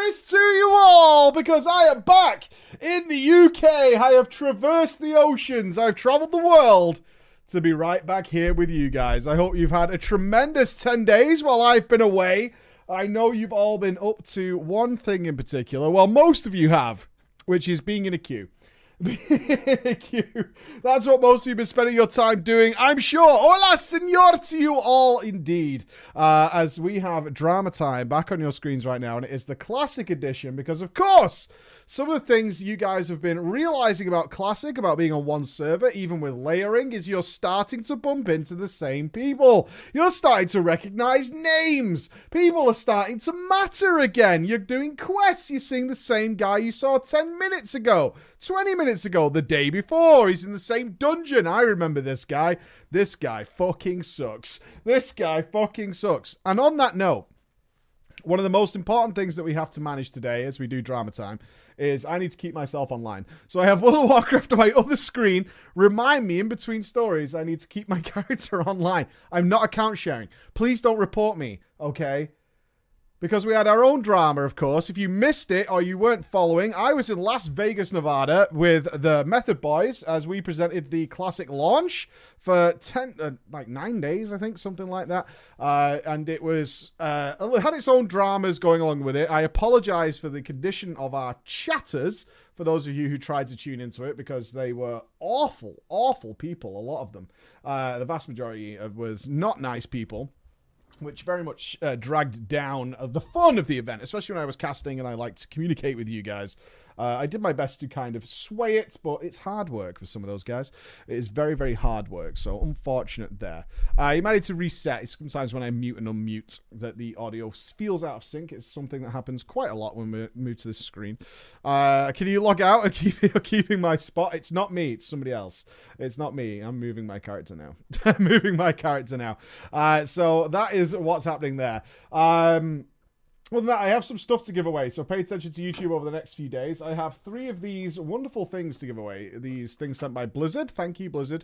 Christmas to you all, because I am back in the UK. I have traversed the oceans. I've traveled the world to be right back here with you guys. I hope you've had a tremendous 10 days while I've been away. I know you've all been up to one thing in particular. Well, most of you have, which is being in a queue. That's what most of you have been spending your time doing, I'm sure. Hola, senor, to you all indeed. As we have Drama Time back on your screens right now, and it is the Classic Edition, because of course, some of the things you guys have been realizing about Classic, about being on one server, even with layering, is you're starting to bump into the same people. You're starting to recognize names. People are starting to matter again. You're doing quests. You're seeing the same guy you saw 10 minutes ago, 20 minutes ago, the day before. He's in the same dungeon. I remember this guy. This guy fucking sucks. This guy fucking sucks. And on that note, one of the most important things that we have to manage today as we do Drama Time is I need to keep myself online. So I have World of Warcraft on my other screen. Remind me in between stories I need to keep my character online. I'm not account sharing. Please don't report me, okay? Because we had our own drama, of course. If you missed it or you weren't following, I was in Las Vegas, Nevada with the Method Boys as we presented the Classic launch for 9 days, I think, something like that. And it had its own dramas going along with it. I apologize for the condition of our chatters, for those of you who tried to tune into it, because they were awful, awful people, a lot of them. The vast majority was not nice people, which very much dragged down the fun of the event, especially when I was casting and I like to communicate with you guys. I did my best to kind of sway it, but it's hard work with some of those guys. It is very, very hard work, so unfortunate there. You might need to reset. It's sometimes when I mute and unmute that the audio feels out of sync. It's something that happens quite a lot when we move to this screen. Can you log out and keeping my spot? It's not me. It's somebody else. It's not me. I'm moving my character now. I'm moving my character now. So that is what's happening there. Well, than that, I have some stuff to give away, so pay attention to YouTube over the next few days. I have 3 of these wonderful things to give away. These things sent by Blizzard. Thank you, Blizzard.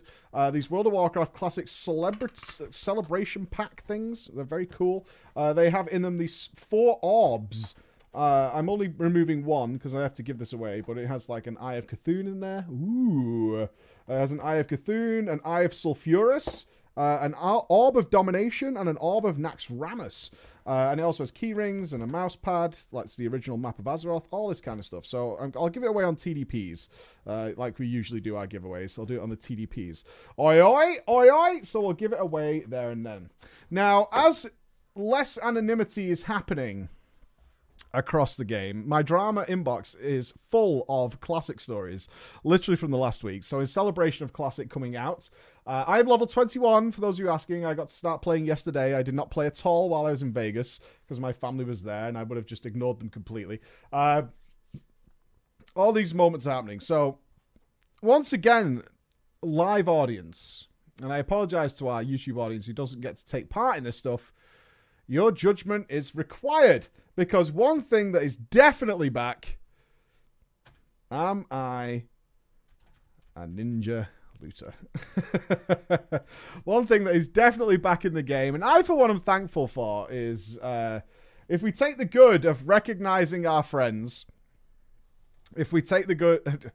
These World of Warcraft Classic Celebration Pack things. They're very cool. They have in them these 4 orbs. I'm only removing 1 because I have to give this away, but it has like an Eye of Cthulhu in there. Ooh. It has an Eye of Cthulhu, an Eye of Sulfurus, an Orb of Domination, and an Orb of Naxxramas. And it also has key rings and a mouse pad. That's the original map of Azeroth. All this kind of stuff. So I'll give it away on TDPs. Like we usually do our giveaways. I'll do it on the TDPs. Oi, oi, oi, oi. So we'll give it away there and then. Now, as less anonymity is happening across the game, my drama inbox is full of Classic stories, literally from the last week. So in celebration of Classic coming out, I'm level 21, for those of you asking. I got to start playing yesterday. I did not play at all while I was in Vegas, because my family was there, and I would have just ignored them completely. All these moments are happening. So, once again, live audience, and I apologize to our YouTube audience who doesn't get to take part in this stuff. Your judgment is required, because one thing that is definitely back, am I a ninja looter? One thing that is definitely back in the game, and I for one am thankful for, is if we take the good of recognizing our friends, if we take the good...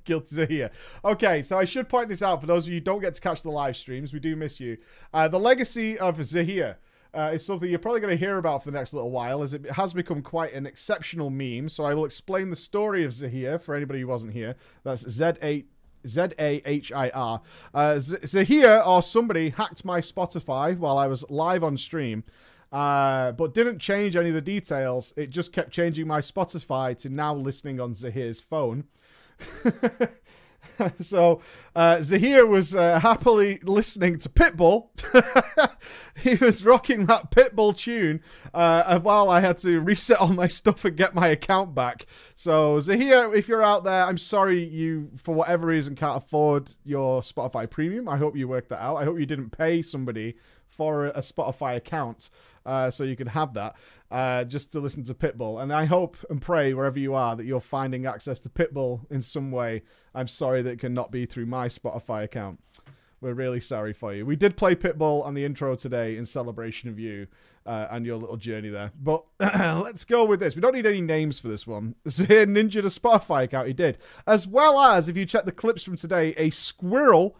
Guilty here. Okay, so I should point this out for those of you who don't get to catch the live streams. We do miss you. The legacy of Zahir is something you're probably going to hear about for the next little while, as it has become quite an exceptional meme. So I will explain the story of Zahir for anybody who wasn't here. That's Z-A-H-I-R. Zahir, or somebody, hacked my Spotify while I was live on stream, but didn't change any of the details. It just kept changing my Spotify to now listening on Zahir's phone. So Zahir was happily listening to Pitbull. He was rocking that Pitbull tune while I had to reset all my stuff and get my account back. So Zahir, if you're out there, I'm sorry you, for whatever reason, can't afford your Spotify Premium. I hope you worked that out. I hope you didn't pay somebody for a Spotify account so you could have that just to listen to Pitbull. And I hope and pray wherever you are that you're finding access to Pitbull in some way. I'm sorry that it cannot be through my Spotify account. We're really sorry for you. We did play Pitbull on the intro today in celebration of you and your little journey there. But let's go with this. We don't need any names for this one. Ninja the Spotify account, he did. As well as, if you check the clips from today, a squirrel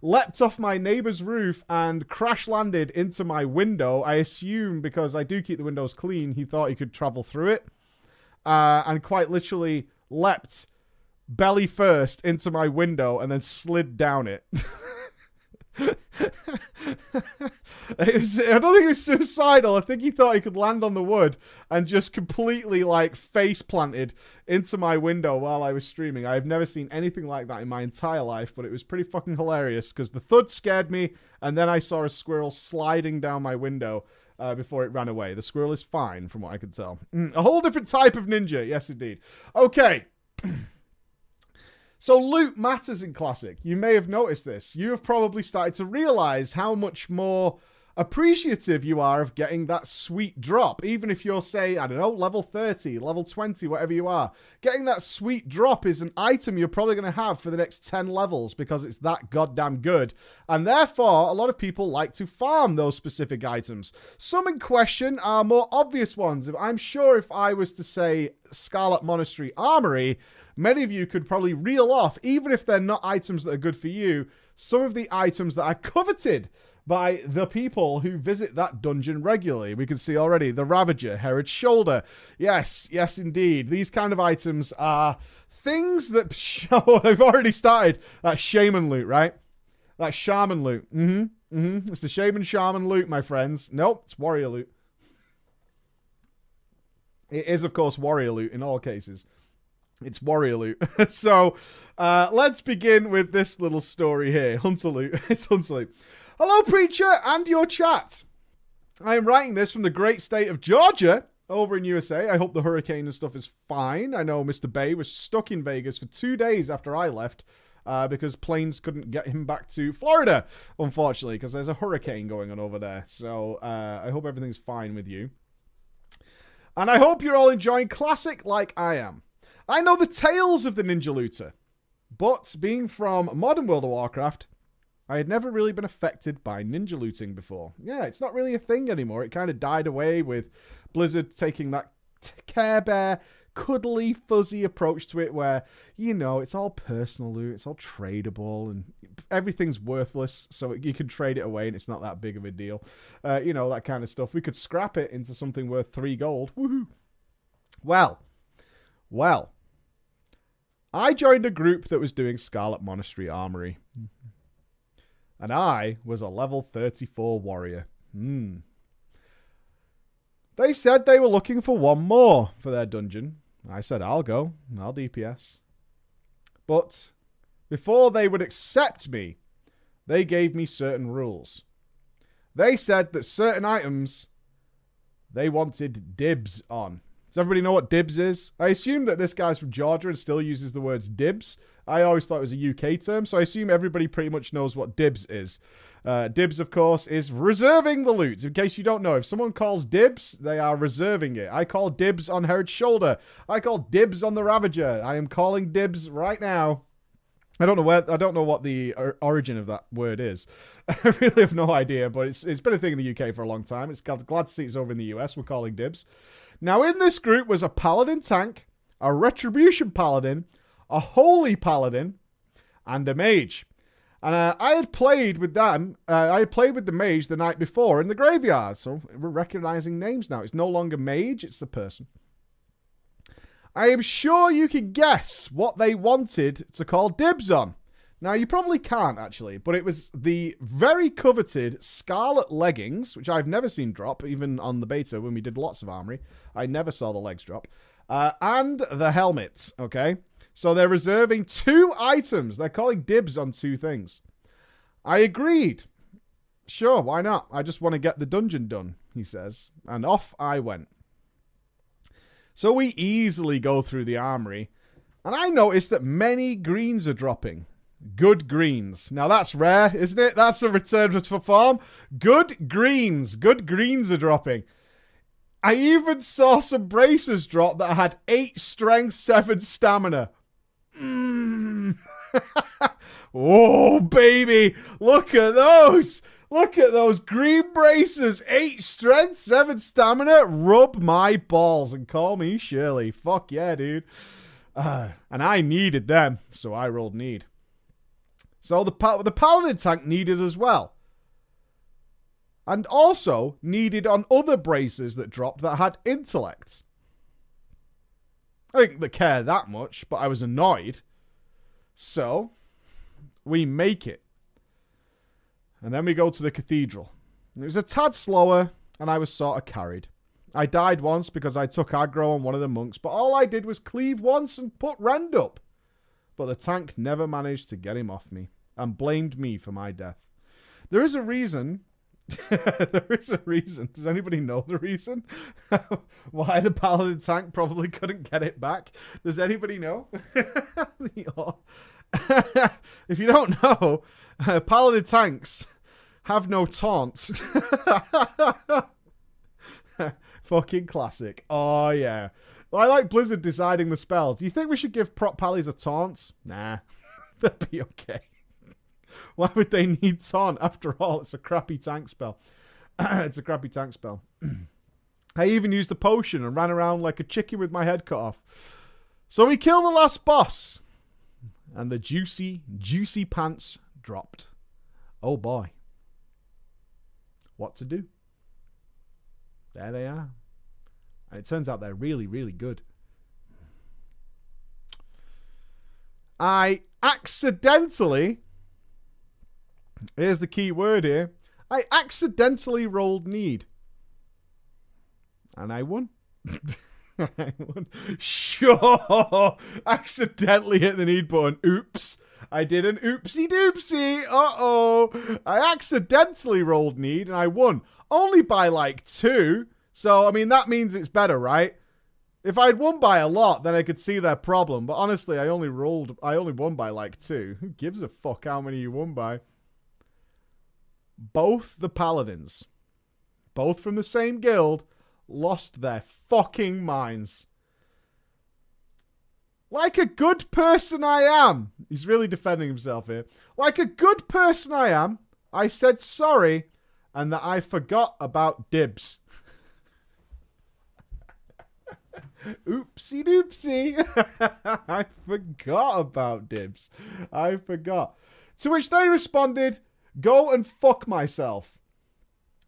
leapt off my neighbor's roof and crash landed into my window. I assume because I do keep the windows clean, he thought he could travel through it. And quite literally leapt belly first into my window and then slid down it. I don't think it was suicidal. I think he thought he could land on the wood and just completely like face planted into my window while I was streaming. I've never seen anything like that in my entire life, but it was pretty fucking hilarious because the thud scared me and then I saw a squirrel sliding down my window before it ran away. The squirrel is fine from what I could tell. A whole different type of ninja. Yes, indeed. Okay. So loot matters in Classic. You may have noticed this. You have probably started to realize how much more appreciative you are of getting that sweet drop. Even if you're, say, I don't know, level 30, level 20, whatever you are. Getting that sweet drop is an item you're probably going to have for the next 10 levels because it's that goddamn good. And therefore, a lot of people like to farm those specific items. Some in question are more obvious ones. I'm sure if I was to say Scarlet Monastery Armory, many of you could probably reel off, even if they're not items that are good for you, some of the items that are coveted by the people who visit that dungeon regularly. We can see already the Ravager, Herod's Shoulder. Yes, yes indeed. These kind of items are things that show... They've already started that shaman loot, right? That shaman loot. It's the shaman loot, my friends. Nope, it's warrior loot. It is, of course, warrior loot in all cases. It's warrior loot. So, let's begin with this little story here. Hunter loot. It's hunter loot. Hello, Preacher, and your chat. I am writing this from the great state of Georgia, over in USA. I hope the hurricane and stuff is fine. I know Mr. Bay was stuck in Vegas for 2 days after I left, because planes couldn't get him back to Florida, unfortunately, because there's a hurricane going on over there. So, I hope everything's fine with you. And I hope you're all enjoying Classic like I am. I know the tales of the Ninja Looter, but being from modern World of Warcraft, I had never really been affected by ninja looting before. Yeah, it's not really a thing anymore. It kind of died away with Blizzard taking that Care Bear, cuddly, fuzzy approach to it where, you know, it's all personal loot, it's all tradable, and everything's worthless, so you can trade it away and it's not that big of a deal. You know, that kind of stuff. We could scrap it into something worth 3 gold. Woohoo! Well, I joined a group that was doing Scarlet Monastery Armory. And I was a level 34 warrior. They said they were looking for one more for their dungeon. I said, I'll go. I'll DPS. But before they would accept me, they gave me certain rules. They said that certain items they wanted dibs on. Does everybody know what dibs is? I assume that this guy's from Georgia and still uses the words dibs. I always thought it was a UK term, so I assume everybody pretty much knows what dibs is. Dibs, of course, is reserving the loot. In case you don't know, if someone calls dibs, they are reserving it. I call dibs on Herod's Shoulder. I call dibs on the Ravager. I am calling dibs right now. I don't know what the origin of that word is. I really have no idea, but it's been a thing in the UK for a long time. It's glad to see it's over in the US. We're calling dibs. Now, in this group was a Paladin tank, a Retribution Paladin, a Holy Paladin, and a Mage. And I had played with them. I had played with the Mage the night before in the graveyard. So we're recognizing names now. It's no longer Mage, it's the person. I am sure you can guess what they wanted to call dibs on. Now, you probably can't, actually, but it was the very coveted Scarlet Leggings, which I've never seen drop, even on the beta when we did lots of Armory. I never saw the legs drop. And the helmet, okay? So they're reserving 2 items. They're calling dibs on 2 things. I agreed. Sure, why not? I just want to get the dungeon done, he says. And off I went. So we easily go through the armory. And I noticed that many greens are dropping. Good greens. Now that's rare, isn't it? That's a return for form. Good greens. Good greens are dropping. I even saw some bracers drop that had 8 strength, 7 stamina. Oh, baby. Look at those. Look at those green braces. 8 strength, 7 stamina. Rub my balls and call me Shirley. Fuck yeah, dude. And I needed them, so I rolled need. So the paladin tank needed as well. And also needed on other braces that dropped that had intellect. I didn't care that much, but I was annoyed. So we make it. And then we go to the cathedral. It was a tad slower, and I was sort of carried. I died once because I took aggro on one of the monks, but all I did was cleave once and put Rend up. But the tank never managed to get him off me, and blamed me for my death. There is a reason. There is a reason. Does anybody know the reason? Why the paladin tank probably couldn't get it back? Does anybody know? If you don't know, paladin tanks have no taunt. Fucking classic. Oh, yeah. I like Blizzard deciding the spells. Do you think we should give prop pallies a taunt? Nah. They'll be okay. Why would they need taunt? After all, it's a crappy tank spell. It's a crappy tank spell. I even used the potion and ran around like a chicken with my head cut off. So we killed the last boss. And the juicy, juicy pants dropped. Oh boy. What to do? There they are. And it turns out they're really, really good. I accidentally... Here's the key word here. I accidentally rolled need. And I won. I won. Sure. Accidentally hit the need button. Oops. I did an oopsie doopsie. Uh-oh. I accidentally rolled need and I won. Only by like 2. So, I mean, that means it's better, right? If I'd won by a lot, then I could see their problem. But honestly, I only won by like 2. Who gives a fuck how many you won by? Both the paladins, both from the same guild, lost their fucking minds. Like a good person I am. He's really defending himself here. Like a good person I am, I said sorry and that I forgot about dibs. Oopsie doopsie. I forgot about dibs. I forgot. To which they responded, go and fuck myself.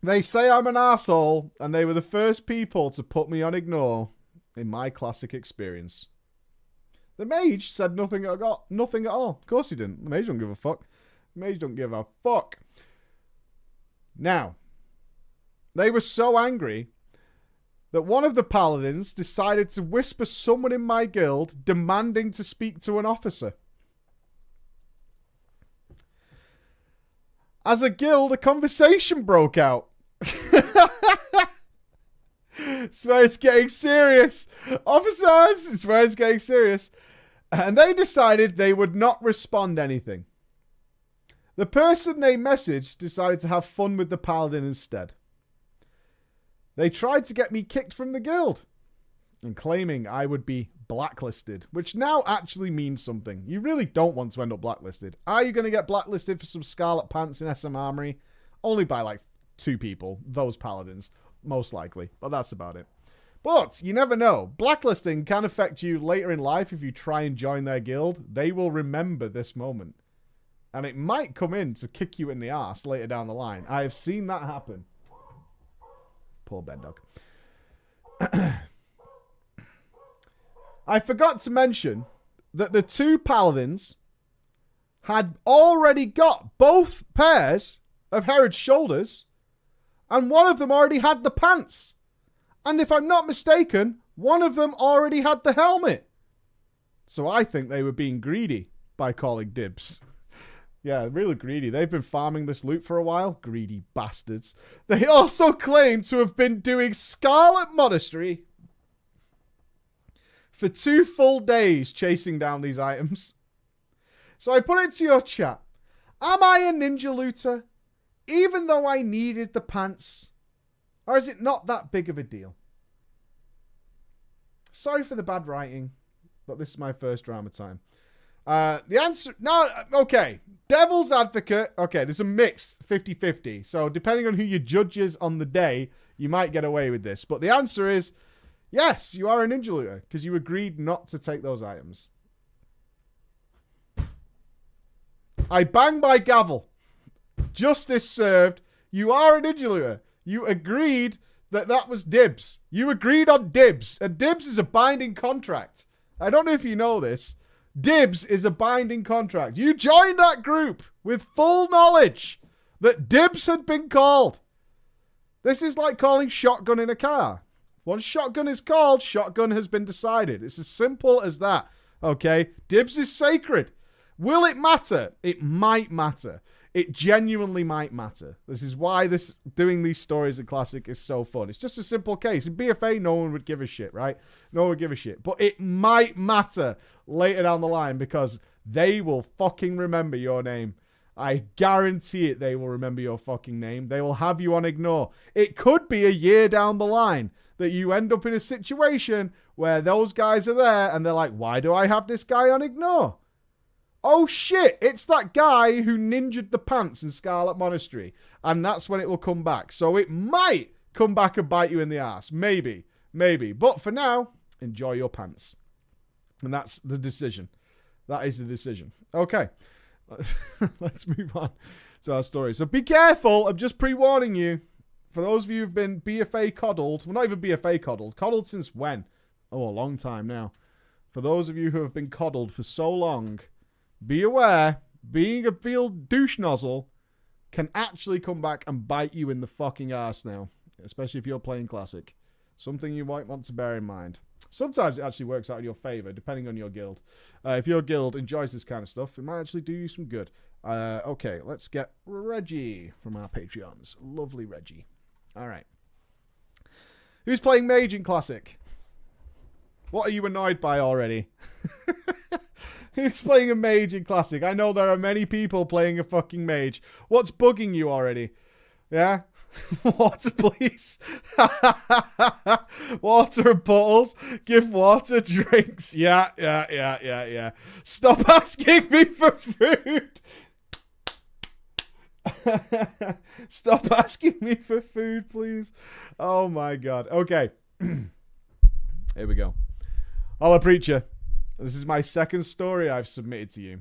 They say I'm an asshole, and they were the first people to put me on ignore in my classic experience. The mage said nothing at all. Nothing at all. Of course he didn't. The mage don't give a fuck. The mage don't give a fuck. Now, they were so angry that one of the paladins decided to whisper someone in my guild demanding to speak to an officer. As a guild, a conversation broke out. It's where it's getting serious. Officers, it's where it's getting serious. And they decided they would not respond anything. The person they messaged decided to have fun with the paladin instead. They tried to get me kicked from the guild and claiming I would be blacklisted, which now actually means something. You really don't want to end up blacklisted. Are you going to get blacklisted for some scarlet pants in SM Armory? Only by like 2 people, those paladins, most likely, but that's about it. But you never know. Blacklisting can affect you later in life if you try and join their guild. They will remember this moment. And it might come in to kick you in the arse later down the line. I have seen that happen. Poor bed dog. I forgot to mention that the 2 paladins had already got both pairs of Herod's shoulders, and one of them already had the pants. And if I'm not mistaken, one of them already had the helmet. So I think they were being greedy by calling dibs. Yeah, really greedy. They've been farming this loot for a while. Greedy bastards. They also claim to have been doing Scarlet Monastery for 2 full days chasing down these items. So I put it to your chat. Am I a ninja looter, even though I needed the pants? Or is it not that big of a deal? Sorry for the bad writing, but this is my first drama time. The answer, no, okay. Devil's advocate, okay, there's a mix, 50-50. So depending on who your judge is on the day, you might get away with this. But the answer is, yes, you are a ninja looter because you agreed not to take those items. I bang my gavel. Justice served. You are a ninja looter. You agreed that was dibs. You agreed on dibs. And dibs is a binding contract. I don't know if you know this. Dibs is a binding contract. You joined that group with full knowledge that dibs had been called. This is like calling shotgun in a car. Once shotgun is called, shotgun has been decided. It's as simple as that. Okay? Dibs is sacred. Will it matter? It might matter. It genuinely might matter. This is why doing these stories at Classic is so fun. It's just a simple case. In BFA, no one would give a shit, right? No one would give a shit. But it might matter later down the line because they will fucking remember your name. I guarantee it, they will remember your fucking name. They will have you on ignore. It could be a year down the line that you end up in a situation where those guys are there and they're like, why do I have this guy on ignore? Oh shit, it's that guy who ninja'd the pants in Scarlet Monastery. And that's when it will come back. So it might come back and bite you in the ass. Maybe. But for now, enjoy your pants. And that's the decision. That is the decision. Okay. Let's move on to our story. So be careful. I'm just pre-warning you. For those of you who've been BFA coddled. Well, not even BFA coddled. Coddled since when? Oh, a long time now. For those of you who have been coddled for so long, be aware, being a field douche nozzle can actually come back and bite you in the fucking ass now. Especially if you're playing Classic. Something you might want to bear in mind. Sometimes it actually works out in your favor, depending on your guild. If your guild enjoys this kind of stuff, it might actually do you some good. Okay, let's get Reggie from our Patreons. Lovely Reggie. All right. Who's playing Mage in Classic? What are you annoyed by already? Who's playing a Mage in Classic? I know there are many people playing a fucking Mage. What's bugging you already? Yeah? Water, please. Water and bottles. Give water, drinks. Yeah. Stop asking me for food. Stop asking me for food, please. Oh my god. Okay. Here we go. Holla, Preacher. This is my second story I've submitted to you.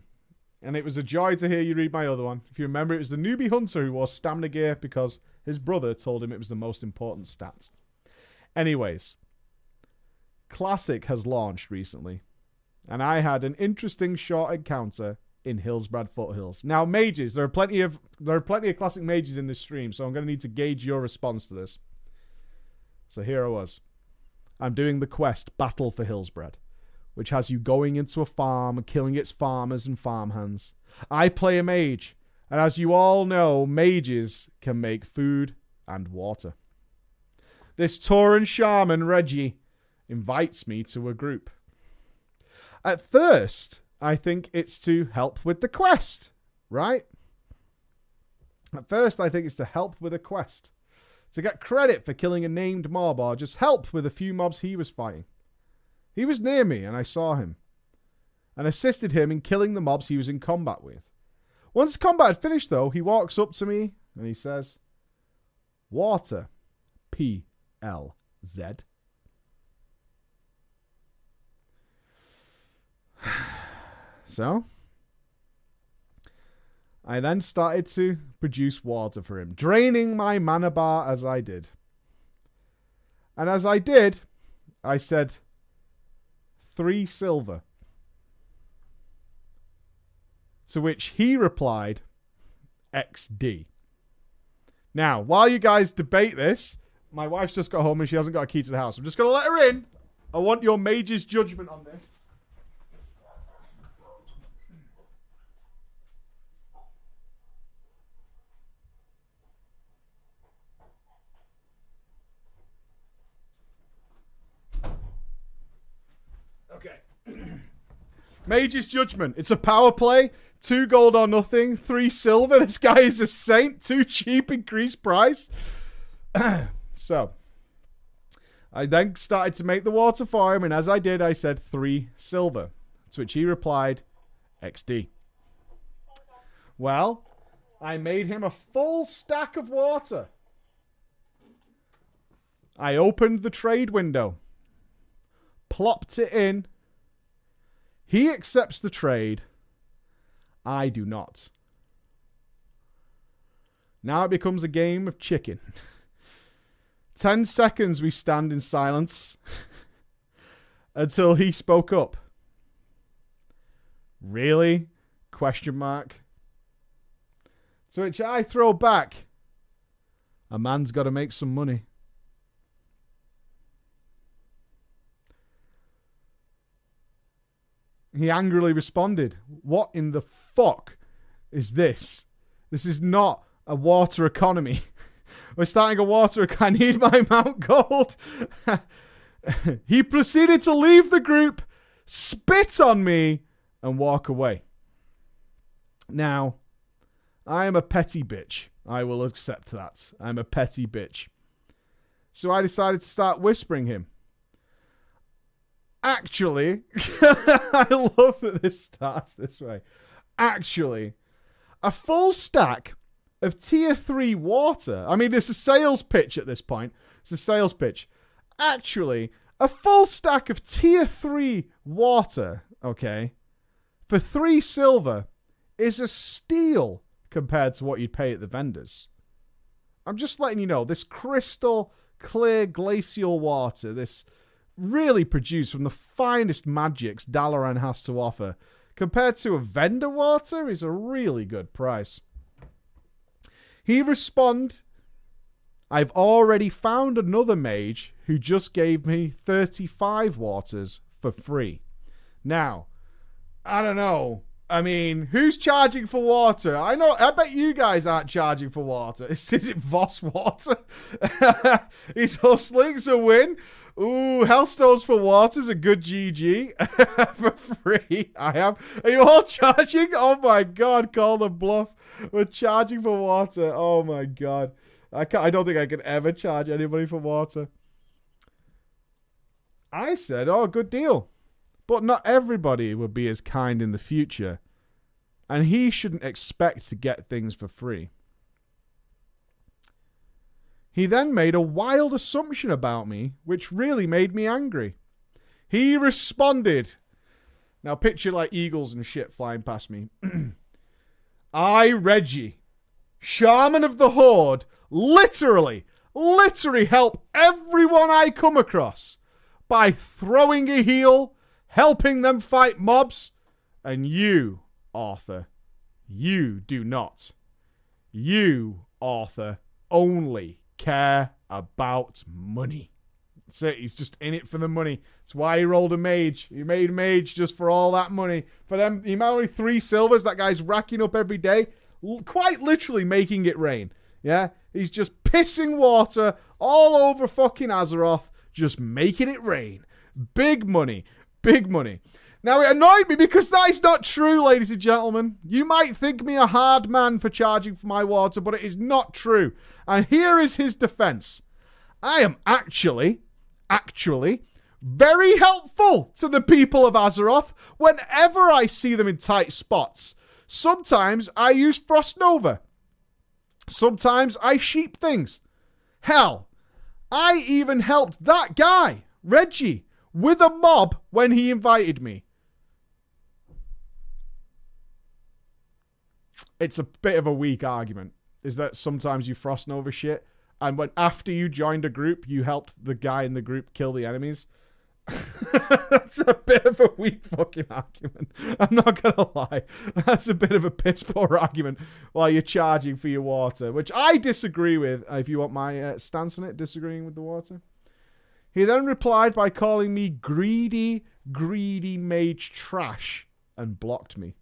And it was a joy to hear you read my other one. If you remember, it was the newbie hunter who wore stamina gear because his brother told him it was the most important stat. Anyways, Classic has launched recently. And I had an interesting short encounter in Hillsbrad Foothills. Now, mages, there are plenty of Classic mages in this stream, so I'm going to need to gauge your response to this. So here I was. I'm doing the quest Battle for Hillsbrad, which has you going into a farm and killing its farmers and farmhands. I play a mage, and as you all know, mages can make food and water. This Tauran shaman, Reggie, invites me to a group. At first, I think it's to help with the quest, right? At first, I think it's to help with a quest. To get credit for killing a named mob or just help with a few mobs he was fighting. He was near me and I saw him and assisted him in killing the mobs he was in combat with. Once combat had finished though, he walks up to me and he says, "Water, P-L-Z." So, I then started to produce water for him, draining my mana bar as I did. And as I did, I said, 3 silver. To which he replied, XD. Now, while you guys debate this, my wife's just got home and she hasn't got a key to the house. I'm just going to let her in. I want your mage's judgment on this. Okay. Mage's judgment. It's a power play. 2 gold or nothing. 3 silver. This guy is a saint. Too cheap. Increased price. So, I then started to make the water for him. And as I did, I said 3 silver. To which he replied, XD. Well, I made him a full stack of water. I opened the trade window, plopped it in. He accepts the trade. I do not. Now it becomes a game of chicken. 10 seconds we stand in silence until he spoke up. Really? Question mark. To which I throw back, a man's got to make some money. He angrily responded, what in the fuck is this? This is not a water economy. We're starting a water economy. I need my Mount Gold. He proceeded to leave the group, spit on me, and walk away. Now, I am a petty bitch. I will accept that. I'm a petty bitch. So I decided to start whispering him. Actually, I love that this starts this way. Actually, a full stack of tier 3 water. I mean, it's a sales pitch at this point. It's a sales pitch. Actually, a full stack of tier 3 water, okay, for 3 silver is a steal compared to what you'd pay at the vendors. I'm just letting you know, this crystal clear glacial water, this really produced from the finest magics Dalaran has to offer, compared to a vendor water, is a really good price. He responded, I've already found another mage who just gave me 35 waters for free. Now, I don't know. I mean, who's charging for water? I bet you guys aren't charging for water. Is it Voss water? He's hustling to win. Ooh, Hellstones for water is a good GG. For free, I am. Are you all charging? Oh my god, call the bluff. We're charging for water. Oh my god. I don't think I could ever charge anybody for water. I said, oh, good deal. But not everybody will be as kind in the future. And he shouldn't expect to get things for free. He then made a wild assumption about me, which really made me angry. He responded. Now picture like eagles and shit flying past me. I, Reggie, Shaman of the Horde, literally help everyone I come across by throwing a heal, helping them fight mobs, and you, Arthur, you do not. You, Arthur, only care about money. That's it. He's just in it for the money. That's why he rolled a mage. He made a mage just for all that money. For them, he might only 3 silvers. That guy's racking up every day, quite literally making it rain. Yeah, he's just pissing water all over fucking Azeroth, just making it rain. Big money. Big money. Now, it annoyed me because that is not true, ladies and gentlemen. You might think me a hard man for charging for my water, but it is not true. And here is his defense. I am actually very helpful to the people of Azeroth whenever I see them in tight spots. Sometimes I use Frost Nova. Sometimes I sheep things. Hell, I even helped that guy, Reggie, with a mob when he invited me. It's a bit of a weak argument, is that sometimes you Frost Nova shit, and when after you joined a group, you helped the guy in the group kill the enemies. That's a bit of a weak fucking argument. I'm not gonna lie. That's a bit of a piss poor argument while you're charging for your water, which I disagree with. If you want my stance on it, disagreeing with the water. He then replied by calling me greedy mage trash and blocked me.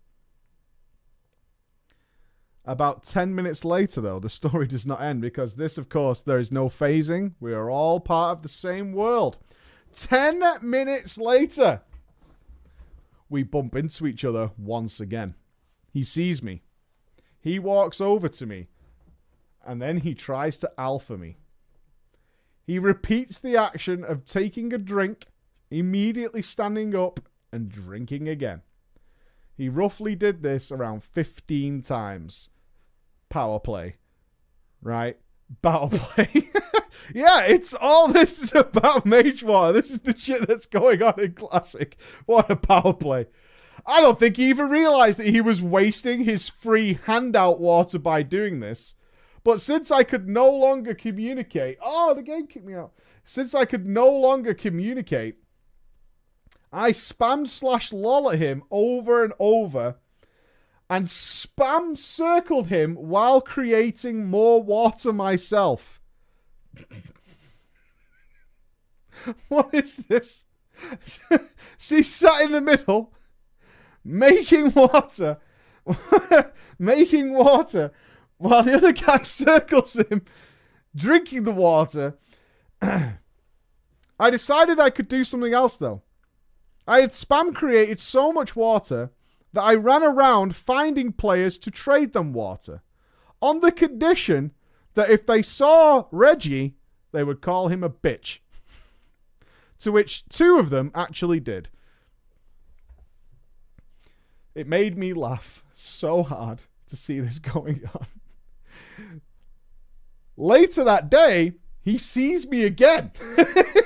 About 10 minutes later, though, the story does not end because this, of course, there is no phasing. We are all part of the same world. 10 minutes later, we bump into each other once again. He sees me. He walks over to me, and then he tries to alpha me. He repeats the action of taking a drink, immediately standing up and drinking again. He roughly did this around 15 times. Power play. Right? Battle play. Yeah, it's all this is about Mage Water. This is the shit that's going on in Classic. What a power play. I don't think he even realized that he was wasting his free handout water by doing this. But since I could no longer communicate... Oh, the game kicked me out. Since I could no longer communicate, I spammed /lol at him over and over and spam circled him while creating more water myself. What is this? See, sat in the middle, making water, making water, while the other guy circles him, drinking the water. I decided I could do something else, though. I had spam created so much water that I ran around finding players to trade them water, on the condition that if they saw Reggie, they would call him a bitch. To which 2 of them actually did. It made me laugh so hard to see this going on. Later that day, he sees me again.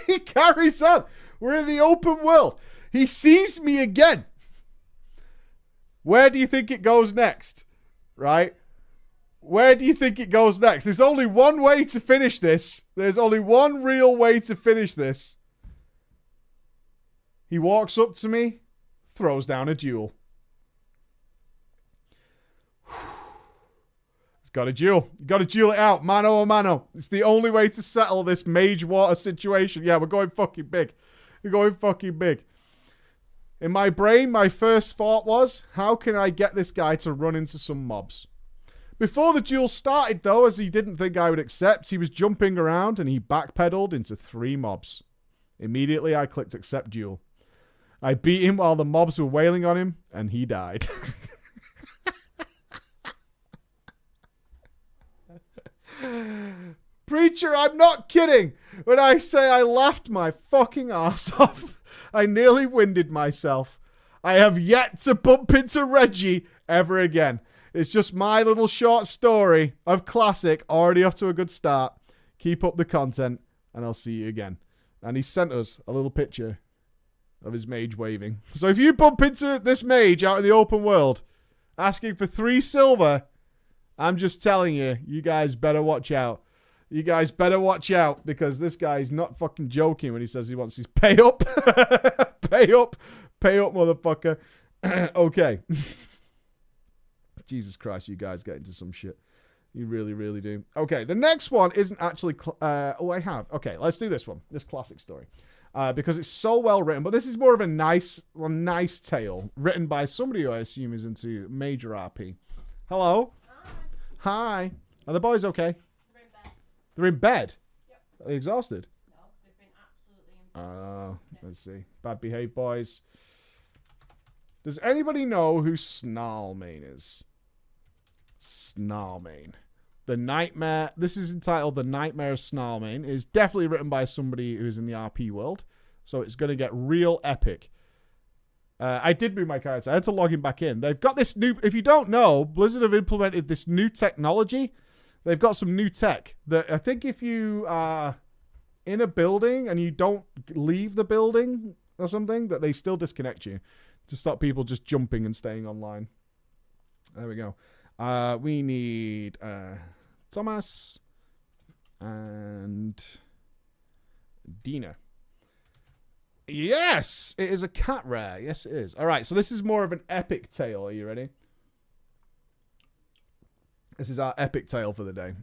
He carries on. We're in the open world. He sees me again. Where do you think it goes next? Right? Where do you think it goes next? There's only one way to finish this. There's only one real way to finish this. He walks up to me, throws down a duel. He's got a duel. You got to duel it out. Mano a mano. It's the only way to settle this Mage Water situation. Yeah, we're going fucking big. We're going fucking big. In my brain, my first thought was, how can I get this guy to run into some mobs? Before the duel started, though, as he didn't think I would accept, he was jumping around and he backpedaled into 3 mobs. Immediately, I clicked accept duel. I beat him while the mobs were wailing on him, and he died. Preacher, I'm not kidding when I say I laughed my fucking ass off. I nearly winded myself. I have yet to bump into Reggie ever again. It's just my little short story of Classic, already off to a good start. Keep up the content, and I'll see you again. And he sent us a little picture of his mage waving. So if you bump into this mage out in the open world, asking for 3 silver, I'm just telling you, you guys better watch out. You guys better watch out, because this guy's not fucking joking when he says he wants his pay up. Pay up. Pay up, motherfucker. Okay. Jesus Christ, you guys get into some shit. You really, really do. Okay, the next one isn't actually... I have. Okay, let's do this one. This Classic story. Because it's so well written. But this is more of a nice tale written by somebody who I assume is into major RP. Hello? Hi. Are the boys okay? They're in bed. They're in bed? Yep. Are they exhausted? No, they've been absolutely in bed. Let's see. Bad behaved boys. Does anybody know who Snarlmane is? Snarlmane. The Nightmare. This is entitled The Nightmare of Snarlmane. It is definitely written by somebody who's in the RP world. So it's going to get real epic. I did move my character. I had to log him back in. They've got this new... If you don't know, Blizzard have implemented this new technology. They've got some new tech that I think if you are in a building and you don't leave the building or something, that they still disconnect you to stop people just jumping and staying online. There we go. We need Thomas and Dina. Yes, it is a cat rare. Yes, it is. All right, so this is more of an epic tale. Are you ready? This is our epic tale for the day.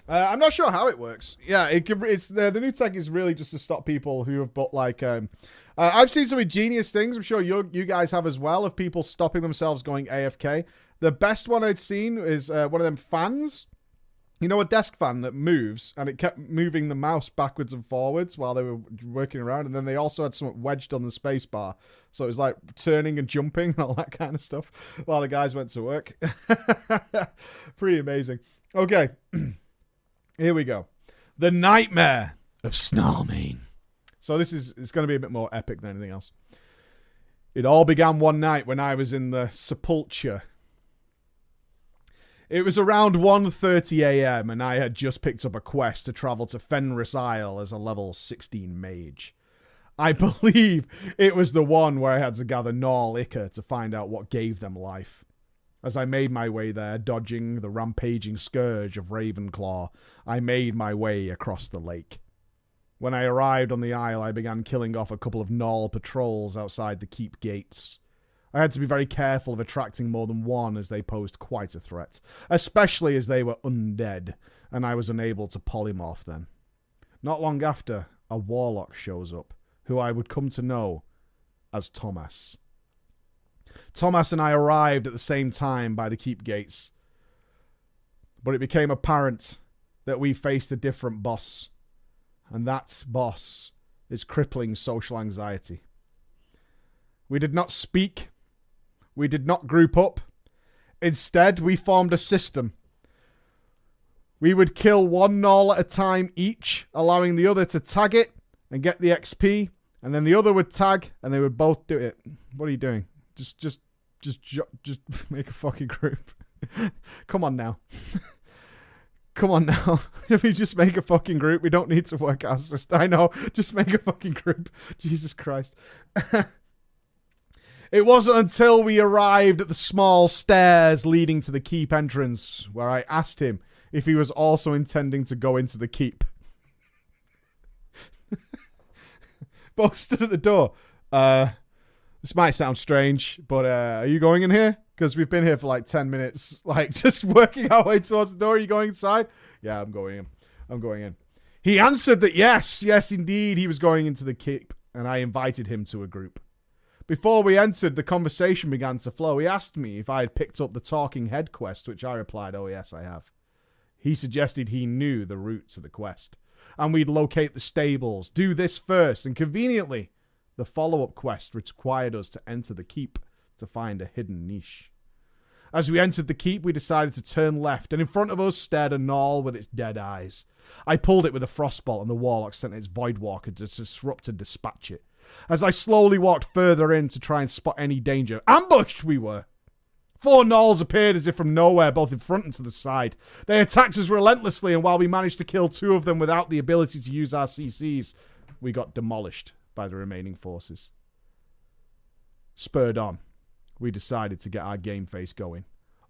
I'm not sure how it works. Yeah, it's the new tech is really just to stop people who have bought like... I've seen some ingenious things. I'm sure you guys have as well, of people stopping themselves going AFK. The best one I'd seen is one of them fans. You know, a desk fan that moves, and it kept moving the mouse backwards and forwards while they were working around, and then they also had something wedged on the space bar. So it was like turning and jumping and all that kind of stuff while the guys went to work. Pretty amazing. Okay. Here we go. The Nightmare of Snarlmane. So it's going to be a bit more epic than anything else. It all began one night when I was in the sepulture. It was around 1:30 a.m. and I had just picked up a quest to travel to Fenris Isle as a level 16 mage. I believe it was the one where I had to gather Gnarl Ichor to find out what gave them life. As I made my way there, dodging the rampaging scourge of Ravenclaw, I made my way across the lake. When I arrived on the isle, I began killing off a couple of Gnarl patrols outside the keep gates. I had to be very careful of attracting more than one as they posed quite a threat, especially as they were undead, and I was unable to polymorph them. Not long after, a warlock shows up, who I would come to know as Thomas. Thomas and I arrived at the same time by the keep gates, but it became apparent that we faced a different boss, and that boss is crippling social anxiety. We did not speak. We did not group up. Instead, we formed a system. We would kill one Gnarl at a time each, allowing the other to tag it and get the XP, and then the other would tag, and they would both do it. What are you doing? Just make a fucking group. Come on now. Come on now. If we just make a fucking group, we don't need to work our system. I know. Just make a fucking group. Jesus Christ. It wasn't until we arrived at the small stairs leading to the keep entrance where I asked him if he was also intending to go into the keep. Both stood at the door. This might sound strange, but are you going in here? Because we've been here for like 10 minutes, like just working our way towards the door. Are you going inside? Yeah, I'm going in. I'm going in. He answered that yes, indeed, he was going into the keep, and I invited him to a group. Before we entered, the conversation began to flow. He asked me if I had picked up the Talking Head quest, which I replied, oh yes, I have. He suggested he knew the route to the quest, and we'd locate the stables, do this first, and conveniently, the follow-up quest required us to enter the keep to find a hidden niche. As we entered the keep, we decided to turn left, and in front of us stared a Gnarl with its dead eyes. I pulled it with a frostbolt, and the warlock sent its Voidwalker to disrupt and dispatch it. As I slowly walked further in to try and spot any danger, ambushed we were! 4 Gnarls appeared as if from nowhere, both in front and to the side. They attacked us relentlessly, and while we managed to kill 2 of them without the ability to use our CCs, we got demolished by the remaining forces. Spurred on, we decided to get our game face going.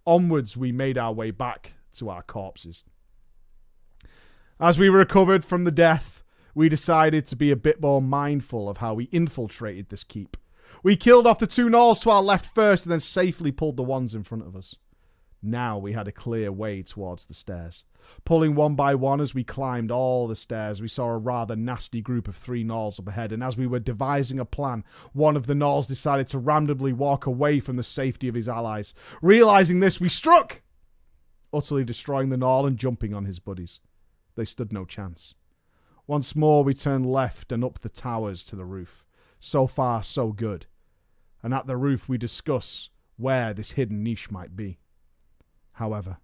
Onwards, we made our way back to our corpses. As we recovered from the death, we decided to be a bit more mindful of how we infiltrated this keep. We killed off the 2 Gnarls to our left first and then safely pulled the ones in front of us. Now we had a clear way towards the stairs. Pulling one by one as we climbed all the stairs, we saw a rather nasty group of 3 Gnarls up ahead, and as we were devising a plan, one of the Gnarls decided to randomly walk away from the safety of his allies. Realizing this, we struck! Utterly destroying the Gnarl and jumping on his buddies. They stood no chance. Once more we turned left and up the towers to the roof. So far, so good. And at the roof we discuss where this hidden niche might be. However,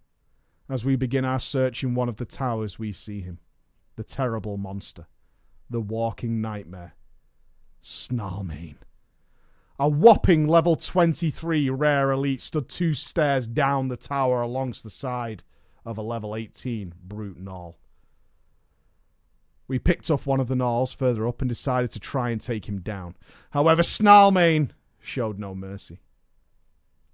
as we begin our search in one of the towers, we see him. The terrible monster. The walking nightmare. Snarlmane. A whopping level 23 rare elite stood 2 stairs down the tower alongst the side of a level 18 brute Gnarl. We picked up one of the Gnarls further up and decided to try and take him down. However, Snarlmane showed no mercy.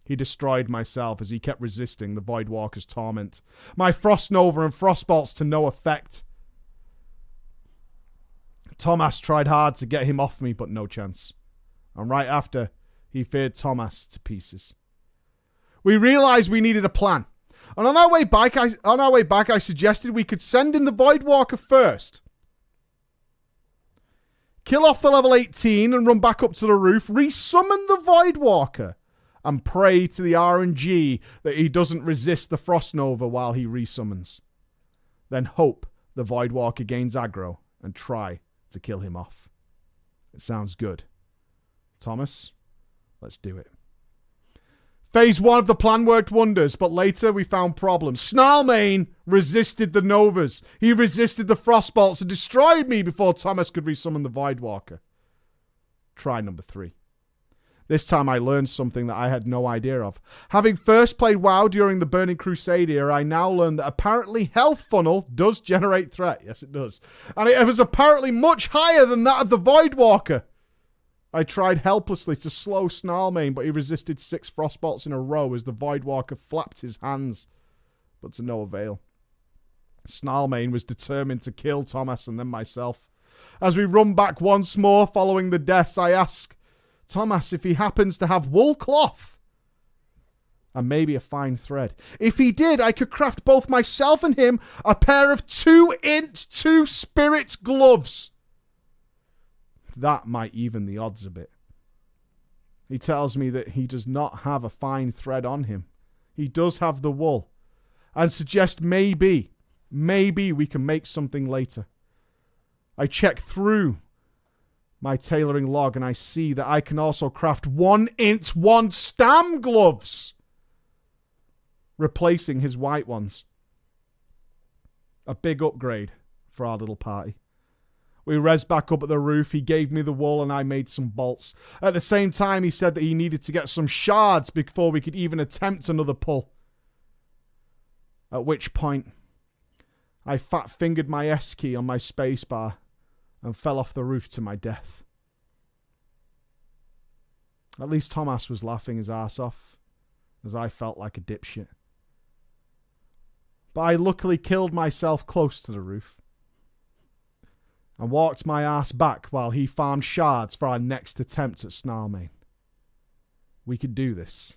He destroyed myself as he kept resisting the Voidwalker's torment. My Frost Nova and Frostbolts to no effect. Thomas tried hard to get him off me, but no chance. And right after, he feared Thomas to pieces. We realized we needed a plan. And on our way back, I suggested we could send in the Voidwalker first. Kill off the level 18 and run back up to the roof. Resummon the Voidwalker. And pray to the RNG that he doesn't resist the Frost Nova while he resummons. Then hope the Voidwalker gains aggro and try to kill him off. It sounds good. Thomas, let's do it. Phase 1 of the plan worked wonders, but later we found problems. Snarlmane resisted the Novas. He resisted the Frostbolts and destroyed me before Thomas could resummon the Voidwalker. Try number 3. This time I learned something that I had no idea of. Having first played WoW during the Burning Crusade era, I now learned that apparently Health Funnel does generate threat. Yes, it does. And it was apparently much higher than that of the Voidwalker. I tried helplessly to slow Snarlmane, but he resisted 6 Frostbolts in a row as the Voidwalker flapped his hands, but to no avail. Snarlmane was determined to kill Thomas and then myself. As we run back once more following the deaths, I ask Thomas if he happens to have wool cloth and maybe a fine thread. If he did, I could craft both myself and him a pair of 2-int 2-spirit gloves. That might even the odds a bit. He tells me that he does not have a fine thread on him. He does have the wool, and suggests maybe we can make something later. I check through my tailoring log and I see that I can also craft 1-int 1-stam gloves, replacing his white ones. A big upgrade for our little party. We res back up at the roof. He gave me the wool and I made some bolts. At the same time, he said that he needed to get some shards before we could even attempt another pull. At which point, I fat-fingered my S key on my spacebar and fell off the roof to my death. At least Thomas was laughing his ass off, as I felt like a dipshit. But I luckily killed myself close to the roof and walked my ass back while he farmed shards for our next attempt at Snarlmane. We could do this.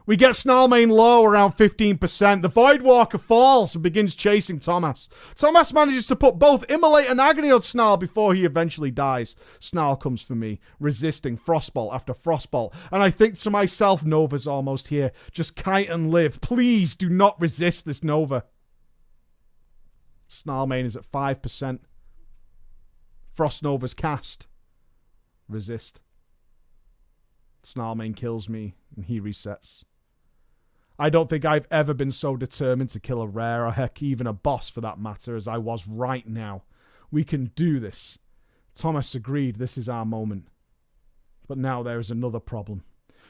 We get Snarlmane low, around 15%. The Voidwalker falls and begins chasing Thomas. Thomas manages to put both Immolate and Agony on Snarl before he eventually dies. Snarl comes for me, resisting Frostbolt after Frostbolt. And I think to myself, Nova's almost here. Just kite and live. Please do not resist this Nova. Snarlmane is at 5%. Frost Nova's cast. Resist. Snarlmane kills me and he resets. I don't think I've ever been so determined to kill a rare, or heck, even a boss for that matter, as I was right now. We can do this. Thomas agreed this is our moment. But now there is another problem.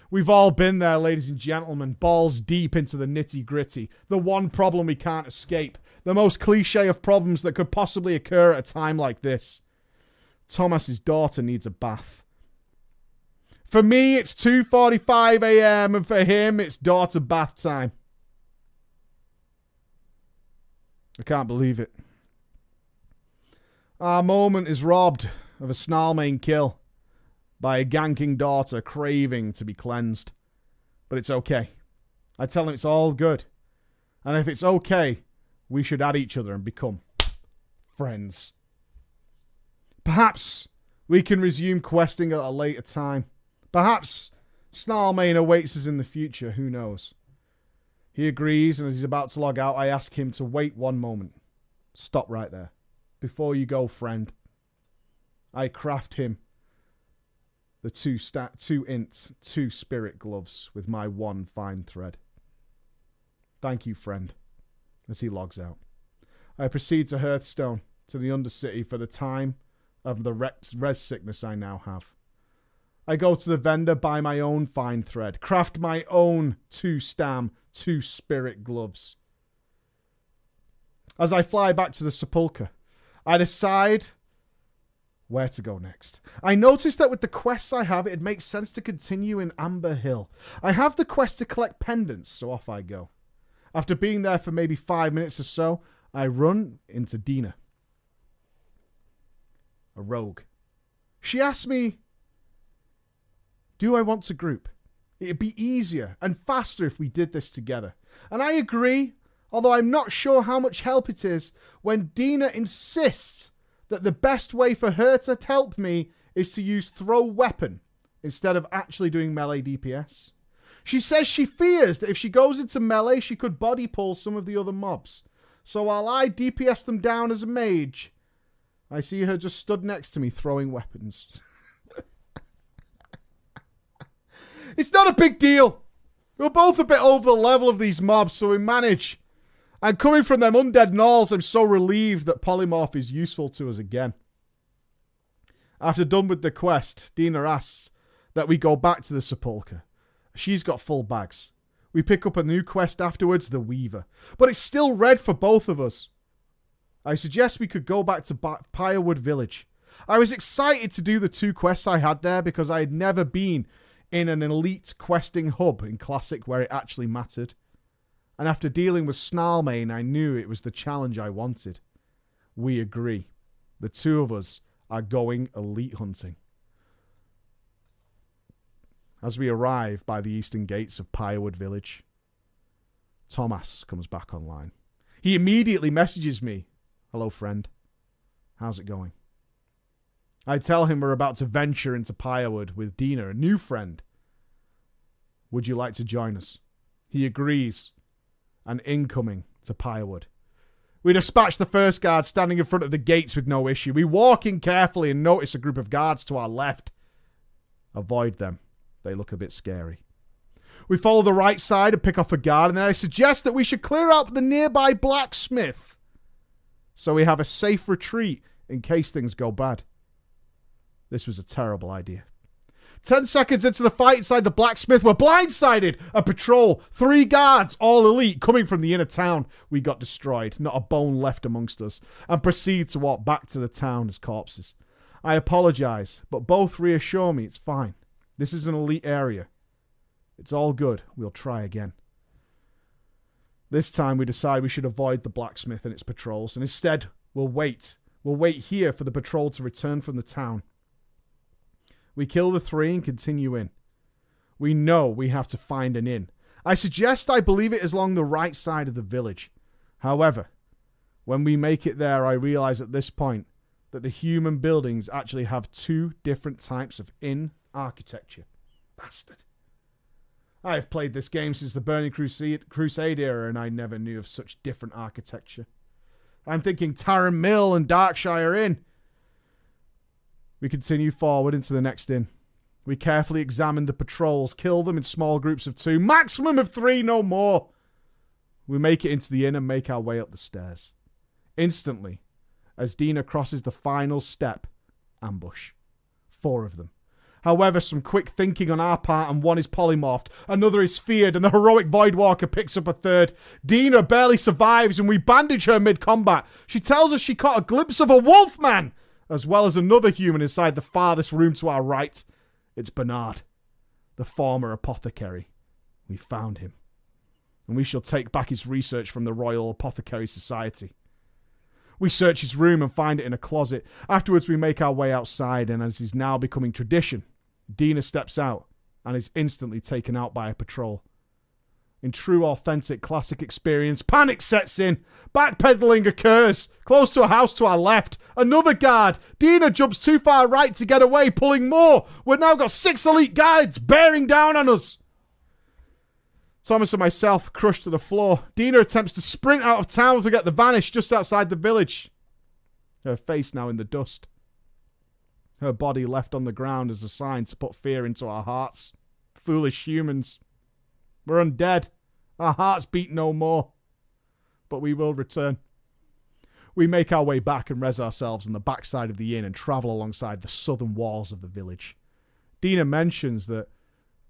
We've all been there, ladies and gentlemen, balls deep into the nitty-gritty. The one problem we can't escape. The most cliche of problems that could possibly occur at a time like this. Thomas's daughter needs a bath. For me, it's 2:45 a.m. and for him, it's daughter bath time. I can't believe it. Our moment is robbed of a Snarlmane kill by a ganking daughter craving to be cleansed. But it's okay. I tell him it's all good. And if it's okay, we should add each other and become friends. Perhaps we can resume questing at a later time. Perhaps Snarlmane awaits us in the future, who knows. He agrees, and as he's about to log out, I ask him to wait one moment. Stop right there. Before you go, friend. I craft him the 2-int 2-spirit gloves with my 1 fine thread. Thank you, friend, as he logs out. I proceed to Hearthstone, to the Undercity for the time of the res sickness I now have. I go to the vendor, buy my own fine thread, craft my own 2-stam, 2-spirit gloves. As I fly back to the Sepulchre, I decide where to go next. I noticed that with the quests I have, it makes sense to continue in Amber Hill. I have the quest to collect pendants, so off I go. After being there for maybe 5 minutes or so, I run into Dina, a rogue. She asks me, do I want to group? It'd be easier and faster if we did this together. And I agree, although I'm not sure how much help it is when Dina insists that the best way for her to help me is to use throw weapon instead of actually doing melee DPS. She says she fears that if she goes into melee, she could body pull some of the other mobs. So while I DPS them down as a mage, I see her just stood next to me throwing weapons. It's not a big deal. We're both a bit over the level of these mobs, so we manage. And coming from them undead gnolls, I'm so relieved that polymorph is useful to us again. After done with the quest, Dina asks that we go back to the Sepulchre. She's got full bags. We pick up a new quest afterwards, the Weaver. But it's still red for both of us. I suggest we could go back to Pirewood Village. I was excited to do the 2 quests I had there because I had never been in an elite questing hub in Classic where it actually mattered. And after dealing with Snarlmane, I knew it was the challenge I wanted. We agree. The 2 of us are going elite hunting. As we arrive by the eastern gates of Pirewood Village, Thomas comes back online. He immediately messages me. Hello, friend. How's it going? I tell him we're about to venture into Pirewood with Dina, a new friend. Would you like to join us? He agrees, and incoming to Pirewood. We dispatch the first guard standing in front of the gates with no issue. We walk in carefully and notice a group of guards to our left. Avoid them. They look a bit scary. We follow the right side and pick off a guard, and then I suggest that we should clear out the nearby blacksmith so we have a safe retreat in case things go bad. This was a terrible idea. 10 seconds into the fight inside the blacksmith, we're blindsided. A patrol, 3 guards, all elite, coming from the inner town. We got destroyed, not a bone left amongst us, and proceed to walk back to the town as corpses. I apologize, but both reassure me it's fine. This is an elite area. It's all good. We'll try again. This time we decide we should avoid the blacksmith and its patrols, and instead we'll wait. We'll wait here for the patrol to return from the town. We kill the 3 and continue in. We know we have to find an inn. I suggest I believe it is along the right side of the village. However, when we make it there, I realize at this point that the human buildings actually have 2 different types of inn architecture. Bastard. I have played this game since the Burning Crusade era, and I never knew of such different architecture. I'm thinking Tarren Mill and Darkshire Inn. We continue forward into the next inn. We carefully examine the patrols, kill them in small groups of 2, maximum of 3, no more. We make it into the inn and make our way up the stairs. Instantly, as Dina crosses the final step, ambush. 4 of them. However, some quick thinking on our part, and one is polymorphed, another is feared, and the heroic Voidwalker picks up a 3rd. Dina barely survives, and we bandage her mid-combat. She tells us she caught a glimpse of a wolfman, as well as another human inside the farthest room to our right. It's Bernard, the former apothecary. We found him, and we shall take back his research from the Royal Apothecary Society. We search his room and find it in a closet. Afterwards, we make our way outside, and as is now becoming tradition, Dina steps out and is instantly taken out by a patrol. In true, authentic, classic experience, panic sets in. Backpedaling occurs. Close to a house to our left. Another guard. Dina jumps too far right to get away, pulling more. We've now got 6 elite guards bearing down on us. Thomas and myself crushed to the floor. Dina attempts to sprint out of town to forget the vanish just outside the village. Her face now in the dust. Her body left on the ground as a sign to put fear into our hearts. Foolish humans. We're undead. Our hearts beat no more. But we will return. We make our way back and res ourselves on the backside of the inn and travel alongside the southern walls of the village. Dina mentions that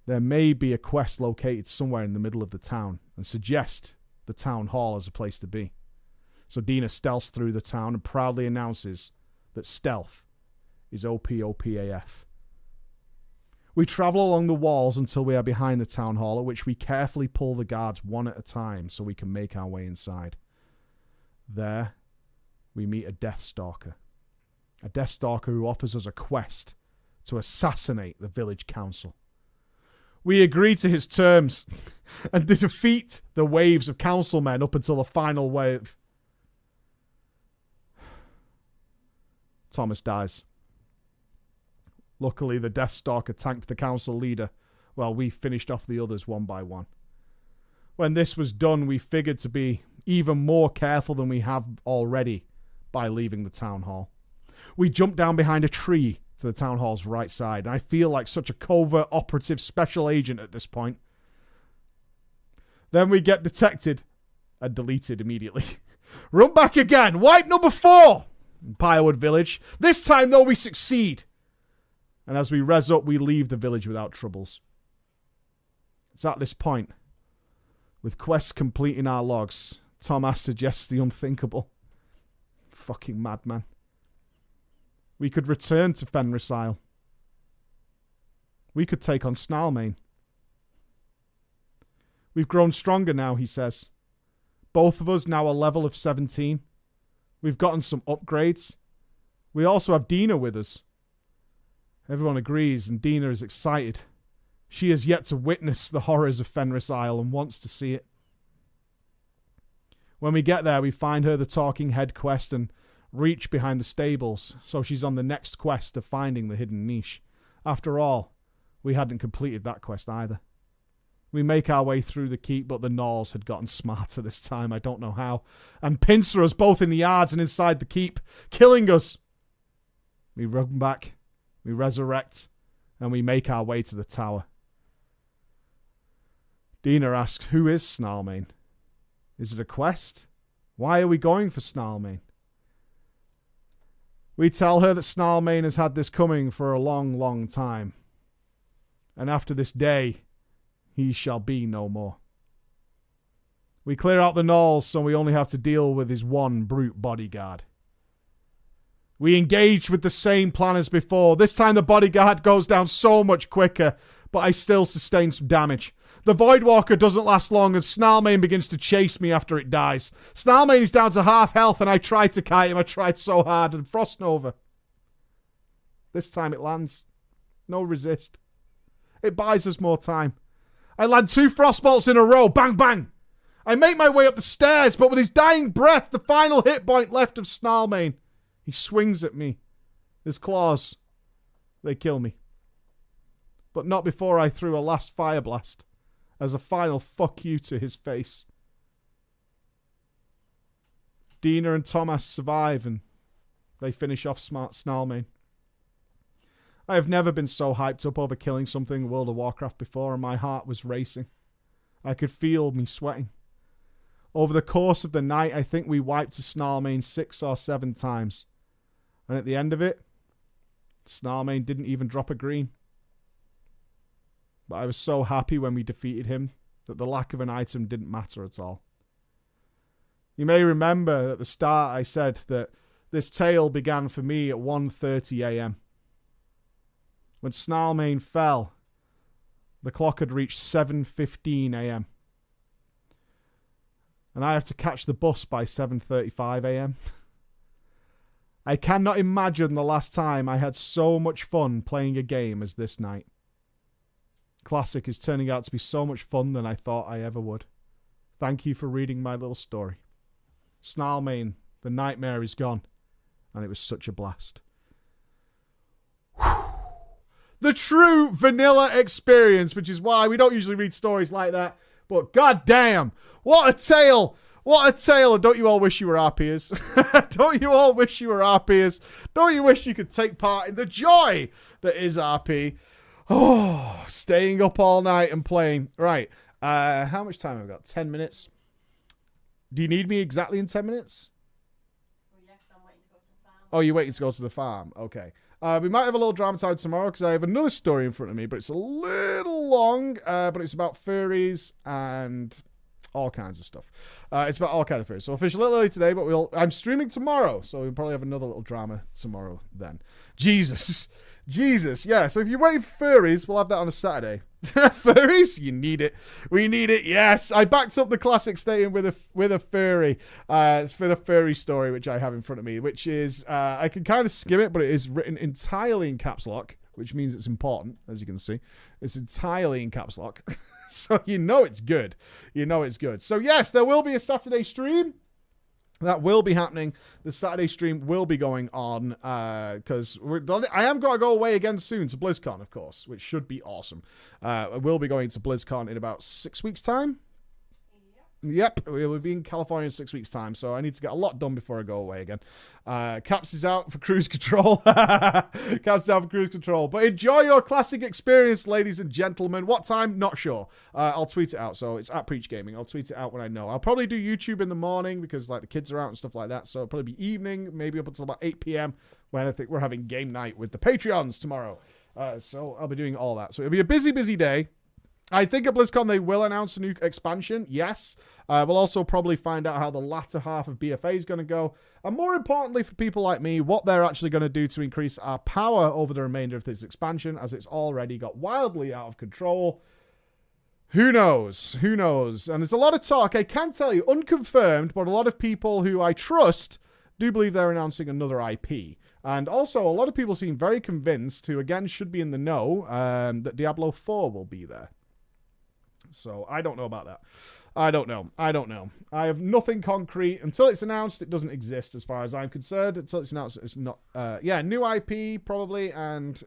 there may be a quest located somewhere in the middle of the town and suggest the town hall as a place to be. So Dina stealths through the town and proudly announces that stealth is OPOPAF. We travel along the walls until we are behind the town hall, at which we carefully pull the guards one at a time so we can make our way inside. There, we meet a Deathstalker. A Deathstalker who offers us a quest to assassinate the village council. We agree to his terms and to defeat the waves of councilmen up until the final wave. Thomas dies. Luckily, the Deathstalker tanked the council leader while we finished off the others one by one. When this was done, we figured to be even more careful than we have already by leaving the town hall. We jumped down behind a tree to the town hall's right side, and I feel like such a covert operative special agent at this point. Then we get detected and deleted immediately. Run back again. Wipe number 4 in Pirewood Village. This time, though, we succeed. And as we res up, we leave the village without troubles. It's at this point, with quests complete in our logs, Thomas suggests the unthinkable. Fucking madman. We could return to Fenris Isle. We could take on Snarlmane. We've grown stronger now, he says. Both of us now a level of 17. We've gotten some upgrades. We also have Dina with us. Everyone agrees, and Dina is excited. She has yet to witness the horrors of Fenris Isle and wants to see it. When we get there, we find her the talking head quest and reach behind the stables, so she's on the next quest of finding the hidden niche. After all, we hadn't completed that quest either. We make our way through the keep, but the Gnolls had gotten smarter this time, I don't know how, and pincer us both in the yards and inside the keep, killing us. We run back, we resurrect, and we make our way to the tower. Dina asks, who is Snarlmane? Is it a quest? Why are we going for Snarlmane? We tell her that Snarlmane has had this coming for a long, long time. And after this day, he shall be no more. We clear out the Gnolls so we only have to deal with his one brute bodyguard. We engage with the same plan as before. This time the bodyguard goes down so much quicker, but I still sustain some damage. The Voidwalker doesn't last long and Snarlmane begins to chase me after it dies. Snarlmane is down to half health and I tried to kite him. I tried so hard, and Frostnova. This time it lands. No resist. It buys us more time. I land 2 frostbolts in a row. Bang, bang. I make my way up the stairs, but with his dying breath, the final hit point left of Snarlmane, he swings at me. His claws, they kill me. But not before I threw a last fire blast as a final fuck you to his face. Dina and Thomas survive and they finish off Snarlmane. I have never been so hyped up over killing something in World of Warcraft before, and my heart was racing. I could feel me sweating. Over the course of the night, I think we wiped a Snarlmane 6 or 7 times. And at the end of it, Snarlmane didn't even drop a green. But I was so happy when we defeated him that the lack of an item didn't matter at all. You may remember at the start I said that this tale began for me at 1:30 a.m. When Snarlmane fell, the clock had reached 7:15 a.m. And I have to catch the bus by 7:35 a.m. I cannot imagine the last time I had so much fun playing a game as this night. Classic is turning out to be so much fun than I thought I ever would. Thank you for reading my little story. Snarlmane, the nightmare is gone, and it was such a blast. The true vanilla experience, which is why we don't usually read stories like that. But goddamn, what a tale! What a tale! And don't you all wish you were RPers? Don't you all wish you were RPers? Don't you wish you could take part in the joy that is RP? Oh, staying up all night and playing. Right, how much time have I got? 10 minutes. Do you need me exactly in 10 minutes? Well, yeah, 'cause I'm waiting to go to the farm. Oh, you're waiting to go to the farm. Okay. We might have a little drama time tomorrow because I have another story in front of me, but it's a little long, but it's about furries and all kinds of stuff. It's about all kinds of furries. So officially a little early today, but I'm streaming tomorrow, so we'll probably have another little drama tomorrow then. Jesus. Yeah, so if you're waiting for furries, we'll have that on a Saturday. Furries? You need it. We need it, yes. I backed up the classic stadium with a furry. It's for the furry story, which I have in front of me, which is, I can kind of skim it, but it is written entirely in caps lock, which means it's important, as you can see. It's entirely in caps lock. So you know it's good. You know it's good. So yes, there will be a Saturday stream. That will be happening. The Saturday stream will be going on because I am going to go away again soon to BlizzCon, of course, which should be awesome. I will be going to BlizzCon in about 6 weeks' time. Yep, we'll be in California in 6 weeks' time, so I need to get a lot done before I go away again. Caps is out for cruise control. Caps is out for cruise control. But enjoy your classic experience, ladies and gentlemen. What time? Not sure. I'll tweet it out. So it's at Preach Gaming. I'll tweet it out when I know. I'll probably do YouTube in the morning because like the kids are out and stuff like that. So it'll probably be evening, maybe up until about 8 p.m. when I think we're having game night with the Patreons tomorrow. So I'll be doing all that. So it'll be a busy, busy day. I think at BlizzCon they will announce a new expansion, yes. We'll also probably find out how the latter half of BFA is going to go. And more importantly for people like me, what they're actually going to do to increase our power over the remainder of this expansion, as it's already got wildly out of control. Who knows? Who knows? And there's a lot of talk, I can tell you, unconfirmed, but a lot of people who I trust do believe they're announcing another IP. And also, a lot of people seem very convinced, who again should be in the know, that Diablo 4 will be there. So I don't know about that. I don't know. I have nothing concrete. Until it's announced, it doesn't exist as far as I'm concerned. Until it's announced, it's not. Yeah, new IP probably, and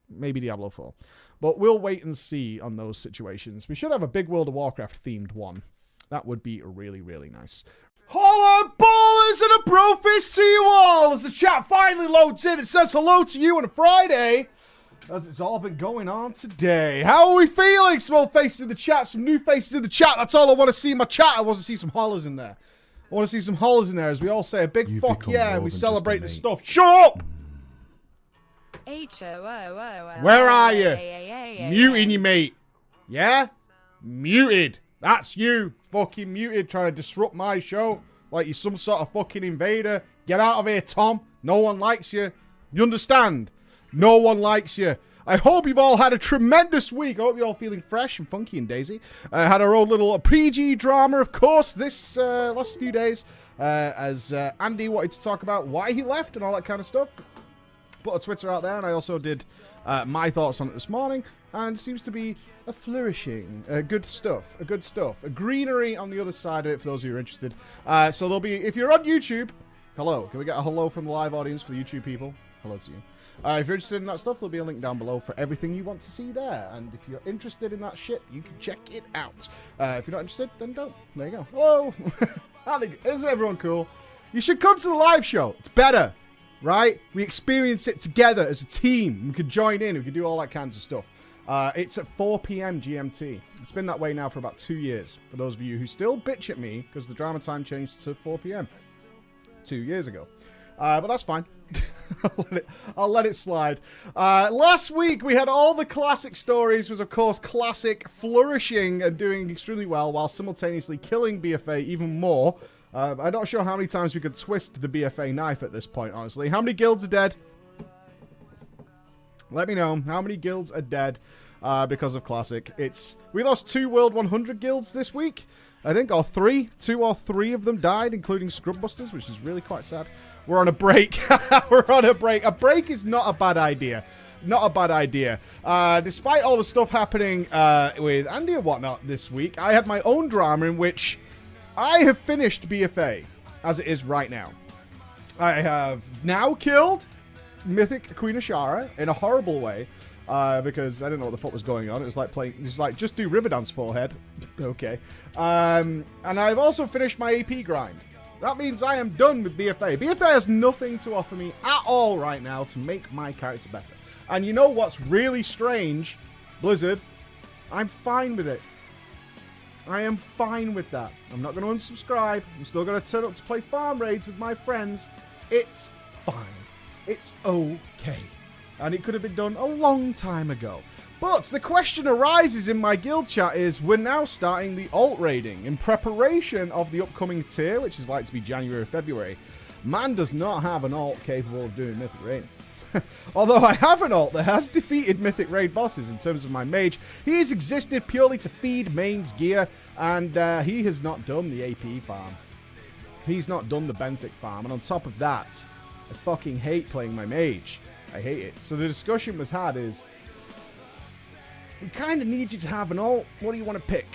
maybe Diablo 4. But we'll wait and see on those situations. We should have a big World of Warcraft themed one. That would be really, really nice. Hello, ballers, and a bro fist to you all. As the chat finally loads in, it says hello to you on a Friday. As it's all been going on today. How are we feeling? Small faces in the chat, some new faces in the chat. That's all I want to see in my chat. I want to see some hollers in there. I want to see some hollers in there as we all say a big fuck yeah and we celebrate this stuff. Shut up! H-O-O-O-O. Where are you? Muting you, mate. Yeah? Muted. That's you. Fucking muted, trying to disrupt my show like you're some sort of fucking invader. Get out of here, Tom. No one likes you. You understand? No one likes you. I hope you've all had a tremendous week. I hope you're all feeling fresh and funky and daisy. Had our own little PG drama, of course, this last few days. As Andy wanted to talk about why he left and all that kind of stuff. Put a Twitter out there, and I also did my thoughts on it this morning. And it seems to be a flourishing, good stuff. A greenery on the other side of it for those of you who are interested. So there'll be, if you're on YouTube, hello. Can we get a hello from the live audience for the YouTube people? Hello to you. If you're interested in that stuff, there'll be a link down below for everything you want to see there. And if you're interested in that shit, you can check it out. If you're not interested, then don't. There you go. Hello. Isn't everyone cool? You should come to the live show. It's better, right? We experience it together as a team. We can join in. We can do all that kinds of stuff. It's at 4 p.m. GMT. It's been that way now for about 2 years. For those of you who still bitch at me because the drama time changed to 4 p.m. 2 years ago. But that's fine. I'll let it slide. Last week we had all the classic stories, was of course classic flourishing and doing extremely well while simultaneously killing BFA even more. I'm not sure how many times we could twist the BFA knife at this point, honestly. How many guilds are dead? Let me know. How many guilds are dead because of classic? We lost 2 World 100 guilds this week, I think, or 3. 2 or 3 of them died, including Scrubbusters, which is really quite sad. We're on a break. We're on a break. A break is not a bad idea. Not a bad idea. Despite all the stuff happening with Andy and whatnot this week, I had my own drama in which I have finished BFA as it is right now. I have now killed Mythic Queen Ashara in a horrible way because I didn't know what the fuck was going on. It was like playing, just do Riverdance forehead. Okay. And I've also finished my AP grind. That means I am done with BFA. BFA has nothing to offer me at all right now to make my character better. And you know what's really strange, Blizzard? I'm fine with it. I am fine with that. I'm not going to unsubscribe. I'm still going to turn up to play farm raids with my friends. It's fine. It's okay. And it could have been done a long time ago. But the question arises in my guild chat is, we're now starting the alt raiding in preparation of the upcoming tier, which is likely to be January or February. Man does not have an alt capable of doing Mythic raiding. Although I have an alt that has defeated Mythic raid bosses in terms of my mage, he has existed purely to feed mains gear, and he has not done the AP farm. He's not done the Benthic farm, and on top of that, I fucking hate playing my mage. I hate it. So the discussion was had is, we kind of need you to have an alt. What do you want to pick?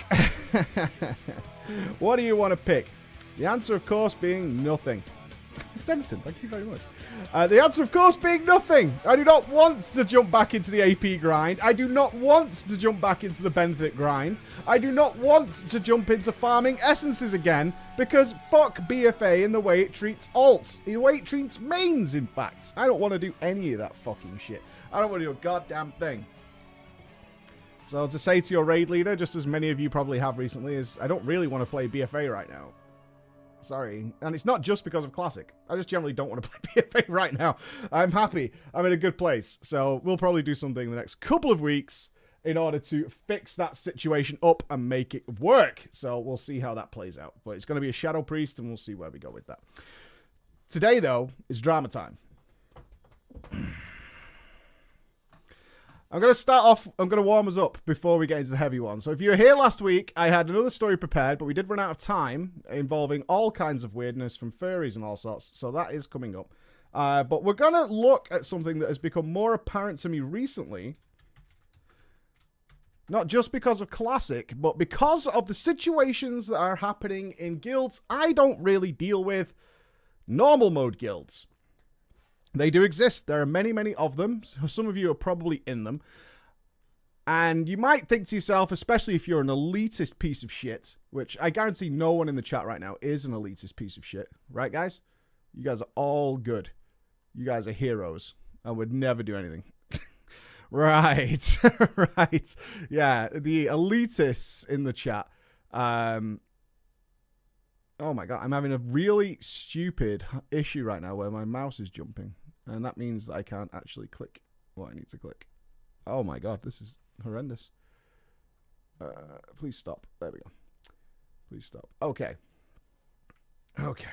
What do you want to pick? The answer, of course, being nothing. Sentencing, thank you very much. The answer, of course, being nothing. I do not want to jump back into the AP grind. I do not want to jump back into the benefit grind. I do not want to jump into farming essences again, because fuck BFA and the way it treats alts. The way it treats mains, in fact. I don't want to do any of that fucking shit. I don't want to do a goddamn thing. So to say to your raid leader, just as many of you probably have recently, is I don't really want to play BFA right now. Sorry. And it's not just because of Classic. I just generally don't want to play BFA right now. I'm happy. I'm in a good place. So we'll probably do something in the next couple of weeks in order to fix that situation up and make it work. So we'll see how that plays out. But it's going to be a Shadow Priest, and we'll see where we go with that. Today, though, is drama time. I'm going to start off, I'm going to warm us up before we get into the heavy one. So if you were here last week, I had another story prepared, but we did run out of time involving all kinds of weirdness from furries and all sorts. So that is coming up. But we're going to look at something that has become more apparent to me recently. Not just because of Classic, but because of the situations that are happening in guilds I don't really deal with. Normal mode guilds. They do exist. There are many, many of them. Some of you are probably in them. And you might think to yourself, especially if you're an elitist piece of shit, which I guarantee no one in the chat right now is an elitist piece of shit. Right, guys? You guys are all good. You guys are heroes. I would never do anything. Right. Right. Yeah, the elitists in the chat. Oh my god, I'm having a really stupid issue right now where my mouse is jumping. And that means that I can't actually click what I need to click. Oh my god, this is horrendous. Please stop. There we go. Please stop. Okay. Okay.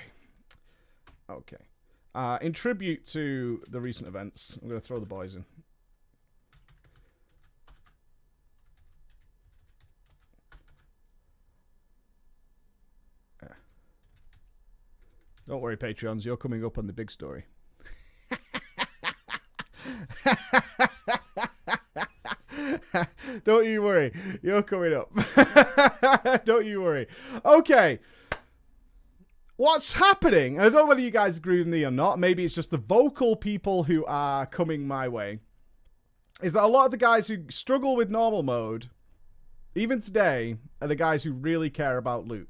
Okay. In tribute to the recent events, I'm going to throw the boys in. Don't worry, Patreons, you're coming up on the big story. Don't you worry, you're coming up. Don't you worry. Okay. What's happening? I don't know whether you guys agree with me or not. Maybe it's just the vocal people who are coming my way. Is that a lot of the guys who struggle with normal mode, even today, are the guys who really care about loot.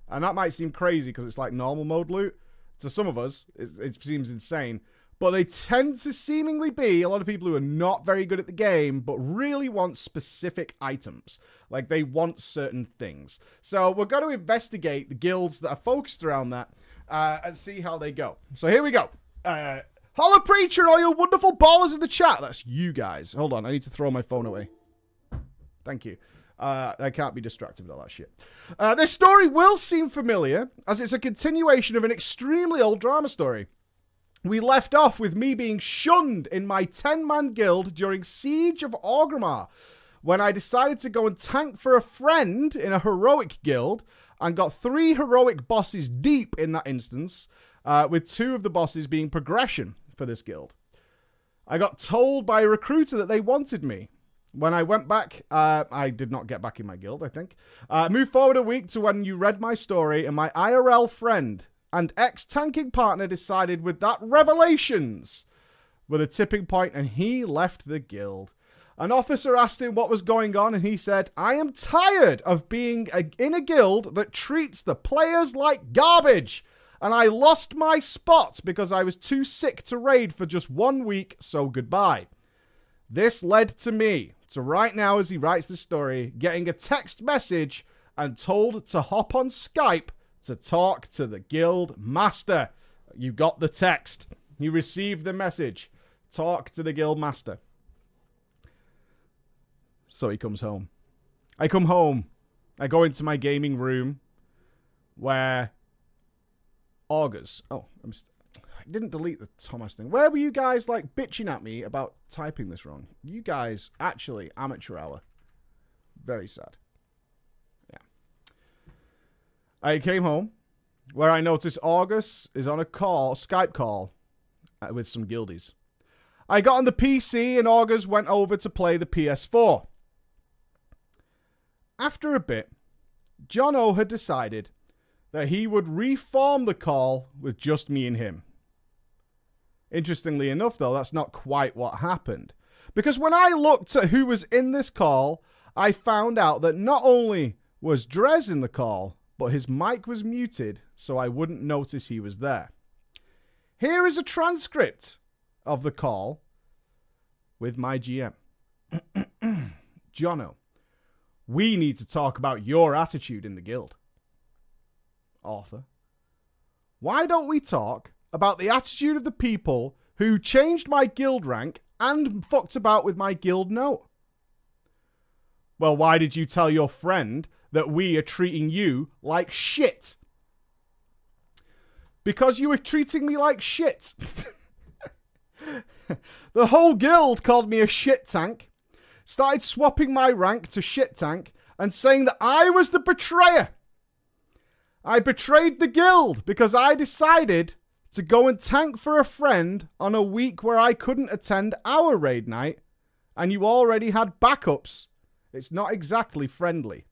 And that might seem crazy because it's like normal mode loot. To some of us, it seems insane. But they tend to seemingly be a lot of people who are not very good at the game, but really want specific items. Like, they want certain things. So we're going to investigate the guilds that are focused around that and see how they go. So here we go. Hello, Preacher, and all you wonderful ballers in the chat. That's you guys. Hold on, I need to throw my phone away. Thank you. I can't be distracted with all that shit. This story will seem familiar, as it's a continuation of an extremely old drama story. We left off with me being shunned in my 10-man guild during Siege of Orgrimmar, when I decided to go and tank for a friend in a heroic guild, and got 3 heroic bosses deep in that instance, with 2 of the bosses being progression for this guild. I got told by a recruiter that they wanted me. When I went back, I did not get back in my guild, I think. Move forward a week to when you read my story, and my IRL friend and ex-tanking partner decided with that revelations were the tipping point, and he left the guild. An officer asked him what was going on, and he said, I am tired of being in a guild that treats the players like garbage, and I lost my spot because I was too sick to raid for just 1 week, so goodbye. This led to me, to right now as he writes the story, getting a text message and told to hop on Skype to talk to the guild master. You got the text. You received the message. Talk to the guild master. So he comes home. I come home. I go into my gaming room where August. Oh, I didn't delete the Thomas thing. Where were you guys like bitching at me about typing this wrong? You guys actually amateur hour. Very sad. Yeah. I came home where I noticed August is on a call, Skype call with some guildies. I got on the PC and August went over to play the PS4. After a bit, John O had decided that he would reform the call with just me and him. Interestingly enough, though, that's not quite what happened. Because when I looked at who was in this call, I found out that not only was Drez in the call, but his mic was muted, so I wouldn't notice he was there. Here is a transcript of the call with my GM. Jono, we need to talk about your attitude in the guild. Arthur, why don't we talk about the attitude of the people who changed my guild rank and fucked about with my guild note? Well, why did you tell your friend that we are treating you like shit? Because you were treating me like shit. The whole guild called me a shit tank, started swapping my rank to shit tank, and saying that I was the betrayer. I betrayed the guild because I decided to go and tank for a friend on a week where I couldn't attend our raid night, and you already had backups. It's not exactly friendly.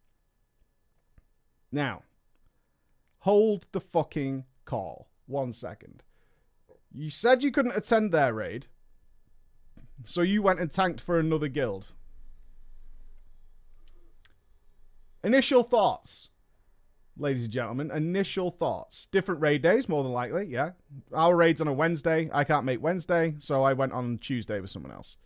Now, hold the fucking call. 1 second. You said you couldn't attend their raid, so you went and tanked for another guild. Initial thoughts, ladies and gentlemen. Initial thoughts. Different raid days, more than likely, yeah. Our raid's on a Wednesday. I can't make Wednesday, so I went on Tuesday with someone else.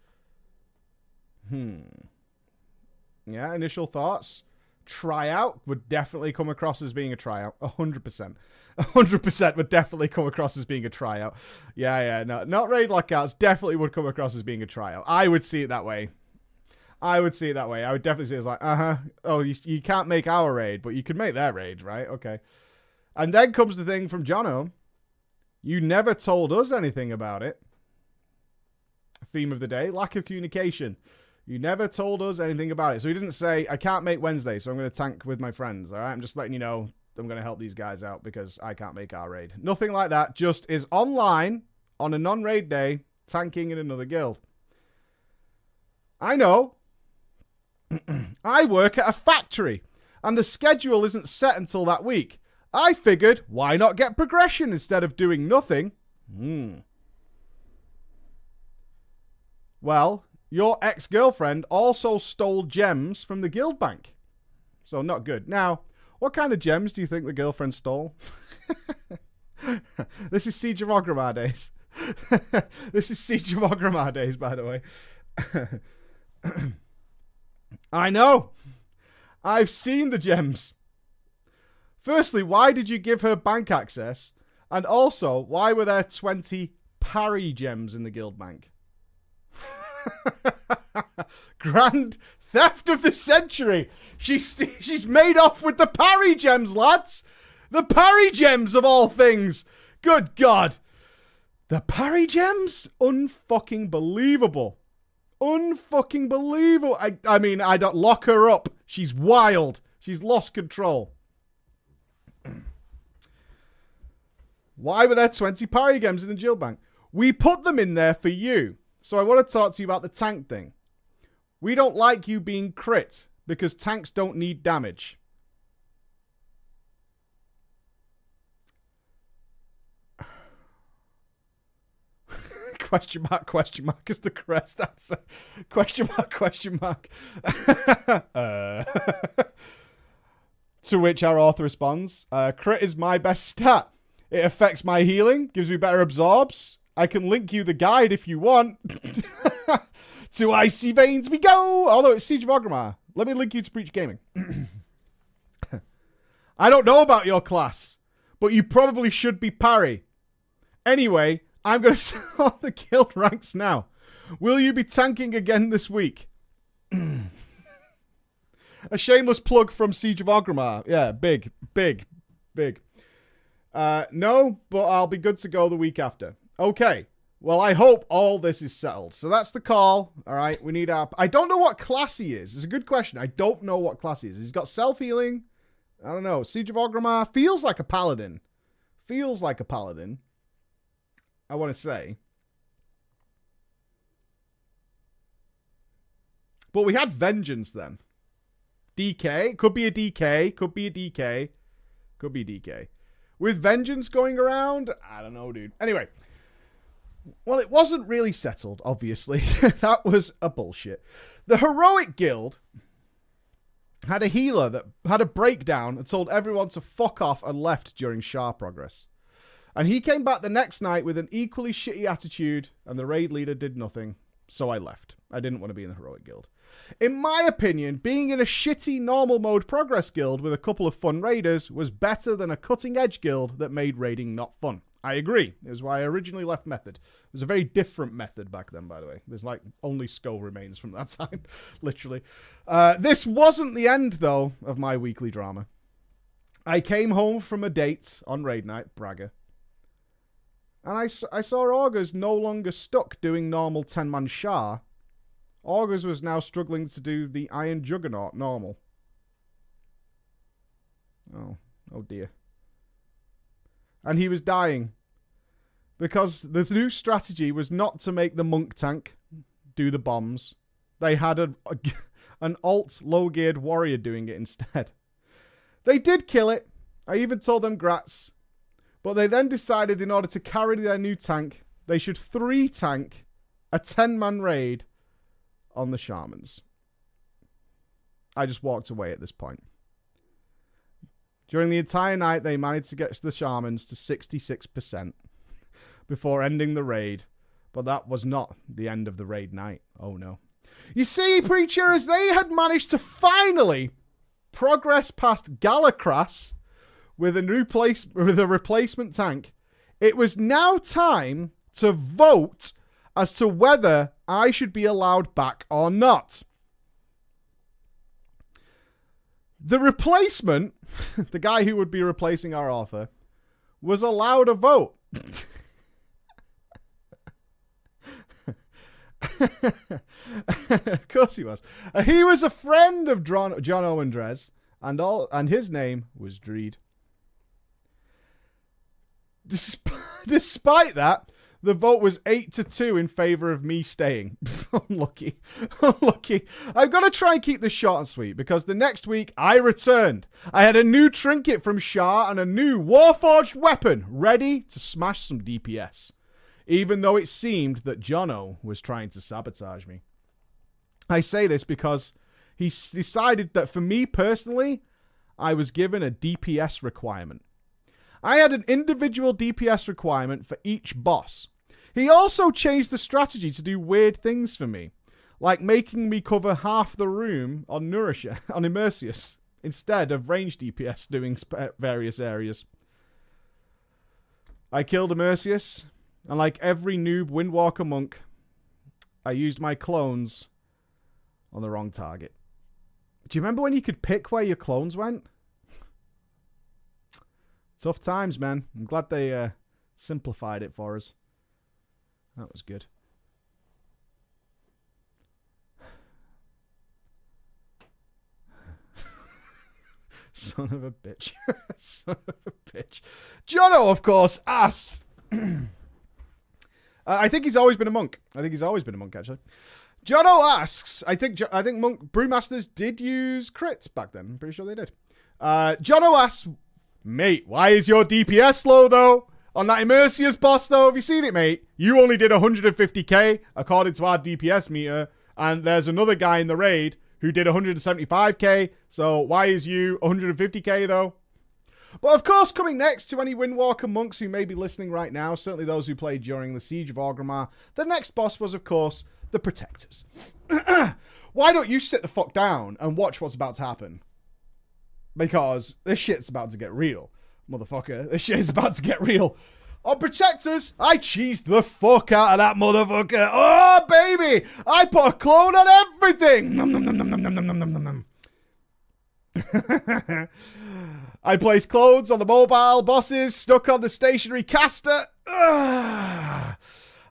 Yeah, initial thoughts. Tryout would definitely come across as being a tryout. 100%. 100% would definitely come across as being a tryout. Yeah, no. Not raid lockouts definitely would come across as being a tryout. I would see it that way. I would definitely see it as like, oh, you can't make our raid, but you can make their raid, right? Okay. And then comes the thing from Jono. You never told us anything about it. Theme of the day, lack of communication. You never told us anything about it. So he didn't say, I can't make Wednesday, so I'm going to tank with my friends. All right, I'm just letting you know I'm going to help these guys out because I can't make our raid. Nothing like that. Just is online on a non-raid day, tanking in another guild. I know. I work at a factory, and the schedule isn't set until that week. I figured, why not get progression instead of doing nothing? Well, your ex-girlfriend also stole gems from the guild bank. So not good. Now, what kind of gems do you think the girlfriend stole? This is Siege of Orgrimmar days. This is Siege of Orgrimmar days, by the way. I know. I've seen the gems. Firstly, why did you give her bank access? And also, why were there 20 parry gems in the guild bank? Grand theft of the century. She's made off with the parry gems, lads. The parry gems of all things. Good God. The parry gems? Unfucking believable. Unfucking believable. I mean, I don't lock her up. She's wild. She's lost control. Why were there 20 parry gems in the guild bank? We put them in there for you. So I want to talk to you about the tank thing. We don't like you being crit because tanks don't need damage. Question mark is the correct answer. Question mark. To which our author responds, crit is my best stat. It affects my healing, gives me better absorbs. I can link you the guide if you want. To Icy Veins we go! Although it's Siege of Orgrimmar. Let me link you to Breach Gaming. I don't know about your class, but you probably should be parry. Anyway, I'm going to sort the guild ranks now. Will you be tanking again this week? A shameless plug from Siege of Orgrimmar. Yeah, big. No, but I'll be good to go the week after. Okay. Well, I hope all this is settled. So that's the call. All right. We need our... I don't know what class he is. It's a good question. I don't know what class he is. He's got self-healing. I don't know. Siege of Orgrimmar feels like a paladin. I want to say. But we had Vengeance then. DK. Could be a DK. Could be DK. With Vengeance going around? I don't know, dude. Anyway. Well, it wasn't really settled, obviously. That was a bullshit. The Heroic Guild had a healer that had a breakdown and told everyone to fuck off and left during Shah progress. And he came back the next night with an equally shitty attitude, and the raid leader did nothing, so I left. I didn't want to be in the Heroic Guild. In my opinion, being in a shitty normal mode progress guild with a couple of fun raiders was better than a cutting edge guild that made raiding not fun. I agree. It was why I originally left Method. It was a very different Method back then, by the way. There's like only skull remains from that time, literally. This wasn't the end, though, of my weekly drama. I came home from a date on raid night, bragger. And I saw Augurs no longer stuck doing normal 10-man Shah. Augurs was now struggling to do the Iron Juggernaut normal. Oh dear. And he was dying. Because the new strategy was not to make the monk tank do the bombs. They had an alt low-geared warrior doing it instead. They did kill it. I even told them grats. But they then decided in order to carry their new tank, they should 3-tank a 10-man raid on the shamans. I just walked away at this point. During the entire night, they managed to get the shamans to 66% before ending the raid. But that was not the end of the raid night. Oh no. You see, Preachers, they had managed to finally progress past Galacras with a replacement tank. It was now time to vote as to whether I should be allowed back or not. The replacement, the guy who would be replacing our author, was allowed a vote. Of course he was. He was a friend of John Owen Dres, and his name was Dreed. Despite that, the vote was 8-2 in favour of me staying. Unlucky. Unlucky. I've got to try and keep this short and sweet, because the next week I returned. I had a new trinket from Shah and a new Warforged weapon ready to smash some DPS. Even though it seemed that Jono was trying to sabotage me. I say this because he decided that for me personally, I was given a DPS requirement. I had an individual DPS requirement for each boss. He also changed the strategy to do weird things for me, like making me cover half the room on Immersius, instead of range DPS doing various areas. I killed Immersius, and like every noob Windwalker monk, I used my clones on the wrong target. Do you remember when you could pick where your clones went? Tough times, man. I'm glad they simplified it for us. That was good. Son of a bitch. Son of a bitch. Jono, of course, ass. I think he's always been a monk. Actually. Jono asks, I think monk brewmasters did use crits back then. I'm pretty sure they did. Jono asks, mate, why is your DPS low, though? On that Immersius boss, though, have you seen it, mate? You only did 150k, according to our DPS meter, and there's another guy in the raid who did 175k, so why is you 150k, though? But, of course, coming next to any Windwalker monks who may be listening right now, certainly those who played during the Siege of Orgrimmar, the next boss was, of course, the Protectors. Why don't you sit the fuck down and watch what's about to happen? Because this shit's about to get real. Motherfucker, this shit is about to get real. On Protectors, I cheesed the fuck out of that motherfucker. Oh, baby! I put a clone on everything! Nom, nom, nom, nom, nom, nom, nom, nom, nom. I placed clones on the mobile bosses, stuck on the stationary caster.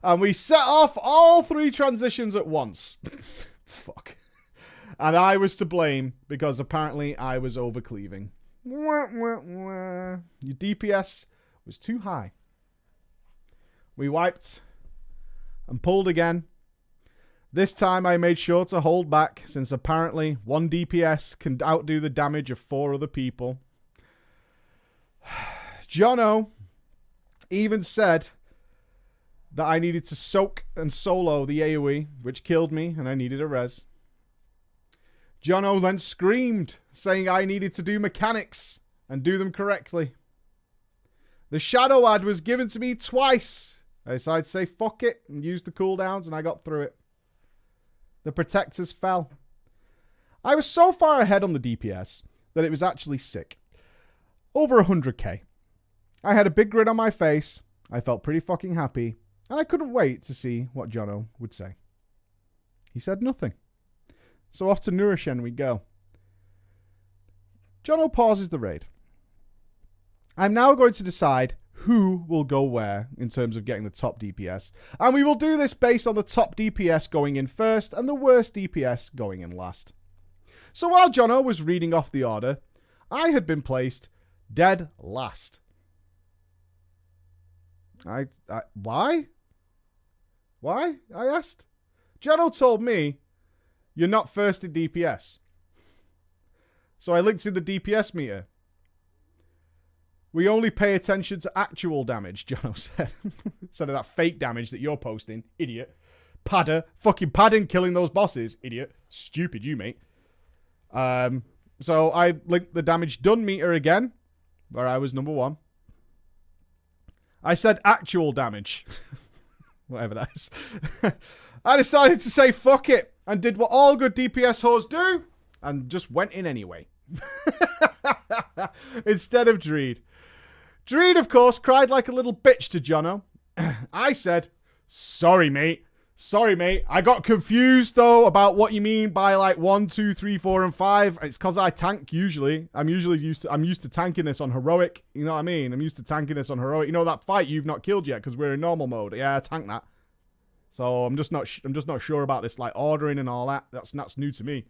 And we set off all 3 transitions at once. Fuck. And I was to blame because apparently I was overcleaving. Your DPS was too high. We wiped and pulled again. This time I made sure to hold back since apparently 1 DPS can outdo the damage of 4 other people. Jono even said that I needed to soak and solo the AoE, which killed me, and I needed a res. Jono then screamed, saying I needed to do mechanics and do them correctly. The shadow ad was given to me twice. I decided to say fuck it and use the cooldowns, and I got through it. The protectors fell. I was so far ahead on the DPS that it was actually sick. Over 100k. I had a big grin on my face. I felt pretty fucking happy, and I couldn't wait to see what Jono would say. He said nothing. So off to Nurishen we go. Jono pauses the raid. I'm now going to decide who will go where in terms of getting the top DPS. And we will do this based on the top DPS going in first and the worst DPS going in last. So while Jono was reading off the order, I had been placed dead last. Why? Why? I asked. Jono told me, you're not first in DPS. So I linked in the DPS meter. We only pay attention to actual damage, Jono said. Instead of that fake damage that you're posting, idiot. Padder. Fucking padding killing those bosses, idiot. Stupid you, mate. So I linked the damage done meter again, where I was number 1. I said actual damage. Whatever that is. I decided to say fuck it and did what all good DPS whores do and just went in anyway. Instead of Dreed. Dreed, of course, cried like a little bitch to Jono. I said, sorry, mate. Sorry, mate. I got confused, though, about what you mean by, like, 1, 2, 3, 4, and 5. It's because I tank, usually. I'm used to tanking this on heroic. You know what I mean? I'm used to tanking this on heroic. You know that fight you've not killed yet because we're in normal mode? Yeah, I tank that. So I'm just not sure about this, like, ordering and all that. That's new to me.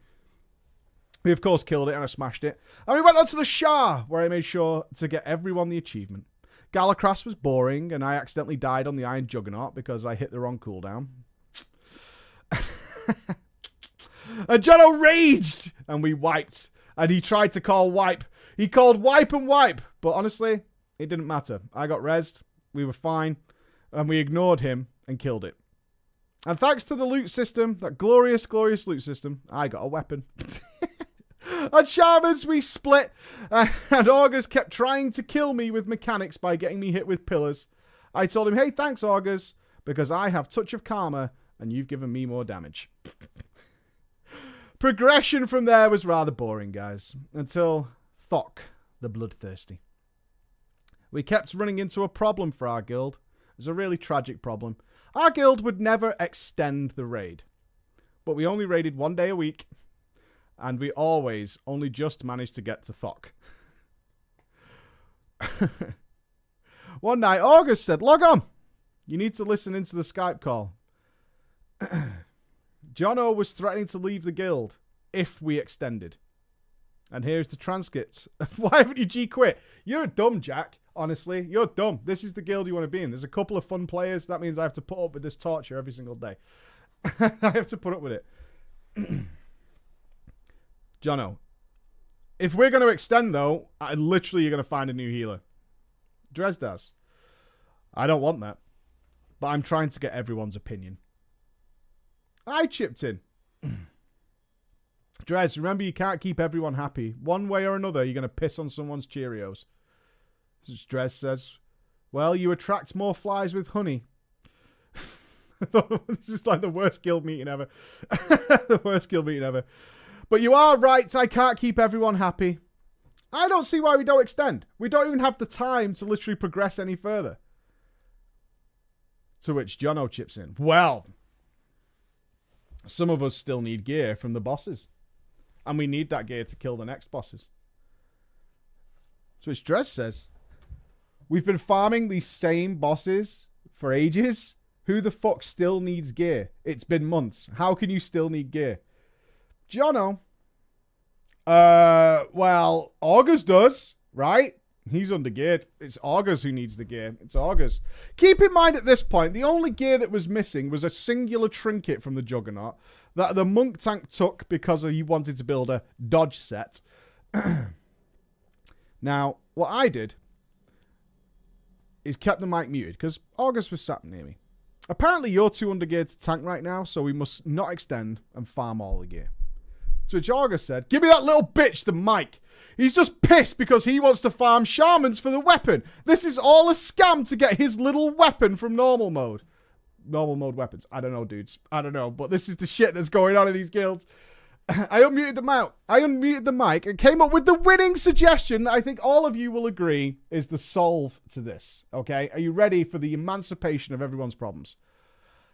We, of course, killed it and I smashed it. And we went on to the Shah, where I made sure to get everyone the achievement. Galacras was boring, and I accidentally died on the Iron Juggernaut because I hit the wrong cooldown. And Jono raged, and we wiped. And he tried to call wipe. He called wipe and wipe. But honestly, it didn't matter. I got rezzed. We were fine. And we ignored him and killed it. And thanks to the loot system, that glorious, glorious loot system, I got a weapon. And Shamans, we split. And Augurs kept trying to kill me with mechanics by getting me hit with pillars. I told him, hey, thanks, Augurs, because I have Touch of Karma, and you've given me more damage. Progression from there was rather boring, guys. Until Thok, the Bloodthirsty. We kept running into a problem for our guild. It was a really tragic problem. Our guild would never extend the raid. But we only raided 1 day a week. And we always only just managed to get to Thok. One night, August said, log on. You need to listen into the Skype call. Jono was threatening to leave the guild if we extended. And here's the transcripts. Why haven't you G-quit? You're dumb, Jack. Honestly, you're dumb. This is the guild you want to be in. There's a couple of fun players. That means I have to put up with this torture every single day. I have to put up with it. Jono, if we're going to extend, though, literally you're going to find a new healer. Dres does. I don't want that. But I'm trying to get everyone's opinion. I chipped in. Dres, remember you can't keep everyone happy. One way or another, you're going to piss on someone's Cheerios. Dres says, well, you attract more flies with honey. This is like the worst guild meeting ever. The worst guild meeting ever. But you are right, I can't keep everyone happy. I don't see why we don't extend. We don't even have the time to literally progress any further. To which Jono chips in. Well, some of us still need gear from the bosses. And we need that gear to kill the next bosses. To which Dres says, we've been farming these same bosses for ages. Who the fuck still needs gear? It's been months. How can you still need gear? Jono. Well, August does, right? He's under geared. It's August who needs the gear. It's August. Keep in mind at this point, the only gear that was missing was a singular trinket from the Juggernaut that the monk tank took because he wanted to build a dodge set. Now, what I did he's kept the mic muted because August was sat near me. Apparently, you're too undergeared to tank right now, so we must not extend and farm all the gear. To which August said, give me that little bitch the mic. He's just pissed because he wants to farm shamans for the weapon. This is all a scam to get his little weapon from normal mode. Normal mode weapons. I don't know, dudes. I don't know, but this is the shit that's going on in these guilds. I unmuted the mic and came up with the winning suggestion that I think all of you will agree is the solve to this. Okay? Are you ready for the emancipation of everyone's problems?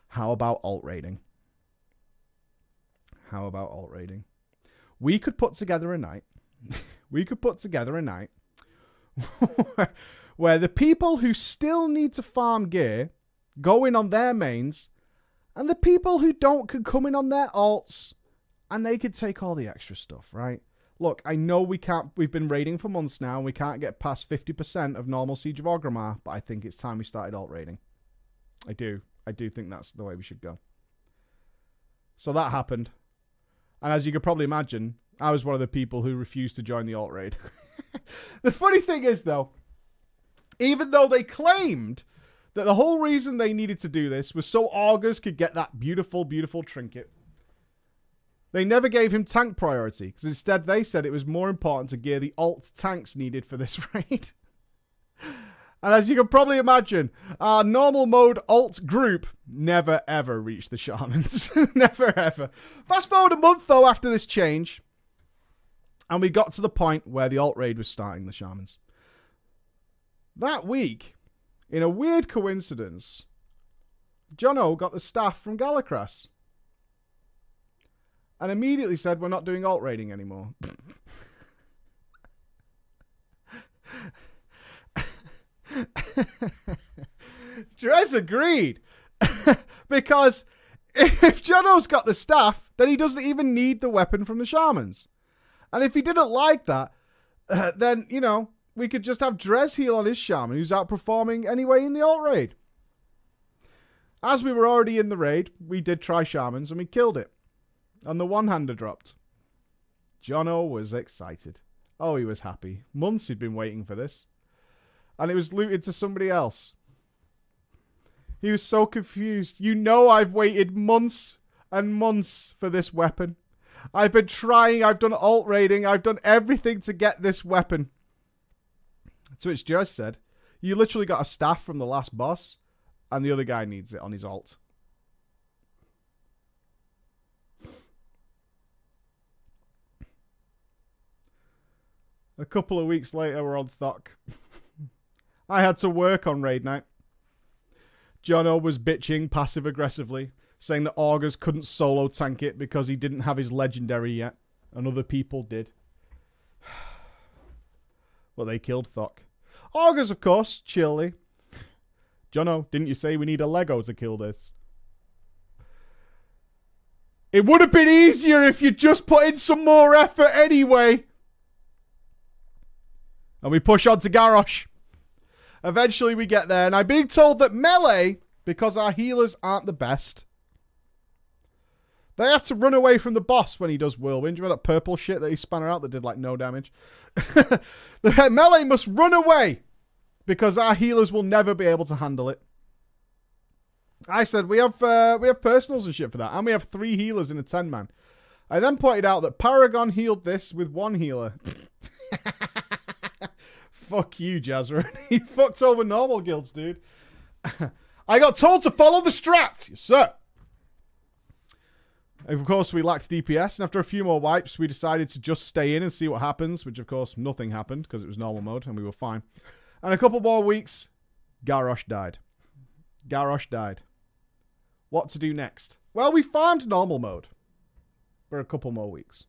How about alt raiding? How about alt raiding? We could put together a night. Where the people who still need to farm gear go in on their mains, and the people who don't could come in on their alts. And they could take all the extra stuff, right? Look, I know we've been raiding for months now, and we can't get past 50% of normal Siege of Orgrimmar, but I think it's time we started alt raiding. I do think that's the way we should go. So that happened. And as you could probably imagine, I was one of the people who refused to join the alt raid. The funny thing is, though, even though they claimed that the whole reason they needed to do this was so Augurs could get that beautiful, beautiful trinket, they never gave him tank priority, because instead they said it was more important to gear the alt tanks needed for this raid. And as you can probably imagine, our normal mode alt group never ever reached the shamans. Never ever. Fast forward a month though after this change, and we got to the point where the alt raid was starting the shamans. That week, in a weird coincidence, Jono got the staff from Galacras. And immediately said, we're not doing alt raiding anymore. Dress agreed. Because if Jono's got the staff, then he doesn't even need the weapon from the shamans. And if he didn't like that, then, you know, we could just have Drez heal on his shaman, who's outperforming anyway in the alt raid. As we were already in the raid, we did try shamans and we killed it. And the one-hander dropped. Jono was excited. Oh, he was happy. Months he'd been waiting for this. And it was looted to somebody else. He was so confused. You know I've waited months and months for this weapon. I've been trying. I've done alt raiding. I've done everything to get this weapon. To which Jez said, you literally got a staff from the last boss, and the other guy needs it on his alt. A couple of weeks later, we're on Thok. I had to work on raid night. Jono was bitching passive-aggressively, saying that Augurs couldn't solo tank it because he didn't have his legendary yet, and other people did. Well, they killed Thok. Augurs, of course, chilly. Jono, didn't you say we need a Lego to kill this? It would have been easier if you just put in some more effort anyway. And we push on to Garrosh. Eventually we get there, and I'm being told that melee, because our healers aren't the best, they have to run away from the boss when he does whirlwind. Do you remember that purple shit that he span out that did like no damage? The melee must run away because our healers will never be able to handle it. I said we have personals and shit for that, and we have 3 healers in a 10-man. I then pointed out that Paragon healed this with 1 healer. Fuck you, Jazra. He fucked over normal guilds, dude. I got told to follow the strat. Yes, sir. Of course, we lacked DPS, and after a few more wipes, we decided to just stay in and see what happens, which, of course, nothing happened, because it was normal mode, and we were fine. And a couple more weeks, Garrosh died. Garrosh died. What to do next? Well, we farmed normal mode for a couple more weeks.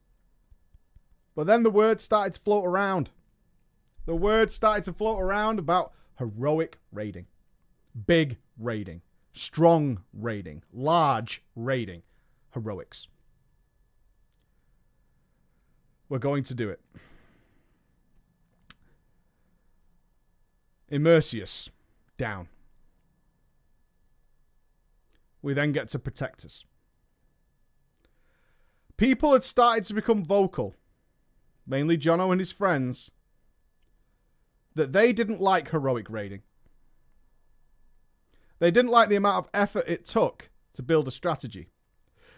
But then the word started to float around. The word started to float around about heroic raiding. Big raiding. Strong raiding. Large raiding. Heroics. We're going to do it. Immersius. Down. We then get to Protectors. People had started to become vocal, mainly Jono and his friends, that they didn't like heroic raiding. They didn't like the amount of effort it took to build a strategy.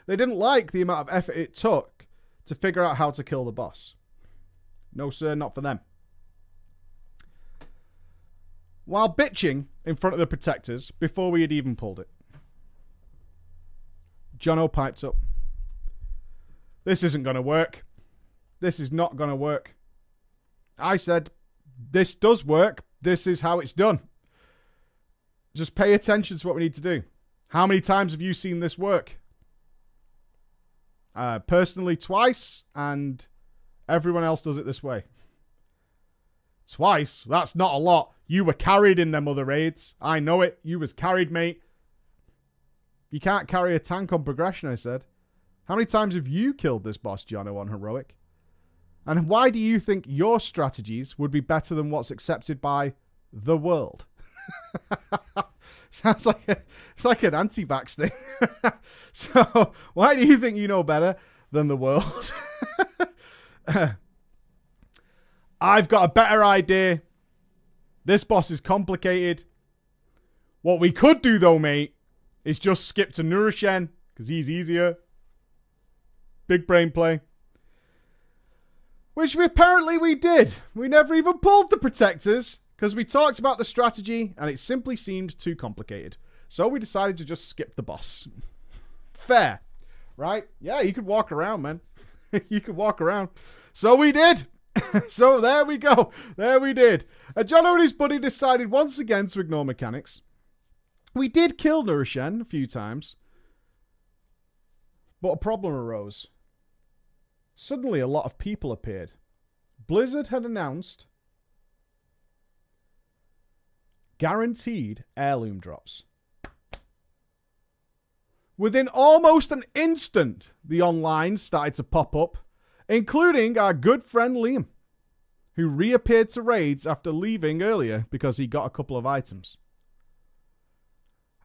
They didn't like the amount of effort it took to figure out how to kill the boss. No, sir, not for them. While bitching in front of the protectors before we had even pulled it, Jono piped up. This isn't going to work. This is not going to work. I said, this does work. This is how it's done. Just pay attention to what we need to do. How many times have you seen this work? Personally, twice, and everyone else does it this way. Twice? That's not a lot. You were carried in them other raids. I know it. You was carried, mate. You can't carry a tank on progression, I said. How many times have you killed this boss, Jono, on heroic? And why do you think your strategies would be better than what's accepted by the world? Sounds like it's like an anti-vax thing. So, why do you think you know better than the world? I've got a better idea. This boss is complicated. What we could do, though, mate, is just skip to Nurashen, because he's easier. Big brain play. Which apparently we did. We never even pulled the protectors, because we talked about the strategy, and it simply seemed too complicated. So we decided to just skip the boss. Fair. Right? Yeah, you could walk around, man. You could walk around. So we did. So there we go. There we did. Jono and his buddy decided once again to ignore mechanics. We did kill Nurashen a few times. But a problem arose. Suddenly a lot of people appeared. Blizzard had announced guaranteed heirloom drops. Within almost an instant, the online started to pop up, including our good friend Liam, who reappeared to raids after leaving earlier because he got a couple of items.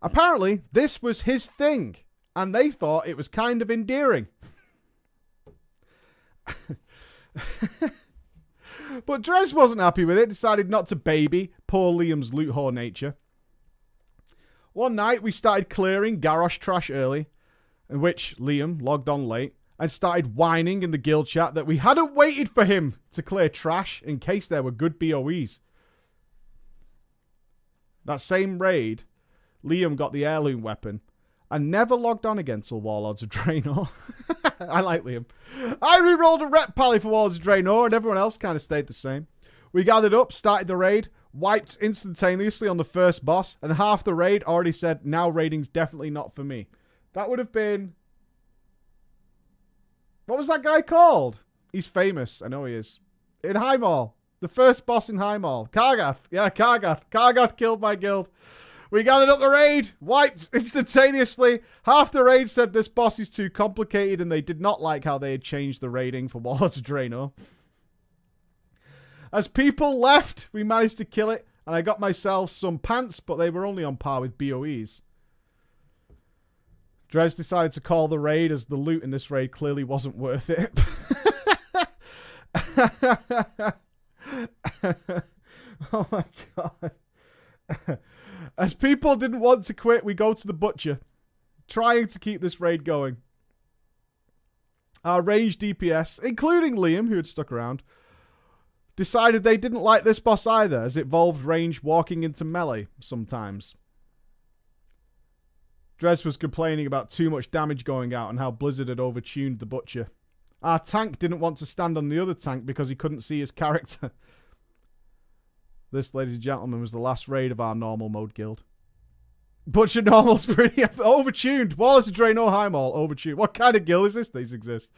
Apparently, this was his thing, and they thought it was kind of endearing. But Drez wasn't happy with it, decided not to baby poor Liam's loot whore nature. One night, we started clearing Garrosh trash early, in which Liam logged on late and started whining in the guild chat that we hadn't waited for him to clear trash in case there were good BOEs. That same raid, Liam got the heirloom weapon and never logged on again till Warlords of Draenor. I like Liam. I re-rolled a rep pally for Warlords of Draenor and everyone else kind of stayed the same. We gathered up, started the raid, wiped instantaneously on the first boss, and half the raid already said, now raiding's definitely not for me. That would have been... What was that guy called? He's famous. I know he is. In High Mall. The first boss in High Mall. Kargath. Yeah, Kargath. Kargath killed my guild. We gathered up the raid, wiped instantaneously. Half the raid said this boss is too complicated and they did not like how they had changed the raiding for Warlords of Draenor. As people left, we managed to kill it, and I got myself some pants, but they were only on par with BOEs. Drez decided to call the raid as the loot in this raid clearly wasn't worth it. Oh my god. As people didn't want to quit, we go to the butcher, trying to keep this raid going. Our range DPS, including Liam, who had stuck around, decided they didn't like this boss either, as it involved range walking into melee sometimes. Drez was complaining about too much damage going out and how Blizzard had overtuned the butcher. Our tank didn't want to stand on the other tank because he couldn't see his character. This, ladies and gentlemen, was the last raid of our normal mode guild. Butcher normal's pretty overtuned. Warlords of Draenor High Mall, overtuned. What kind of guild is this? These exist.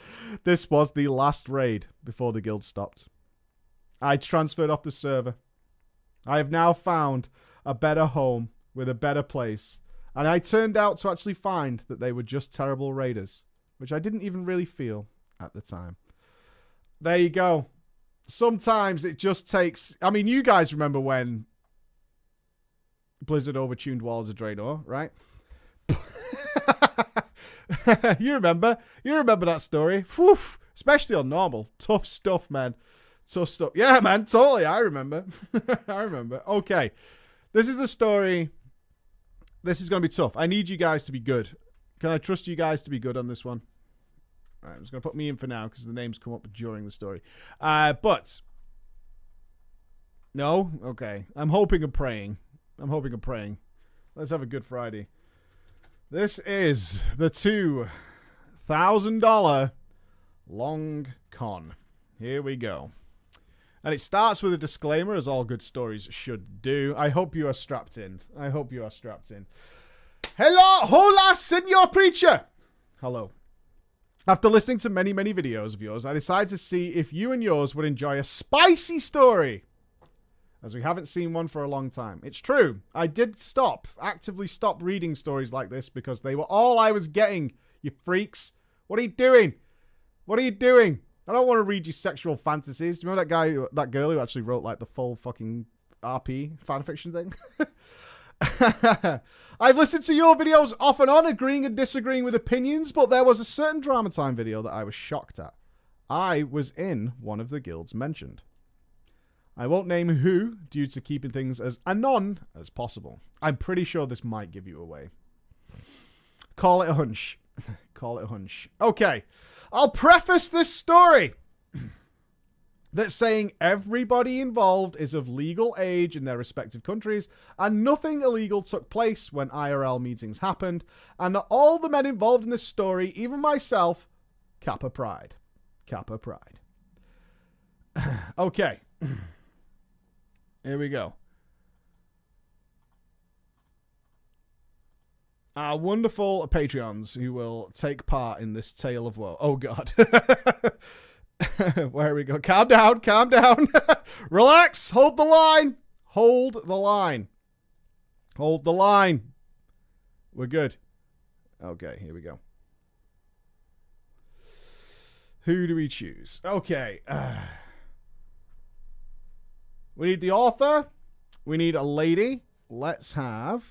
This was the last raid before the guild stopped. I transferred off the server. I have now found a better home with a better place. And I turned out to actually find that they were just terrible raiders, which I didn't even really feel at the time. There you go. Sometimes it just takes... I mean, you guys remember when Blizzard overtuned Warlords of Draenor, right? You remember that story. Whew. Especially on normal. Tough stuff, man. Tough stuff. Yeah, man, totally. I remember. I remember. Okay. This is the story This is going to be tough. I need you guys to be good. Can I trust you guys to be good on this one? All right, I'm just going to put me in for now because the names come up during the story. But... No? Okay. I'm hoping and praying. Let's have a good Friday. This is the $2,000 long con. Here we go. And it starts with a disclaimer, as all good stories should do. I hope you are strapped in. Hello! Hola, senor preacher! Hello. After listening to many, many videos of yours, I decided to see if you and yours would enjoy a spicy story, as we haven't seen one for a long time. It's true. I did actively stop reading stories like this because they were all I was getting, you freaks. What are you doing? I don't want to read you sexual fantasies. Do you remember that girl who actually wrote like the full fucking RP fanfiction thing? I've listened to your videos off and on, agreeing and disagreeing with opinions, but there was a certain Drama Time video that I was shocked at. I was in one of the guilds mentioned. I won't name who, due to keeping things as anon as possible. I'm pretty sure this might give you away. Call it a hunch. Okay. I'll preface this story that saying everybody involved is of legal age in their respective countries and nothing illegal took place when IRL meetings happened, and that all the men involved in this story, even myself, Kappa Pride. Okay. Here we go. Our wonderful Patreons who will take part in this tale of woe. Oh, God. Where we go. Calm down. Relax. Hold the line. We're good. Okay, here we go. Who do we choose? Okay. We need the author. We need a lady. Let's have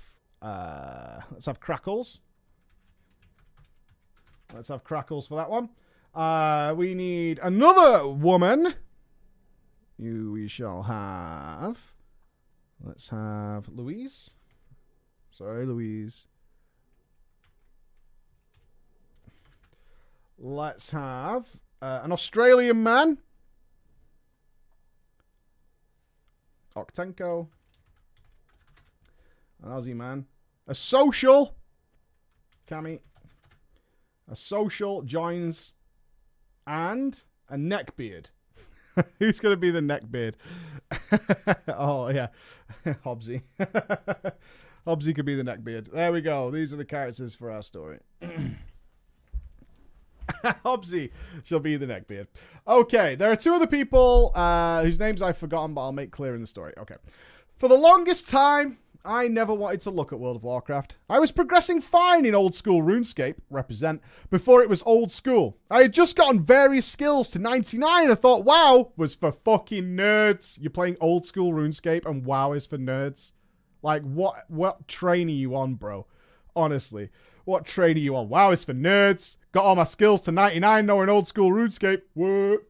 Crackles. Let's have Crackles for that one. We need another woman. We shall have... Let's have Louise. Sorry, Louise. Let's have an Australian man. Octenko. An Aussie man. A social. Cammy. A social joins. And a neckbeard. Who's going to be the neckbeard? Oh, yeah. Hobbsy. Hobbsy could be the neckbeard. There we go. These are the characters for our story. Hobbsy shall be the neckbeard. Okay, there are two other people whose names I've forgotten, but I'll make clear in the story. Okay. For the longest time, I never wanted to look at World of Warcraft. I was progressing fine in old school RuneScape, represent, before it was old school. I had just gotten various skills to 99 and I thought WoW was for fucking nerds. You're playing old school RuneScape and WoW is for nerds. Like, what train are you on, bro? Honestly, what train are you on? WoW is for nerds. Got all my skills to 99 knowing old school RuneScape. What?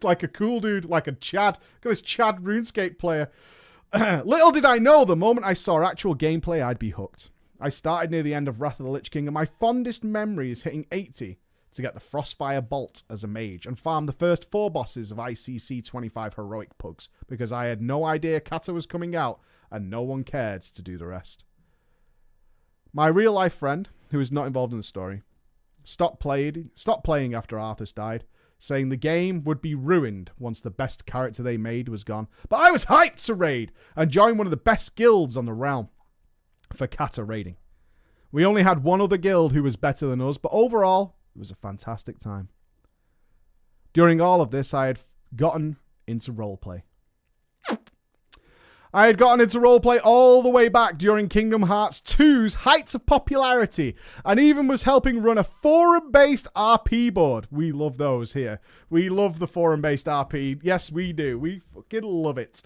Like a cool dude, like a Chad. Look at this Chad RuneScape player. Little did I know, the moment I saw actual gameplay, I'd be hooked. I started near the end of Wrath of the Lich King, and my fondest memory is hitting 80 to get the Frostfire Bolt as a mage, and farm the first 4 bosses of ICC 25 Heroic Pugs, because I had no idea Kata was coming out, and no one cared to do the rest. My real-life friend, who is not involved in the story, stopped playing after Arthas died, saying the game would be ruined once the best character they made was gone. But I was hyped to raid and join one of the best guilds on the realm for Kata raiding. We only had one other guild who was better than us, but overall, it was a fantastic time. During all of this, I had gotten into roleplay. I had gotten into roleplay all the way back during Kingdom Hearts 2's heights of popularity, and even was helping run a forum-based RP board. We love those here. We love the forum-based RP. Yes, we do. We fucking love it.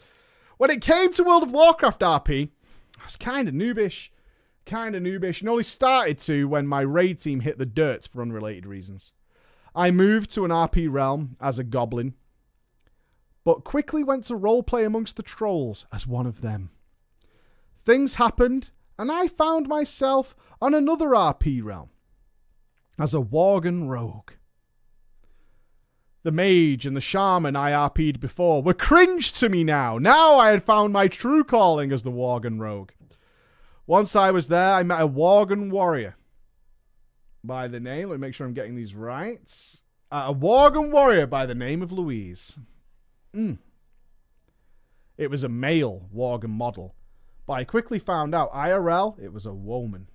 When it came to World of Warcraft RP, I was kind of noobish, and only started to when my raid team hit the dirt for unrelated reasons. I moved to an RP realm as a goblin, but quickly went to roleplay amongst the trolls as one of them. Things happened, and I found myself on another RP realm as a Worgen rogue. The mage and the shaman I RP'd before were cringe to me now. Now I had found my true calling as the Worgen rogue. Once I was there, I met a Worgen warrior by the name, let me make sure I'm getting these right. A Worgen warrior by the name of Louise. It was a male Worgen model, but I quickly found out IRL, it was a woman.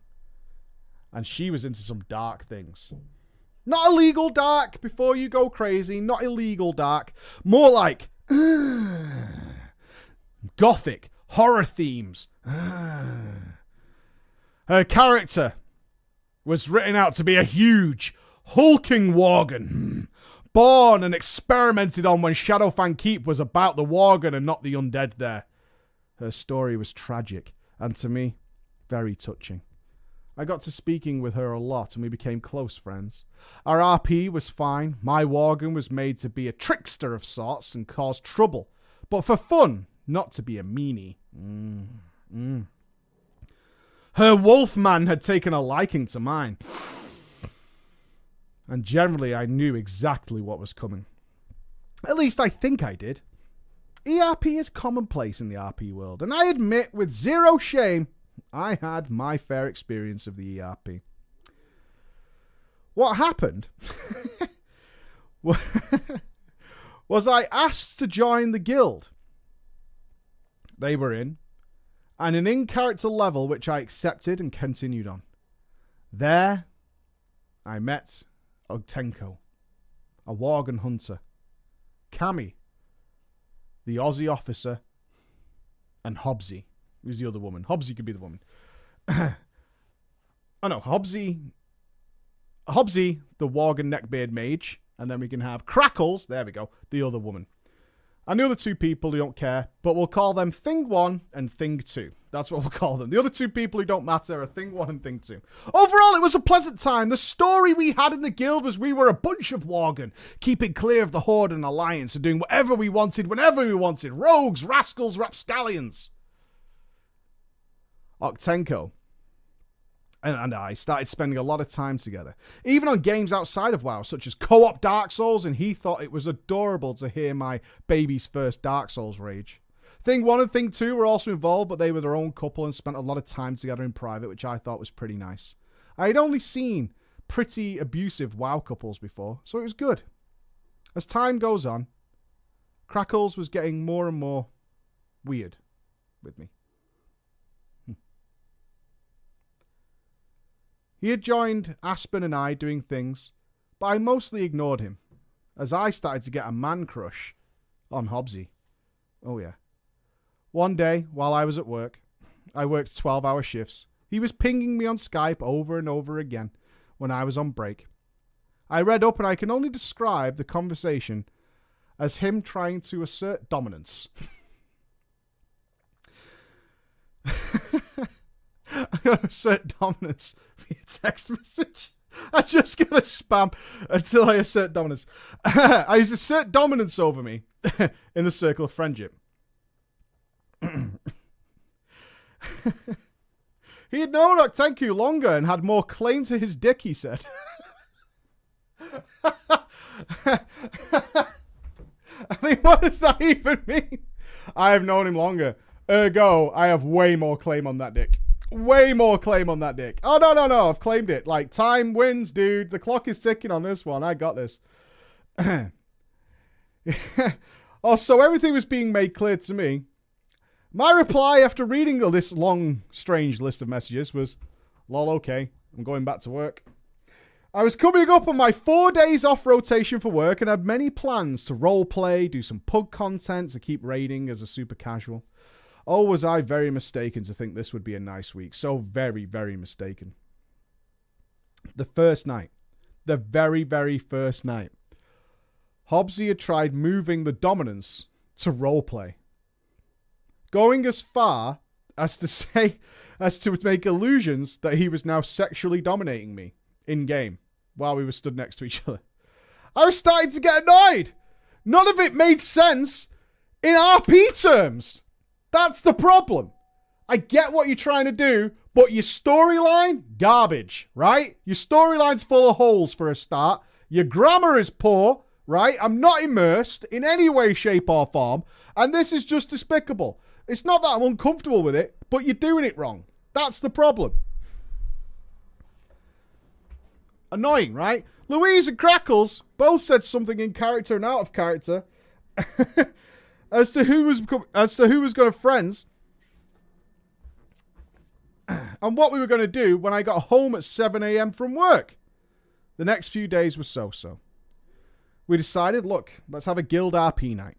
And she was into some dark things. Not illegal dark, before you go crazy. Not illegal dark. More like gothic, horror themes. Her character was written out to be a huge, hulking Worgen. Born and experimented on when Shadowfang Keep was about the Worgen and not the undead there. Her story was tragic, and to me, very touching. I got to speaking with her a lot, and we became close friends. Our RP was fine. My Worgen was made to be a trickster of sorts and cause trouble, but for fun, not to be a meanie. Her wolfman had taken a liking to mine. And generally, I knew exactly what was coming. At least I think I did. ERP is commonplace in the RP world, and I admit with zero shame, I had my fair experience of the ERP. What happened was I asked to join the guild they were in, and an in-character level which I accepted and continued on. There, I met Ogtenko, a Worgen hunter, Cammy, the Aussie officer, and Hobbsy, who's the other woman. Hobbsy could be the woman. Oh no, Hobbsy, the Worgen neckbeard mage, and then we can have Crackles, there we go, the other woman. And the other two people who don't care, but we'll call them Thing 1 and Thing 2. That's what we'll call them. The other two people who don't matter are Thing 1 and Thing 2. Overall, it was a pleasant time. The story we had in the guild was we were a bunch of Worgen, keeping clear of the Horde and Alliance and doing whatever we wanted, whenever we wanted. Rogues, rascals, rapscallions. Octenko and I started spending a lot of time together, even on games outside of WoW, such as co-op Dark Souls, and he thought it was adorable to hear my baby's first Dark Souls rage. Thing 1 and Thing 2 were also involved, but they were their own couple and spent a lot of time together in private, which I thought was pretty nice. I had only seen pretty abusive WoW couples before, so it was good. As time goes on, Crackles was getting more and more weird with me. He had joined Aspen and I doing things, but I mostly ignored him, as I started to get a man crush on Hobbsy. Oh yeah. One day, while I was at work, I worked 12-hour shifts. He was pinging me on Skype over and over again when I was on break. I read up and I can only describe the conversation as him trying to assert dominance. I'm going to assert dominance via text message. I'm just going to spam until I assert dominance. I use assert dominance over me in the circle of friendship. He had known Octenku longer and had more claim to his dick, he said. I mean, what does that even mean? I have known him longer. Ergo, I have way more claim on that dick. Way more claim on that dick. Oh, no. I've claimed it. Like, time wins, dude. The clock is ticking on this one. I got this. Oh, so everything was being made clear to me. My reply after reading this long, strange list of messages was, lol, okay. I'm going back to work. I was coming up on my 4 days off rotation for work and had many plans to roleplay, do some pug content to keep raiding as a super casual. Oh, was I very mistaken to think this would be a nice week. So very, very mistaken. The first night. The very, very first night. Hobbsy had tried moving the dominance to roleplay. Going as far as to make illusions that he was now sexually dominating me in-game while we were stood next to each other. I was starting to get annoyed. None of it made sense in RP terms. That's the problem. I get what you're trying to do, But your storyline, garbage, right? Your storyline's full of holes for a start. Your grammar is poor, right? I'm not immersed in any way, shape, or form. And this is just despicable. It's not that I'm uncomfortable with it, but you're doing it wrong. That's the problem. Annoying, right? Louise and Crackles both said something in character and out of character as to who was going to friends and what we were going to do when I got home at 7 a.m. from work. The next few days were so-so. We decided, look, let's have a guild RP night.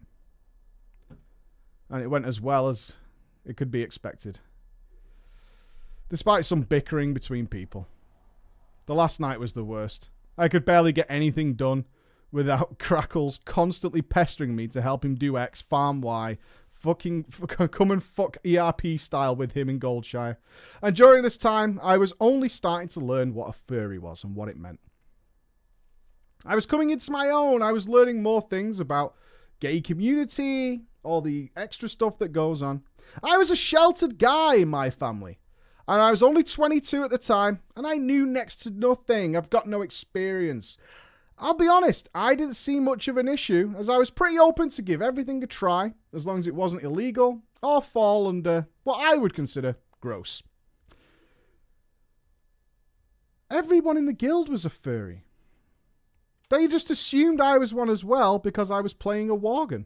And it went as well as it could be expected. Despite some bickering between people. The last night was the worst. I could barely get anything done without Crackles constantly pestering me to help him do X, farm Y, come and fuck ERP style with him in Goldshire. And during this time, I was only starting to learn what a furry was and what it meant. I was coming into my own. I was learning more things about gay community, all the extra stuff that goes on. I was a sheltered guy in my family. And I was only 22 at the time, and I knew next to nothing. I've got no experience. I'll be honest, I didn't see much of an issue, as I was pretty open to give everything a try, as long as it wasn't illegal or fall under what I would consider gross. Everyone in the guild was a furry. They just assumed I was one as well because I was playing a Worgen.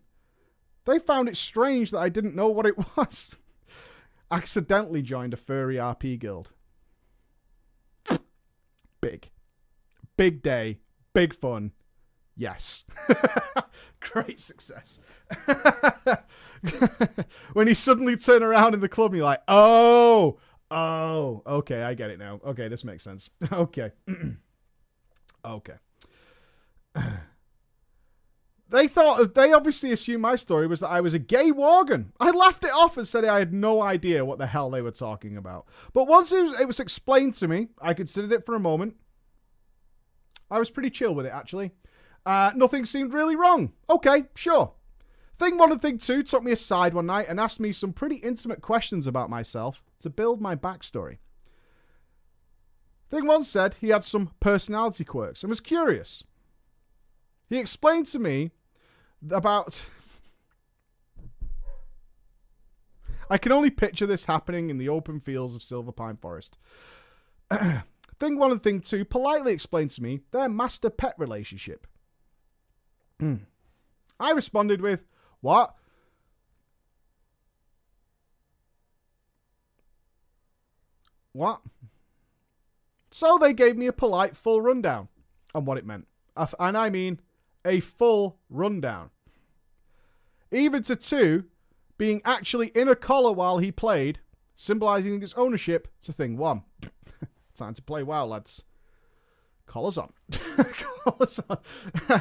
They found it strange that I didn't know what it was. Accidentally joined a furry RP guild. Big day. Big fun. Yes. Great success. When you suddenly turn around in the club and you're like, oh, okay, I get it now. Okay, this makes sense. Okay. Okay. They obviously assumed my story was that I was a gay Worgen. I laughed it off and said I had no idea what the hell they were talking about. But once it was explained to me, I considered it for a moment. I was pretty chill with it, actually. Nothing seemed really wrong. Okay, sure. Thing 1 and Thing 2 took me aside one night and asked me some pretty intimate questions about myself to build my backstory. Thing 1 said he had some personality quirks and was curious. He explained to me about... I can only picture this happening in the open fields of Silver Pine Forest. Thing 1 and Thing 2 politely explained to me their master-pet relationship. I responded with, what? What? So they gave me a polite full rundown on what it meant. And I mean a full rundown. Even to 2 being actually in a collar while he played, symbolizing his ownership to Thing 1. Time to play WoW, lads. Collars on. Collars on.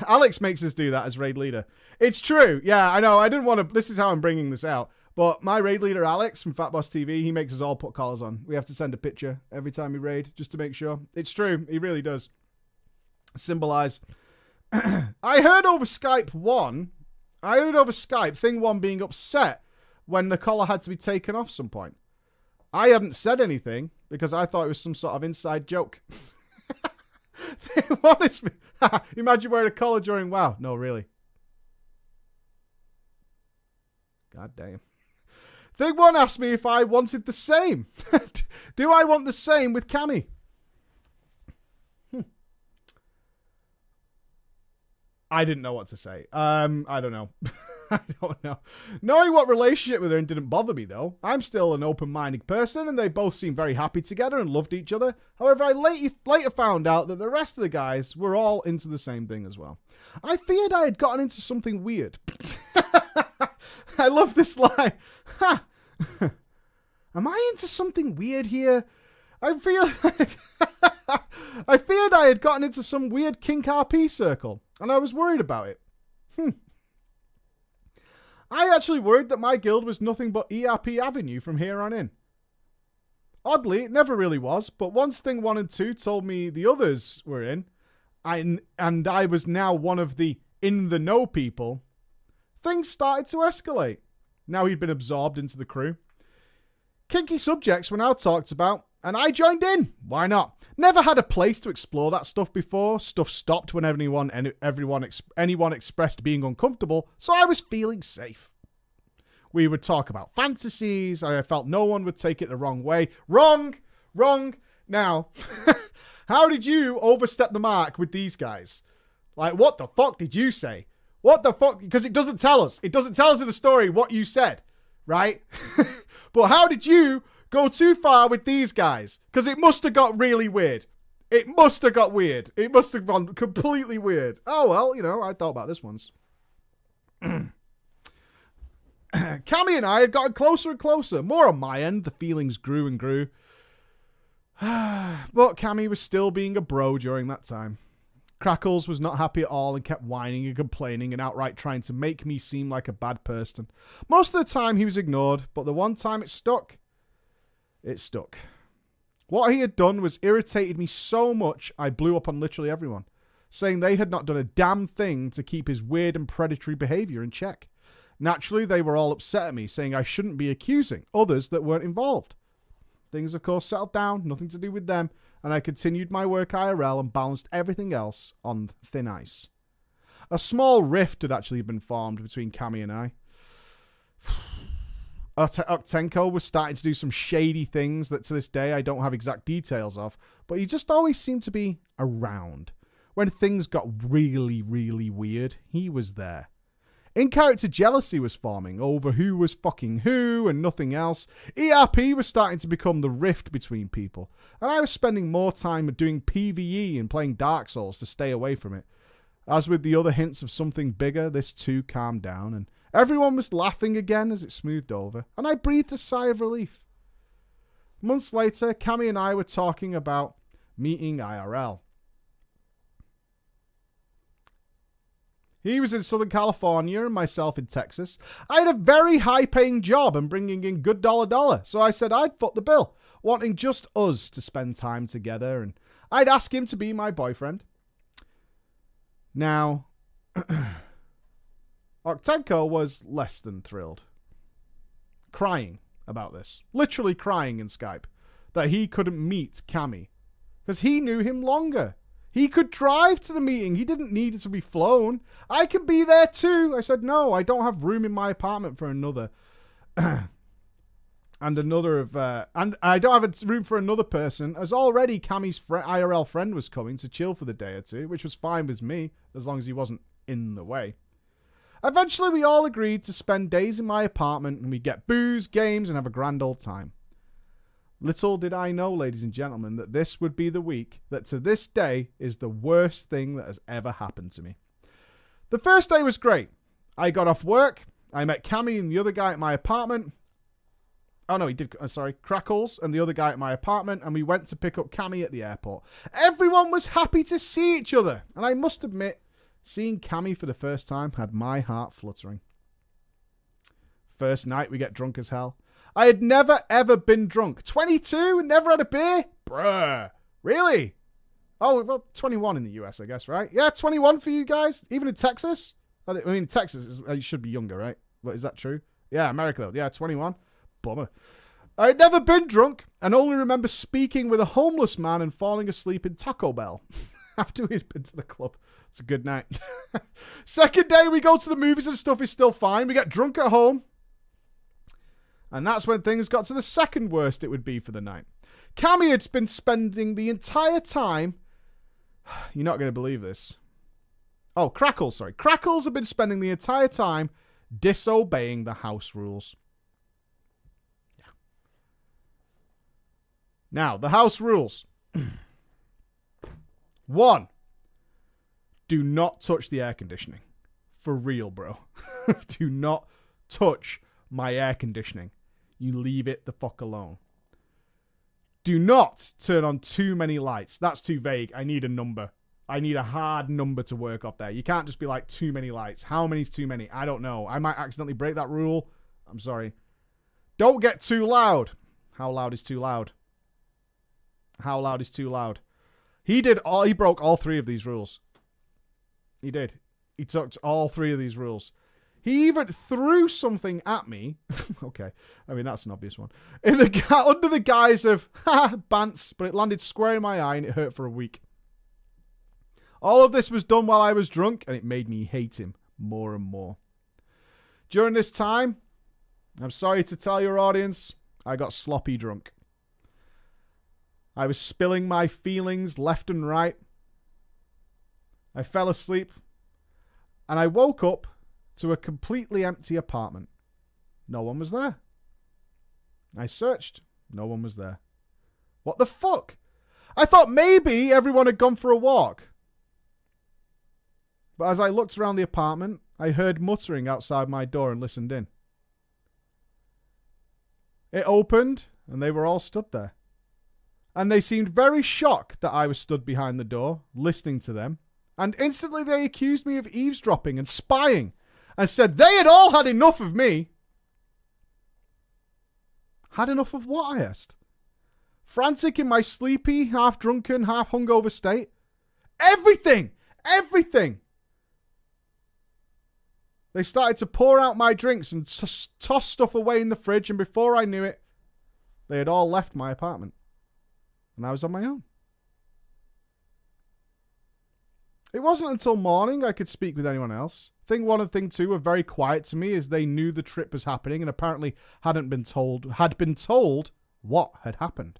Alex makes us do that as raid leader. It's true. Yeah, I know. I didn't want to... This is how I'm bringing this out. But my raid leader, Alex, from Fat Boss TV, he makes us all put collars on. We have to send a picture every time we raid, just to make sure. It's true. He really does. Symbolize. I heard over Skype Thing 1 being upset when the collar had to be taken off some point. I hadn't said anything because I thought it was some sort of inside joke. Thing 1 is... Imagine wearing a collar during WoW. No, really. God damn. Thing 1 asked me if I wanted the same. Do I want the same with Cammy? I didn't know what to say. I don't know. I don't know. Knowing what relationship with her didn't bother me, though. I'm still an open-minded person, and they both seemed very happy together and loved each other. However, I later found out that the rest of the guys were all into the same thing as well. I feared I had gotten into something weird. I love this line. Ha! Am I into something weird here? I feel like... I feared I had gotten into some weird kink RP circle, and I was worried about it. I actually worried that my guild was nothing but ERP Avenue from here on in. Oddly, it never really was, but once Thing 1 and 2 told me the others were in, and I was now one of the in-the-know people, things started to escalate. Now he'd been absorbed into the crew. Kinky subjects were now talked about, And I joined in. Why not? Never had a place to explore that stuff before. Stuff stopped when anyone expressed being uncomfortable, so I was feeling safe. We would talk about fantasies. I felt no one would take it the wrong way. Wrong. Now, how did you overstep the mark with these guys? Like, what the fuck did you say? What the fuck? Because it doesn't tell us. It doesn't tell us in the story what you said, right? But how did you go too far with these guys? Because it must have got really weird. It must have got weird. It must have gone completely weird. Oh, well, you know, I thought about this once. Cammy and I had gotten closer and closer. More on my end. The feelings grew and grew. But Cammy was still being a bro during that time. Crackles was not happy at all and kept whining and complaining and outright trying to make me seem like a bad person. Most of the time he was ignored, but the one time it stuck. It stuck. What he had done was irritated me so much I blew up on literally everyone, saying they had not done a damn thing to keep his weird and predatory behaviour in check. Naturally, they were all upset at me, saying I shouldn't be accusing others that weren't involved. Things, of course, settled down, nothing to do with them, and I continued my work IRL and balanced everything else on thin ice. A small rift had actually been formed between Cammy and I. Octenko was starting to do some shady things that to this day I don't have exact details of, but he just always seemed to be around. When things got really, really weird, he was there. In-character jealousy was forming over who was fucking who and nothing else. ERP was starting to become the rift between people, and I was spending more time doing PvE and playing Dark Souls to stay away from it. As with the other hints of something bigger, this too calmed down, and everyone was laughing again as it smoothed over, and I breathed a sigh of relief. Months later, Cammy and I were talking about meeting IRL. He was in Southern California and myself in Texas. I had a very high-paying job and bringing in good dollar, so I said I'd foot the bill, wanting just us to spend time together, and I'd ask him to be my boyfriend. Now, Octenko was less than thrilled. Crying about this. Literally crying in Skype. That he couldn't meet Cammy. Because he knew him longer. He could drive to the meeting. He didn't need it to be flown. I could be there too. I said, no, I don't have room in my apartment for another. And I don't have room for another person, as already Cammy's IRL friend was coming to chill for the day or two, which was fine with me, as long as he wasn't in the way. Eventually, we all agreed to spend days in my apartment, and we'd get booze, games, and have a grand old time. Little did I know, ladies and gentlemen, that this would be the week that to this day is the worst thing that has ever happened to me. The first day was great. I got off work. I met Cammy and the other guy at my apartment. Oh, no, he did. Sorry. Crackles and the other guy at my apartment. And we went to pick up Cammy at the airport. Everyone was happy to see each other. And I must admit, seeing Cammy for the first time had my heart fluttering. First night, we get drunk as hell. I had never, ever been drunk. 22 and never had a beer? Bruh. Really? Oh, well, 21 in the US, I guess, right? Yeah, 21 for you guys? Even in Texas? I mean, Texas, you should be younger, right? But is that true? Yeah, America, though. Yeah, 21. Bummer. I had never been drunk and only remember speaking with a homeless man and falling asleep in Taco Bell after we'd been to the club. It's a good night. Second day, we go to the movies and stuff is still fine. We get drunk at home. And that's when things got to the second worst it would be for the night. Cammy had been spending the entire time... You're not going to believe this. Oh, Crackles, sorry. Crackles had been spending the entire time disobeying the house rules. Yeah. Now, the house rules. 1. Do not touch the air conditioning. For real, bro. Do not touch my air conditioning. You leave it the fuck alone. Do not turn on too many lights. That's too vague. I need a number. I need a hard number to work off there. You can't just be like, too many lights. How many is too many? I don't know. I might accidentally break that rule. I'm sorry. Don't get too loud. How loud is too loud? How loud is too loud? He broke all 3 of these rules. He did. He took all 3 of these rules. He even threw something at me. Okay, I mean, that's an obvious one. Under the guise of, bants, but it landed square in my eye and it hurt for a week. All of this was done while I was drunk, and it made me hate him more and more. During this time, I'm sorry to tell your audience, I got sloppy drunk. I was spilling my feelings left and right. I fell asleep, and I woke up to a completely empty apartment. No one was there. I searched. No one was there. What the fuck? I thought maybe everyone had gone for a walk. But as I looked around the apartment, I heard muttering outside my door and listened in. It opened, and they were all stood there. And they seemed very shocked that I was stood behind the door, listening to them. And instantly they accused me of eavesdropping and spying, and said they had all had enough of me. Had enough of what, I asked? Frantic in my sleepy, half-drunken, half-hungover state? Everything! Everything! They started to pour out my drinks and toss stuff away in the fridge, and before I knew it, they had all left my apartment. And I was on my own. It wasn't until morning I could speak with anyone else. Thing 1 and thing 2 were very quiet to me, as they knew the trip was happening and apparently had been told what had happened.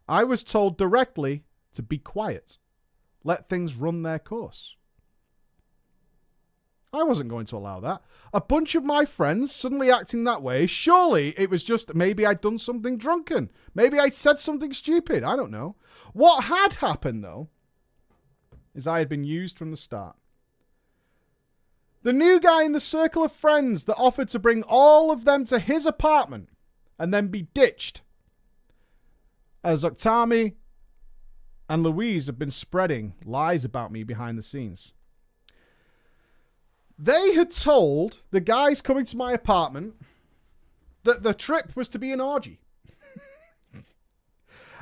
I was told directly to be quiet. Let things run their course. I wasn't going to allow that. A bunch of my friends suddenly acting that way, surely it was just maybe I'd done something drunken. Maybe I'd said something stupid. I don't know. What had happened, though, is I had been used from the start. The new guy in the circle of friends that offered to bring all of them to his apartment and then be ditched, as Oktami and Louise have been spreading lies about me behind the scenes. They had told the guys coming to my apartment that the trip was to be an orgy.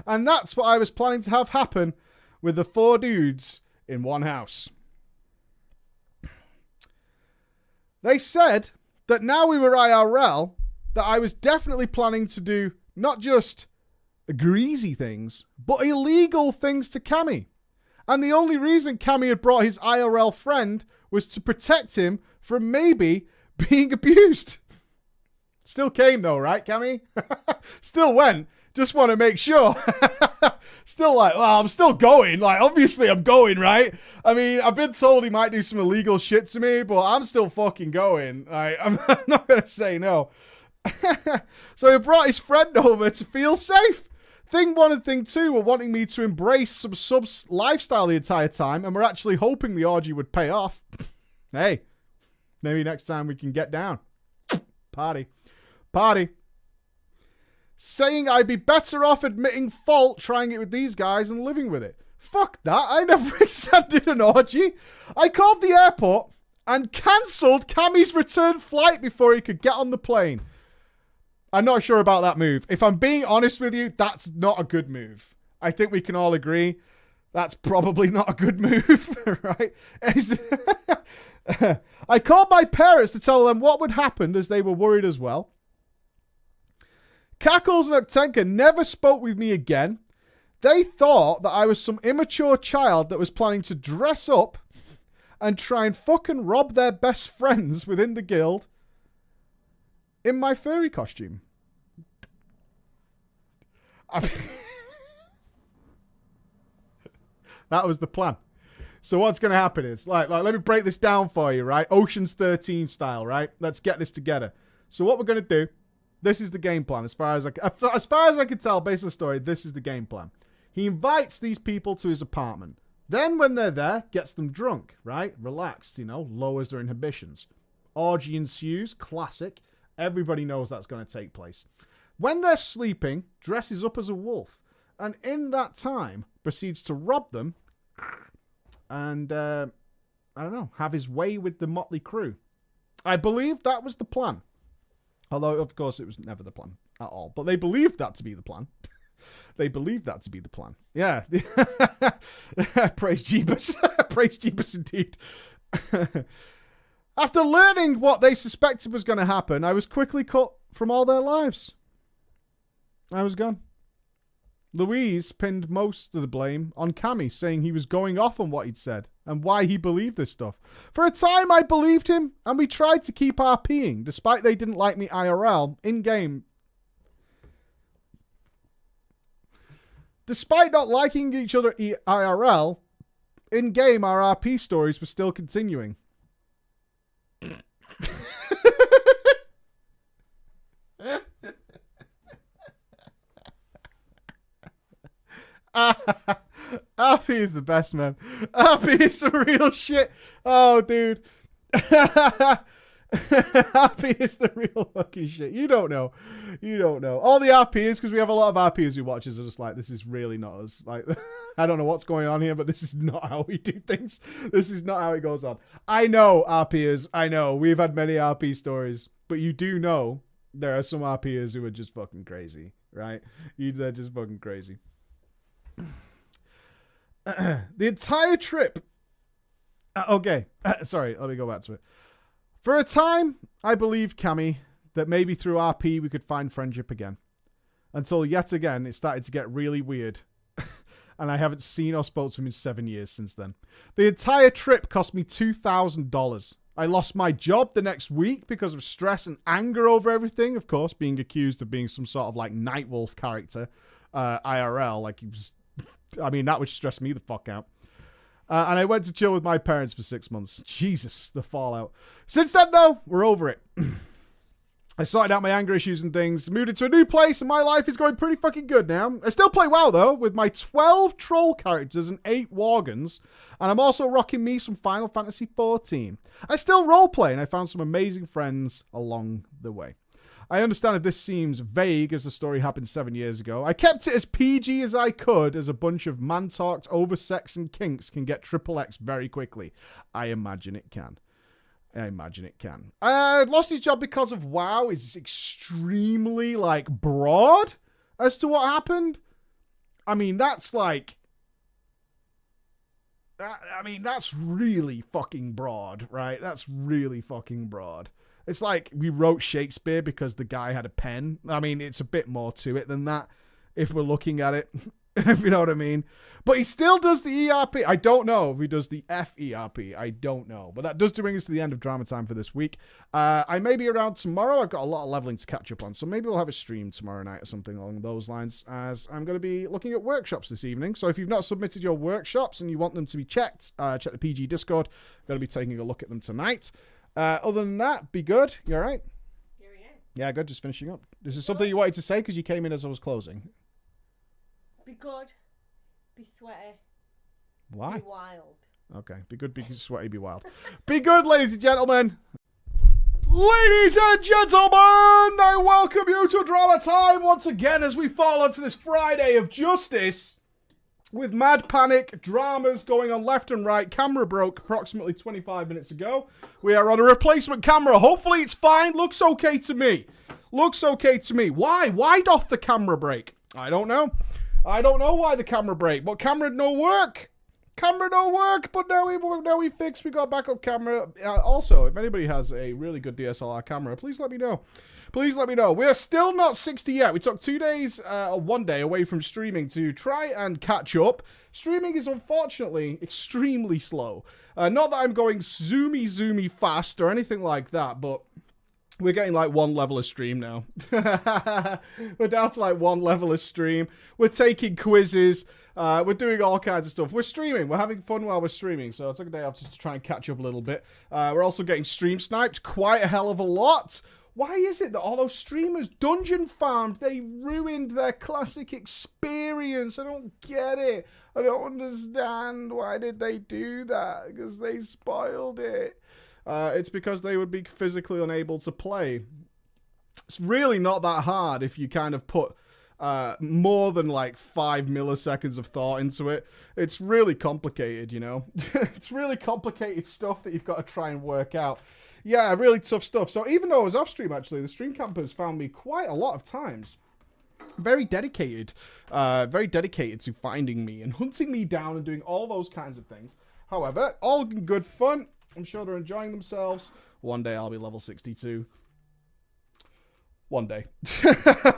And that's what I was planning to have happen with the 4 dudes in one house. They said that now we were IRL, that I was definitely planning to do not just greasy things, but illegal things to Cammy. And the only reason Cammy had brought his IRL friend was to protect him from maybe being abused. Still came though, right, Cammy? Still went. Just want to make sure. Still like, well, I'm still going. Like, obviously I'm going, right? I mean, I've been told he might do some illegal shit to me, but I'm still fucking going. Like, I'm not going to say no. So he brought his friend over to feel safe. Thing 1 and thing 2 were wanting me to embrace some subs lifestyle the entire time, and we're actually hoping the orgy would pay off. Hey, maybe next time we can get down. Party. Saying I'd be better off admitting fault trying it with these guys and living with it. Fuck that, I never accepted an orgy. I called the airport and cancelled Cammy's return flight before he could get on the plane. I'm not sure about that move. If I'm being honest with you, that's not a good move. I think we can all agree that's probably not a good move, right? I called my parents to tell them what would happen, as they were worried as well. Cackles and Oktenka never spoke with me again. They thought that I was some immature child that was planning to dress up and try and fucking rob their best friends within the guild in my furry costume. That was the plan. So what's going to happen is, like, let me break this down for you, right? Ocean's 13 style, right? Let's get this together. So what we're going to do, this is the game plan. As far as I can tell, based on the story, this is the game plan. He invites these people to his apartment. Then when they're there, gets them drunk, right? Relaxed, you know, lowers their inhibitions. Orgy ensues, classic. Everybody knows that's going to take place. When they're sleeping, dresses up as a wolf. And in that time, proceeds to rob them and, I don't know, have his way with the motley crew. I believe that was the plan. Although, of course, it was never the plan at all. But they believed that to be the plan. They believed that to be the plan. Yeah. Praise Jeebus. Praise Jeebus indeed. After learning what they suspected was going to happen, I was quickly cut from all their lives. I was gone. Louise pinned most of the blame on Cammy, saying he was going off on what he'd said and why he believed this stuff. For a time, I believed him, and we tried to keep RPing, despite they didn't like me IRL, in-game. Despite not liking each other IRL, in-game our RP stories were still continuing. RP is the best, man. RP is some real shit. Oh, dude. RP is the real fucking shit. You don't know. You don't know. All the RPs, because we have a lot of RPs who watches, are just like, this is really not us. Like, I don't know what's going on here, but this is not how we do things. This is not how it goes on. I know, RPers. I know. We've had many RP stories, but you do know there are some RPers who are just fucking crazy, right? They're just fucking crazy. The entire trip. Okay. Sorry, let me go back to it. For a time, I believed Cammy that maybe through RP we could find friendship again. Until yet again, it started to get really weird. And I haven't seen or spoke to him in 7 years since then. The entire trip cost me $2,000. I lost my job the next week because of stress and anger over everything. Of course, being accused of being some sort of like Nightwolf character. IRL, like he was... I mean, that would stress me the fuck out. And I went to chill with my parents for 6 months. Jesus, the fallout. Since then, though, we're over it. I sorted out my anger issues and things, moved into a new place, and my life is going pretty fucking good now. I still play well, though, with my 12 troll characters and 8 Worgans, and I'm also rocking me some Final Fantasy XIV. I still roleplay, and I found some amazing friends along the way. I understand if this seems vague as the story happened 7 years ago. I kept it as PG as I could, as a bunch of man-talked, over-sex and kinks can get XXX very quickly. I imagine it can. I imagine it can. Lost his job because of WoW is extremely, like, broad as to what happened. I mean, that's like... I mean, that's really fucking broad, right? That's really fucking broad. It's like we wrote Shakespeare because the guy had a pen. I mean, it's a bit more to it than that if we're looking at it, if you know what I mean. But he still does the ERP. I don't know if he does the FERP. I don't know. But that does bring us to the end of Drama Time for this week. I may be around tomorrow. I've got a lot of leveling to catch up on. So maybe we'll have a stream tomorrow night or something along those lines, as I'm going to be looking at workshops this evening. So if you've not submitted your workshops and you want them to be checked, check the PG Discord. I'm going to be taking a look at them tonight. Other than that, be good. You all right? Yeah, good. Just finishing up. This is something you wanted to say because you came in as I was closing. Be good. Be sweaty. Why? Be wild. Okay. Be good, be sweaty, be wild. Be good, ladies and gentlemen. Ladies and gentlemen, I welcome you to Drama Time once again as we fall onto this Friday of justice. With mad panic, dramas going on left and right. Camera broke approximately 25 minutes ago. We are on a replacement camera. Hopefully it's fine. Looks okay to me. Looks okay to me. Why? Why doth the camera break? I don't know. I don't know why the camera break. But camera no work. Camera no work. But now we fixed. We got backup camera. Also, if anybody has a really good DSLR camera, please let me know. Please let me know. We're still not 60 yet. We took 2 days, 1 day away from streaming to try and catch up. Streaming is unfortunately extremely slow. Not that I'm going zoomy fast or anything like that, but we're getting like 1 level of stream now. We're down to like 1 level of stream. We're taking quizzes. We're doing all kinds of stuff. We're streaming. We're having fun while we're streaming. So I took a day off just to try and catch up a little bit. We're also getting stream sniped quite a hell of a lot. Why is it that all those streamers dungeon farmed? They ruined their classic experience. I don't get it. I don't understand. Why did they do that? Because they spoiled it. It's because they would be physically unable to play. It's really not that hard if you kind of put more than like 5 milliseconds of thought into it. It's really complicated, you know. It's really complicated stuff that you've got to try and work out. Yeah, really tough stuff. So even though I was off stream, actually, the stream campers found me quite a lot of times. Very dedicated to finding me and hunting me down and doing all those kinds of things. However, all in good fun. I'm sure they're enjoying themselves. One day I'll be level 62. One day.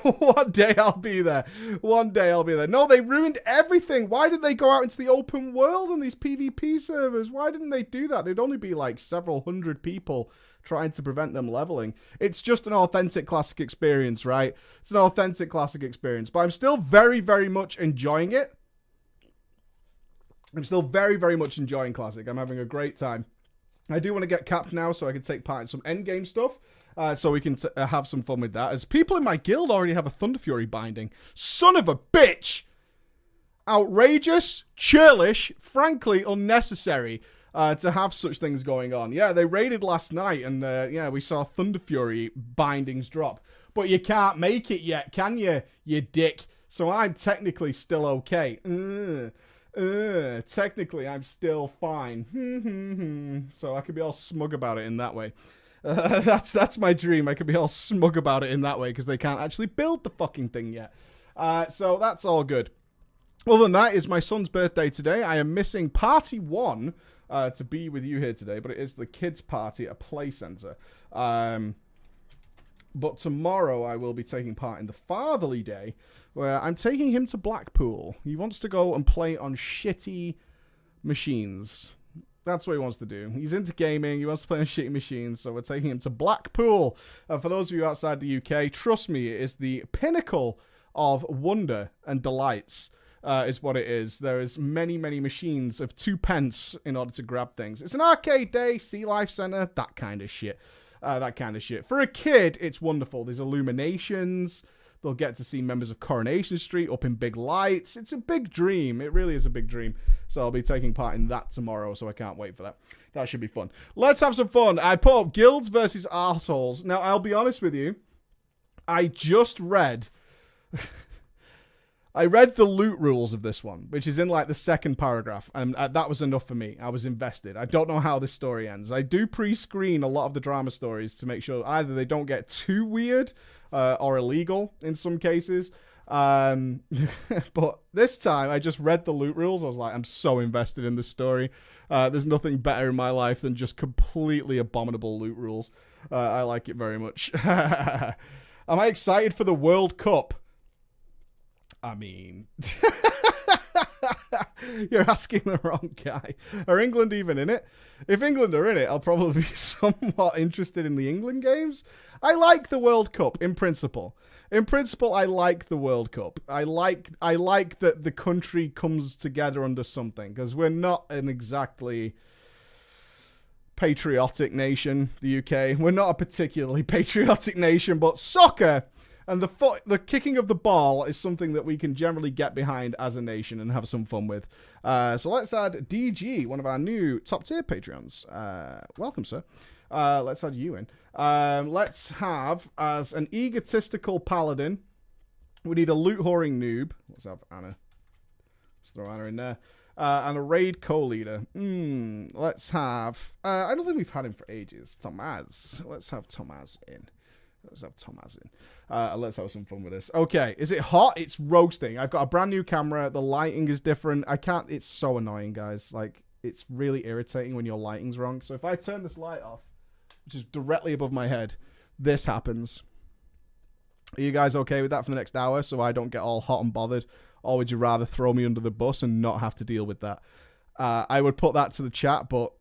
One day I'll be there. One day I'll be there. No, they ruined everything. Why did they go out into the open world on these PvP servers? Why didn't they do that? There'd only be like several hundred people trying to prevent them leveling. It's just an authentic classic experience, right? It's an authentic classic experience. But I'm still very, very much enjoying it. I'm still very, very much enjoying classic. I'm having a great time. I do want to get capped now so I can take part in some endgame stuff. So we can have some fun with that. As people in my guild already have a Thunder Fury binding. Son of a bitch! Outrageous, churlish, frankly unnecessary to have such things going on. Yeah, they raided last night and yeah, we saw Thunder Fury bindings drop. But you can't make it yet, can you, you dick? So I'm technically still okay. Technically, I'm still fine. So I could be all smug about it in that way. That's my dream. I could be all smug about it in that way because they can't actually build the fucking thing yet. So that's all good. Other than that, it's my son's birthday today. I am missing party 1 to be with you here today, but it is the kids' party at a play centre. But tomorrow I will be taking part in the Fatherly Day, where I'm taking him to Blackpool. He wants to go and play on shitty machines. That's what he wants to do. He's into gaming. He wants to play on shitty machines. So we're taking him to Blackpool. For those of you outside the UK, trust me, it is the pinnacle of wonder and delights, is what it is. There is many, many machines of 2 pence in order to grab things. It's an arcade day, Sea Life Centre, that kind of shit. For a kid, it's wonderful. There's illuminations. They'll get to see members of Coronation Street up in big lights. It's a big dream. It really is a big dream. So I'll be taking part in that tomorrow, so I can't wait for that. That should be fun. Let's have some fun. I put up guilds versus arseholes. Now, I'll be honest with you. I just read... I read the loot rules of this one, which is in like the second paragraph, and that was enough for me. I was invested. I don't know how this story ends. I do pre-screen a lot of the drama stories to make sure either they don't get too weird or illegal in some cases. But this time, I just read the loot rules. I was like, I'm so invested in this story. There's nothing better in my life than just completely abominable loot rules. I like it very much. Am I excited for the World Cup? I mean, you're asking the wrong guy. Are England even in it? If England are in it, I'll probably be somewhat interested in the England games. I like the World Cup in principle. In principle, I like the World Cup. I like that the country comes together under something, because we're not an exactly patriotic nation, the UK. We're not a particularly patriotic nation, but soccer and the kicking of the ball is something that we can generally get behind as a nation and have some fun with. So let's add DG, one of our new top tier Patreons. Welcome, sir. Let's add you in. Let's have, as an egotistical paladin, we need a loot whoring noob. Let's have Anna. Let's throw Anna in there. And a raid co-leader. Let's have... I don't think we've had him for ages. Tomaz. Let's have Tomaz in. Let's have Tomaz in. Let's have some fun with this. Okay, is it hot? It's roasting. I've got a brand new camera. The lighting is different. I can't... It's so annoying, guys. Like, it's really irritating when your lighting's wrong. So if I turn this light off, which is directly above my head, this happens. Are you guys okay with that for the next hour so I don't get all hot and bothered? Or would you rather throw me under the bus and not have to deal with that? I would put that to the chat, but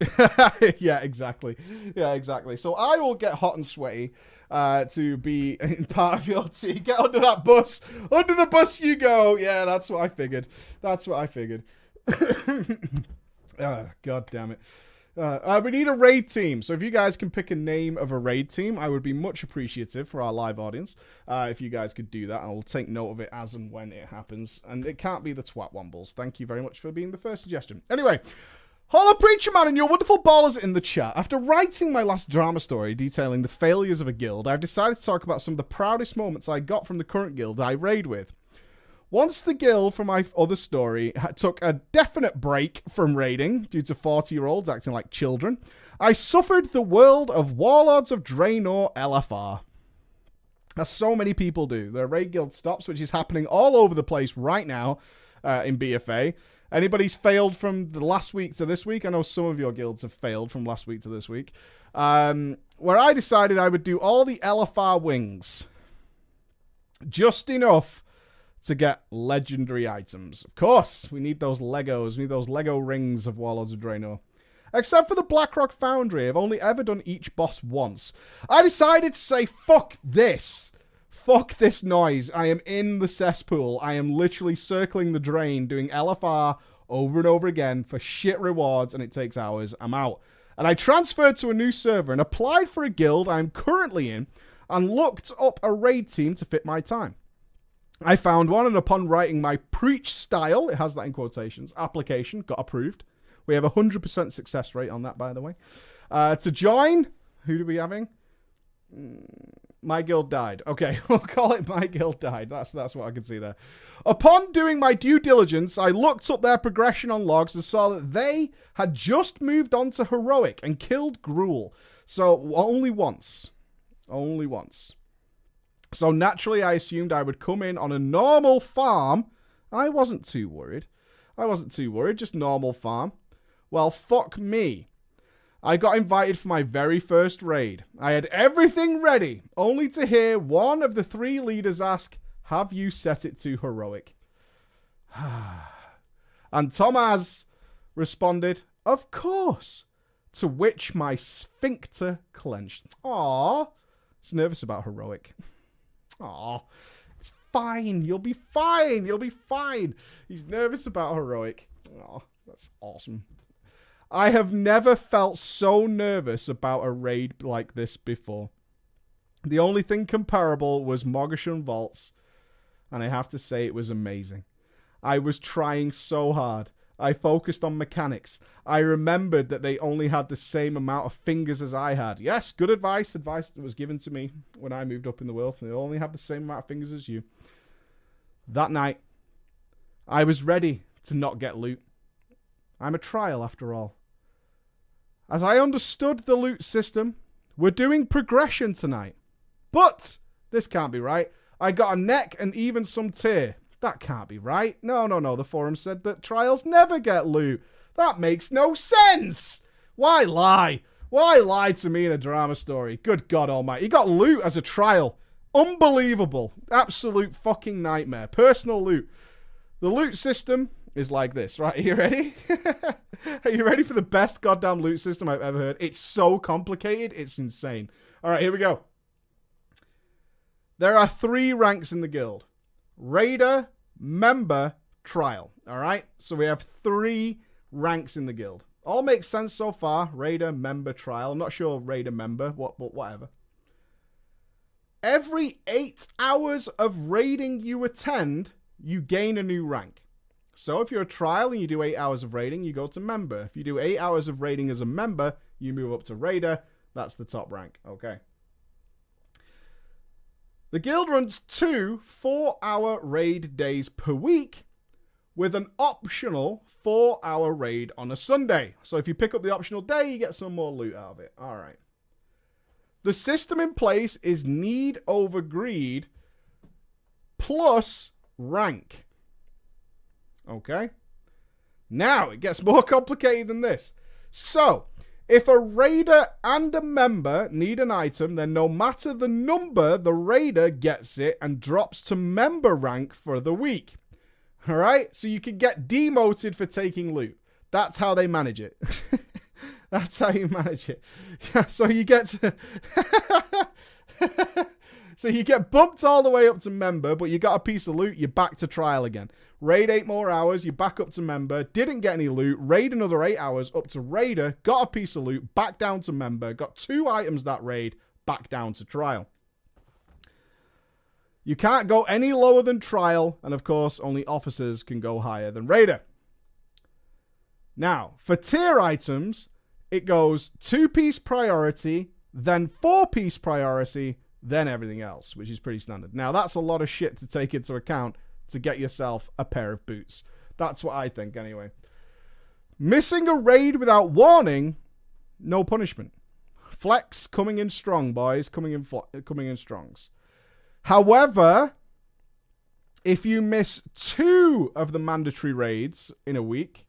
yeah, exactly. Yeah, exactly. So I will get hot and sweaty to be in part of your team. Get under that bus. Under the bus you go. Yeah, that's what I figured. That's what I figured. God damn it. We need a raid team. So if you guys can pick a name of a raid team, I would be much appreciative for our live audience. If you guys could do that, I will take note of it as and when it happens. And it can't be the Twat Wombles. Thank you very much for being the first suggestion. Anyway, Hollow Preacher Man and your wonderful ballers in the chat. After writing my last drama story detailing the failures of a guild, I've decided to talk about some of the proudest moments I got from the current guild I raid with. Once the guild from my other story took a definite break from raiding due to 40-year-olds acting like children, I suffered the world of Warlords of Draenor LFR. As so many people do. The raid guild stops, which is happening all over the place right now in BFA. Anybody's failed from the last week to this week? I know some of your guilds have failed from last week to this week. Where I decided I would do all the LFR wings. Just enough to get legendary items. Of course, we need those Legos. We need those Lego rings of Warlords of Draenor. Except for the Blackrock Foundry, I've only ever done each boss once. I decided to say, fuck this. Fuck this noise. I am in the cesspool. I am literally circling the drain, doing LFR over and over again for shit rewards, and it takes hours. I'm out. And I transferred to a new server and applied for a guild I'm currently in and looked up a raid team to fit my time. I found one, and upon writing my preach style, it has that in quotations, application, got approved. We have a 100% success rate on that, by the way. To join, who do we having? My guild died. Okay, we'll call it My Guild Died. That's what I can see there. Upon doing my due diligence, I looked up their progression on logs and saw that they had just moved on to Heroic and killed Gruul. So only once. Only once. So naturally, I assumed I would come in on a normal farm. I wasn't too worried. Just normal farm. Well, fuck me. I got invited for my very first raid. I had everything ready, only to hear one of the 3 leaders ask, have you set it to Heroic? And Tomaz responded, of course. To which my sphincter clenched. Aww. He's nervous about Heroic. Aw, it's fine. You'll be fine. You'll be fine. He's nervous about Heroic. Aw, that's awesome. I have never felt so nervous about a raid like this before. The only thing comparable was Mogashan Vaults, and I have to say it was amazing. I was trying so hard. I focused on mechanics. I remembered that they only had the same amount of fingers as I had. Yes, good advice. Advice that was given to me when I moved up in the world. They only have the same amount of fingers as you. That night, I was ready to not get loot. I'm a trial after all. As I understood the loot system, we're doing progression tonight. But this can't be right. I got a neck and even some tear. That can't be right. No. The forum said that trials never get loot. That makes no sense. Why lie? Why lie to me in a drama story? Good God almighty. You got loot as a trial. Unbelievable. Absolute fucking nightmare. Personal loot. The loot system is like this, right? Are you ready? Are you ready for the best goddamn loot system I've ever heard? It's so complicated. It's insane. All right, here we go. There are 3 ranks in the guild. Raider, Member, Trial. Alright? So we have 3 ranks in the guild. All makes sense so far. Raider, Member, Trial. I'm not sure Raider, Member. Whatever. Every 8 hours of raiding you attend, you gain a new rank. So if you're a Trial and you do 8 hours of raiding, you go to Member. If you do 8 hours of raiding as a Member, you move up to Raider. That's the top rank. Okay. The guild runs 2 4-hour raid days per week with an optional 4-hour raid on a Sunday. So if you pick up the optional day, you get some more loot out of it. All right. The system in place is need over greed plus rank. Okay. Now it gets more complicated than this. So if a raider and a member need an item, then no matter the number, the raider gets it and drops to member rank for the week. Alright? So you can get demoted for taking loot. That's how they manage it. That's how you manage it. Yeah, so you get to... So you get bumped all the way up to member, but you got a piece of loot, you're back to trial again. Raid 8 more hours, you're back up to member, didn't get any loot, raid another 8 hours, up to raider, got a piece of loot, back down to member, got 2 items that raid, back down to trial. You can't go any lower than trial, and of course, only officers can go higher than raider. Now, for tier items, it goes 2-piece priority, then 4-piece priority, then everything else, which is pretty standard. Now, that's a lot of shit to take into account to get yourself a pair of boots. That's what I think, anyway. Missing a raid without warning, no punishment. Flex coming in strong, boys. Coming in strongs. However, If you miss 2 of the mandatory raids in a week,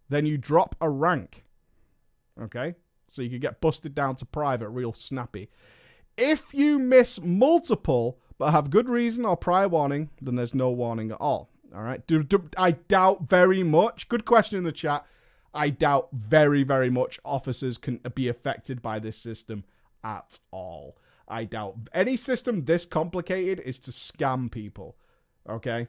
then you drop a rank. Okay? So you could get busted down to private real snappy. If you miss multiple but have good reason or prior warning, then there's no warning at all. All right? I doubt very much. Good question in the chat. I doubt very, very much officers can be affected by this system at all. I doubt any system this complicated is to scam people. Okay?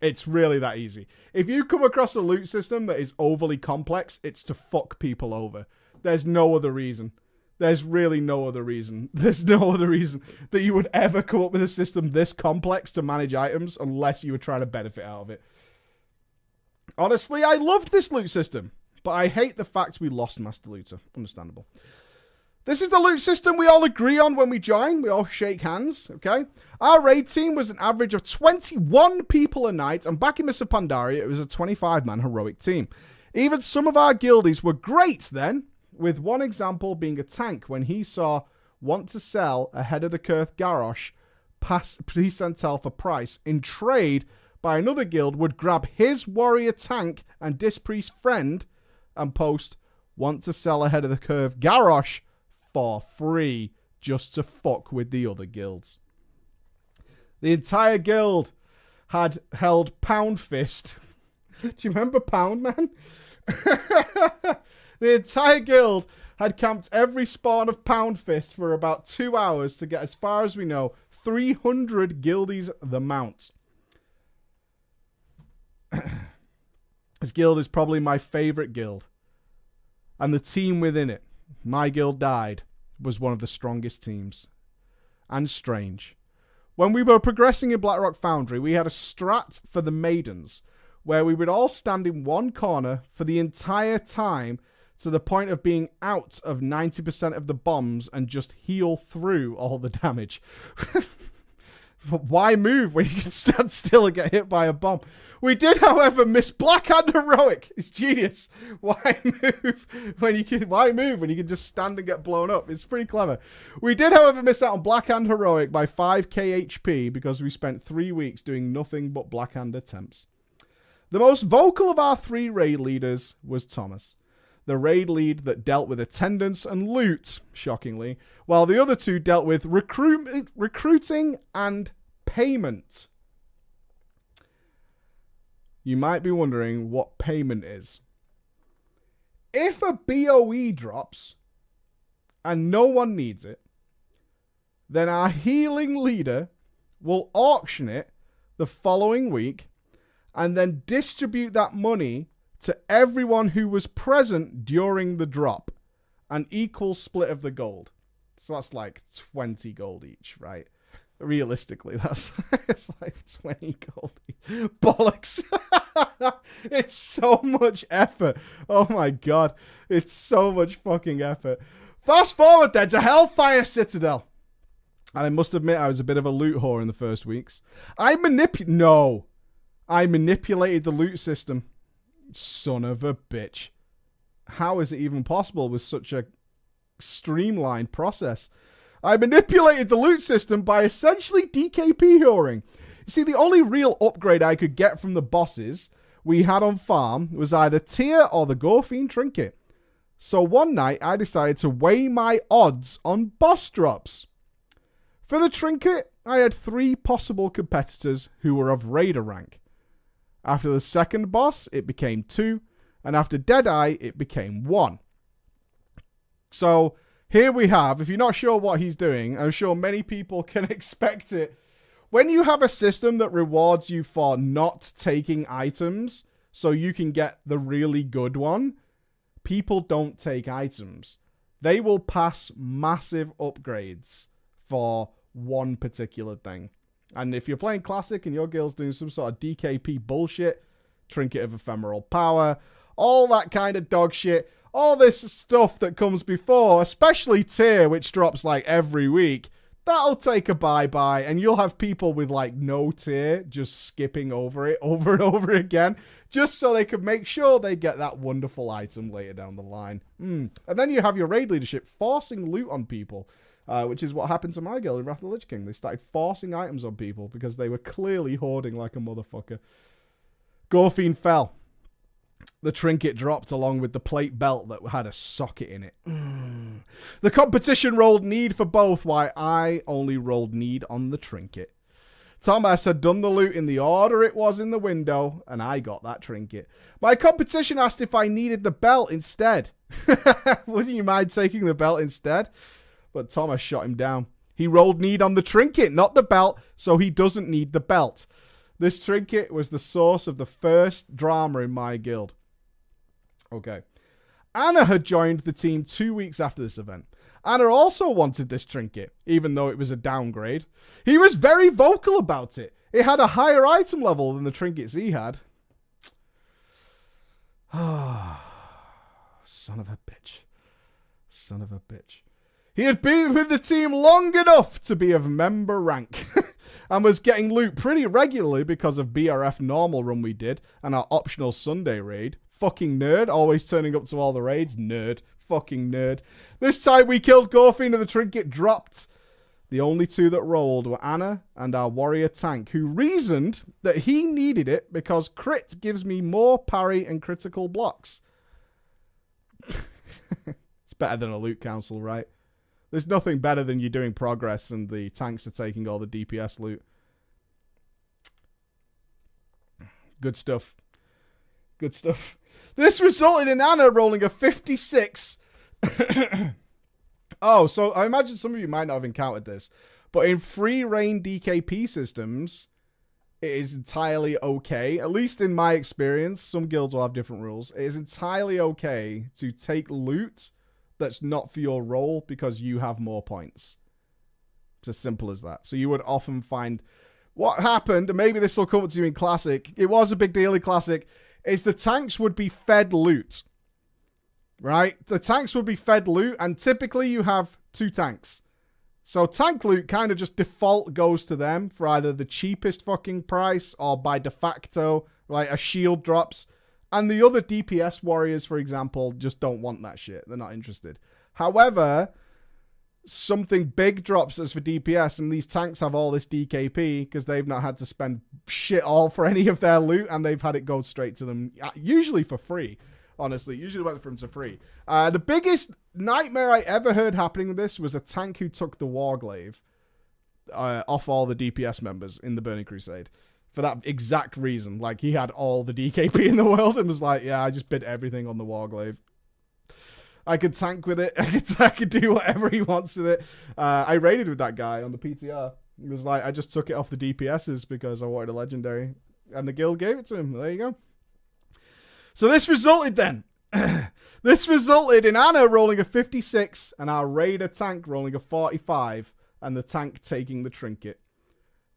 It's really that easy. If you come across a loot system that is overly complex, it's to fuck people over. There's no other reason. There's really no other reason. There's no other reason that you would ever come up with a system this complex to manage items unless you were trying to benefit out of it. Honestly, I loved this loot system, but I hate the fact we lost Master Looter. Understandable. This is the loot system we all agree on when we join. We all shake hands, okay? Our raid team was an average of 21 people a night, and back in Mr. Pandaria, it was a 25-man heroic team. Even some of our guildies were great then, with one example being a tank when he saw want to sell ahead of the Kurth Garrosh past Precentel for price. In trade, by another guild would grab his warrior tank and dispriest friend and post want to sell ahead of the Kurth Garrosh for free, just to fuck with the other guilds. The entire guild had held Pound Fist. Do you remember Pound Man? The entire guild had camped every spawn of Pound Fist for about 2 hours to get, as far as we know, 300 guildies the mount. This guild is probably my favorite guild. And the team within it, my guild died, was one of the strongest teams. And strange. When we were progressing in Blackrock Foundry, we had a strat for the maidens, where we would all stand in one corner for the entire time to the point of being out of 90% of the bombs and just heal through all the damage. Why move when you can stand still and get hit by a bomb? We did, however, miss Blackhand Heroic. It's genius. Why move when you can just stand and get blown up? It's pretty clever. We did, however, miss out on Blackhand Heroic by 5k HP because we spent 3 weeks doing nothing but Blackhand attempts. The most vocal of our 3 raid leaders was Thomas, the raid lead that dealt with attendance and loot, shockingly, while the other 2 dealt with recruiting and payment. You might be wondering what payment is. If a BOE drops and no one needs it, then our healing leader will auction it the following week and then distribute that money to everyone who was present during the drop. An equal split of the gold. So that's like 20 gold each, right? Realistically, that's it's like 20 gold each. Bollocks. It's so much effort. Oh my god. It's so much fucking effort. Fast forward then to Hellfire Citadel. And I must admit, I was a bit of a loot whore in the first weeks. I manipulated the loot system. Son of a bitch. How is it even possible with such a streamlined process? I manipulated the loot system by essentially DKP whoring. You see, the only real upgrade I could get from the bosses we had on farm was either Tear or the Gorfiend Trinket. So one night I decided to weigh my odds on boss drops. For the Trinket, I had 3 possible competitors who were of Raider rank. After the second boss, it became 2, and after Deadeye, it became 1. So here we have, if you're not sure what he's doing, I'm sure many people can expect it. When you have a system that rewards you for not taking items so you can get the really good one, people don't take items. They will pass massive upgrades for one particular thing. And if you're playing Classic and your guild's doing some sort of DKP bullshit, Trinket of Ephemeral Power, all that kind of dog shit, all this stuff that comes before, especially Tier, which drops like every week, that'll take a bye-bye, and you'll have people with like no Tier just skipping over it over and over again, just so they can make sure they get that wonderful item later down the line. And then you have your raid leadership forcing loot on people. which is what happened to my guild in Wrath of the Lich King. They started forcing items on people because they were clearly hoarding like a motherfucker. Gorfine fell. The trinket dropped along with the plate belt that had a socket in it. The competition rolled need for both, while I only rolled need on the trinket. Thomas had done the loot in the order it was in the window, and I got that trinket. My competition asked if I needed the belt instead. Wouldn't you mind taking the belt instead? But Thomas shot him down. He rolled need on the trinket, not the belt, so he doesn't need the belt. This trinket was the source of the first drama in my guild. Okay. Anna had joined the team 2 weeks after this event. Anna also wanted this trinket, even though it was a downgrade. He was very vocal about it. It had a higher item level than the trinkets he had. Ah, son of a bitch. Son of a bitch. He had been with the team long enough to be of member rank and was getting loot pretty regularly because of BRF normal run we did and our optional Sunday raid. Fucking nerd, always turning up to all the raids. Nerd. Fucking nerd. This time we killed Gorfine and the trinket dropped. The only two that rolled were Anna and our warrior tank, who reasoned that he needed it because crit gives me more parry and critical blocks. It's better than a loot council, right? There's nothing better than you doing progress and the tanks are taking all the DPS loot. Good stuff. Good stuff. This resulted in Anna rolling a 56. Oh, so I imagine some of you might not have encountered this, but in free reign DKP systems, it is entirely okay, at least in my experience, some guilds will have different rules, it is entirely okay to take loot that's not for your role because you have more points. It's as simple as that. So you would often find what happened, and maybe this will come to you in Classic, it was a big deal in Classic, is the tanks would be fed loot. Right? The tanks would be fed loot, and typically you have 2 tanks. So tank loot kind of just default goes to them for either the cheapest fucking price or by de facto, like a shield drops. And the other DPS warriors, for example, just don't want that shit. They're not interested. However, something big drops as for DPS, and these tanks have all this DKP because they've not had to spend shit all for any of their loot, and they've had it go straight to them, usually for free. Honestly, usually went from to free. The biggest nightmare I ever heard happening with this was a tank who took the Warglaive off all the DPS members in the Burning Crusade. For that exact reason. Like, he had all the DKP in the world and was like, yeah, I just bid everything on the Warglaive. I could tank with it. I could do whatever he wants with it. I raided with that guy on the PTR. He was like, I just took it off the DPSs because I wanted a legendary. And the guild gave it to him. There you go. So this resulted then. This resulted in Anna rolling a 56 and our raider tank rolling a 45 and the tank taking the trinket.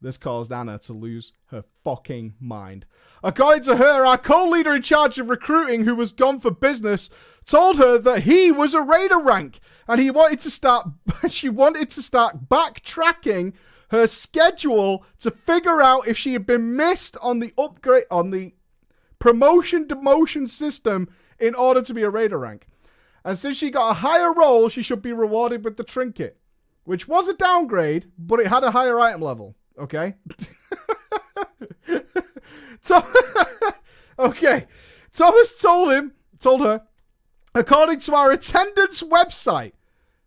This caused Anna to lose her fucking mind. According to her, our co-leader in charge of recruiting, who was gone for business, told her that he was a raider rank and she wanted to start backtracking her schedule to figure out if she had been missed on the upgrade on the promotion demotion system in order to be a raider rank. And since she got a higher role, she should be rewarded with the trinket, which was a downgrade, but it had a higher item level. Okay? Okay. Thomas told her, according to our attendance website,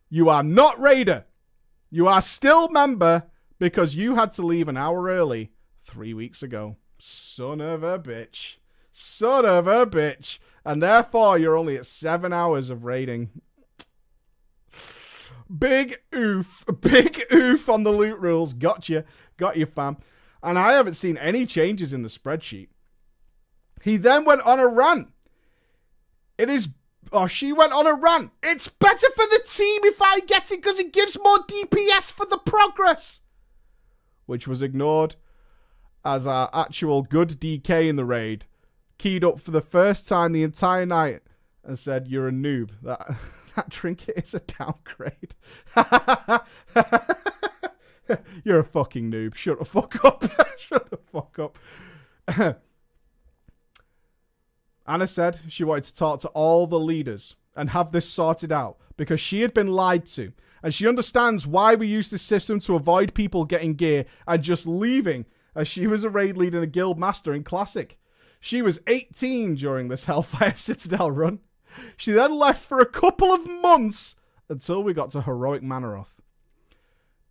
you are not raider. You are still member because you had to leave an hour early 3 weeks ago. Son of a bitch. Son of a bitch. And therefore, you're only at 7 hours of raiding. Big oof. Big oof on the loot rules. Got you. Got you, fam. And I haven't seen any changes in the spreadsheet. He then went on a rant. She went on a rant. It's better for the team if I get it because it gives more DPS for the progress. Which was ignored as our actual good DK in the raid keyed up for the first time the entire night and said, you're a noob. That trinket is a downgrade. You're a fucking noob. Shut the fuck up. Shut the fuck up. Anna said she wanted to talk to all the leaders and have this sorted out because she had been lied to and she understands why we use this system to avoid people getting gear and just leaving, as she was a raid leader and a guild master in Classic. She was 18 during this Hellfire Citadel run. She then left for a couple of months until we got to Heroic Manaroth.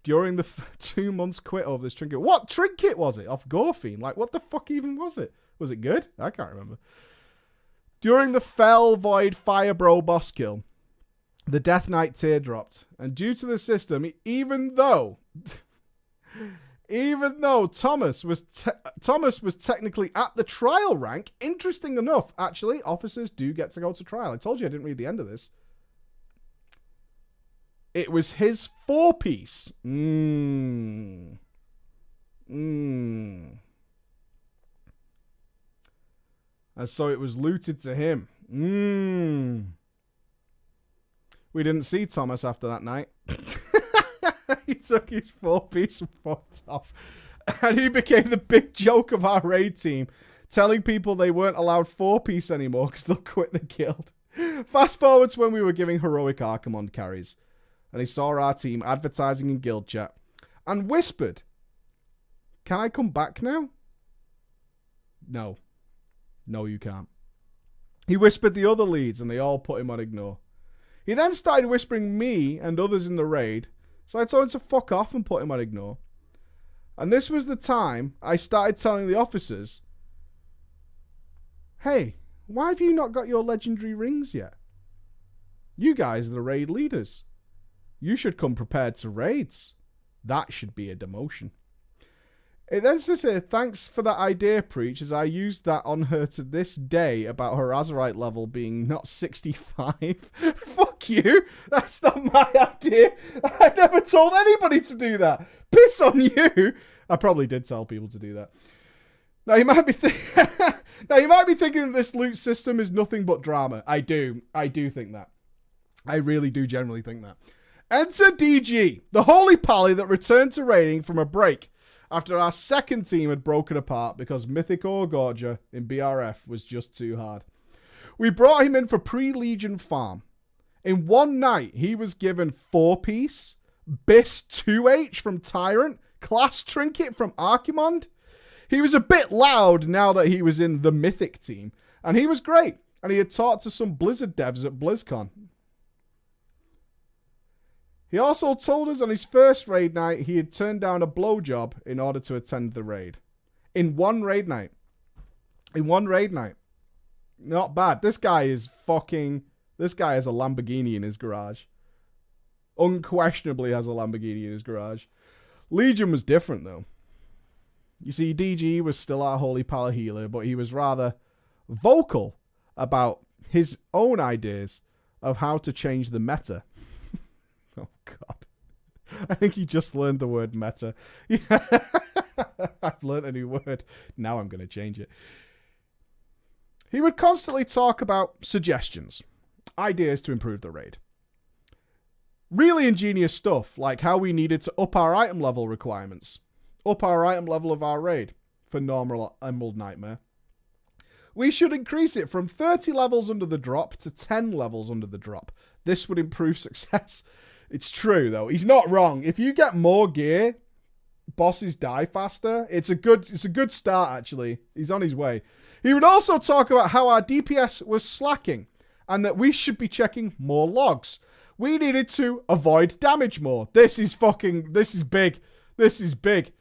During the 2 months quit over this trinket. What trinket was it? Off Gorfine? Like, what the fuck even was it? Was it good? I can't remember. During the Fell Void Firebro boss kill, the Death Knight tear dropped. And due to the system, even though Thomas was technically at the trial rank, interesting enough, actually, officers do get to go to trial. I told you I didn't read the end of this. It was his 4-piece. And so it was looted to him. We didn't see Thomas after that night. He took his 4-piece and fucked off. And he became the big joke of our raid team, telling people they weren't allowed 4-piece anymore because they'll quit the guild. Fast forward to when we were giving heroic Archimond carries. And he saw our team advertising in guild chat and whispered, "Can I come back now?" No. No, you can't. He whispered the other leads and they all put him on ignore. He then started whispering me and others in the raid, so I told him to fuck off and put him on ignore. And this was the time I started telling the officers, "Hey, why have you not got your legendary rings yet? You guys are the raid leaders. You should come prepared to raids. That should be a demotion." It then says here, "Thanks for that idea, Preach, as I used that on her to this day about her Azerite level being not 65. Fuck you. That's not my idea. I never told anybody to do that. Piss on you. I probably did tell people to do that. Now you might be thinking that this loot system is nothing but drama. I do think that. I really do generally think that. Enter DG, the holy pally that returned to raiding from a break after our second team had broken apart because Mythic Orgorger in BRF was just too hard. We brought him in for pre-Legion farm. In one night, he was given 4-piece, BIS 2H from Tyrant, class trinket from Archimond. He was a bit loud now that he was in the Mythic team, and he was great, and he had talked to some Blizzard devs at BlizzCon. He also told us on his first raid night he had turned down a blowjob in order to attend the raid. In one raid night. Not bad. This guy has a Lamborghini in his garage. Unquestionably has a Lamborghini in his garage. Legion was different though. You see, DG was still our holy pally healer, but he was rather vocal about his own ideas of how to change the meta. Oh, God. I think he just learned the word meta. Yeah. I've learned a new word. Now I'm going to change it. He would constantly talk about suggestions, ideas to improve the raid. Really ingenious stuff, like how we needed to up our item level requirements. Up our item level of our raid for normal Emerald Nightmare. We should increase it from 30 levels under the drop to 10 levels under the drop. This would improve success. It's true, though. He's not wrong. If you get more gear, bosses die faster. It's a good start, actually. He's on his way. He would also talk about how our DPS was slacking and that we should be checking more logs. We needed to avoid damage more. This is big. This is big.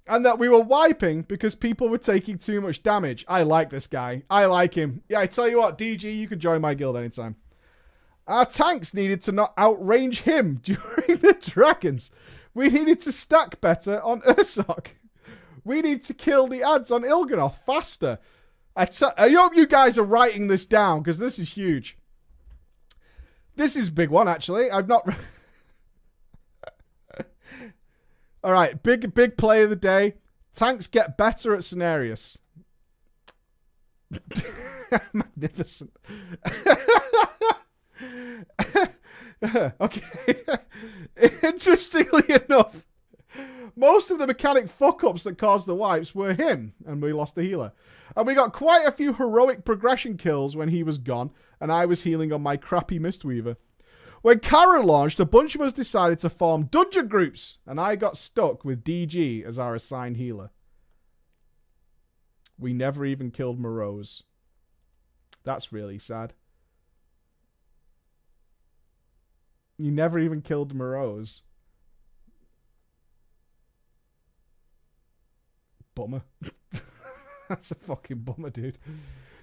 And that we were wiping because people were taking too much damage. I like this guy. I like him. Yeah, I tell you what, DG, you can join my guild anytime. Our tanks needed to not outrange him during the dragons. We needed to stack better on Ursoc. We need to kill the ads on Il'gynoth faster. I hope you guys are writing this down because this is huge. This is a big one, actually. I've not... All right, big play of the day. Tanks get better at Cenarius. Magnificent. Okay. Interestingly enough, most of the mechanic fuck-ups that caused the wipes were him, and we lost the healer. And we got quite a few heroic progression kills when he was gone, and I was healing on my crappy Mistweaver. When Kara launched, a bunch of us decided to form dungeon groups, and I got stuck with DG as our assigned healer. We never even killed Morose. That's really sad. You never even killed Morose. Bummer. That's a fucking bummer, dude.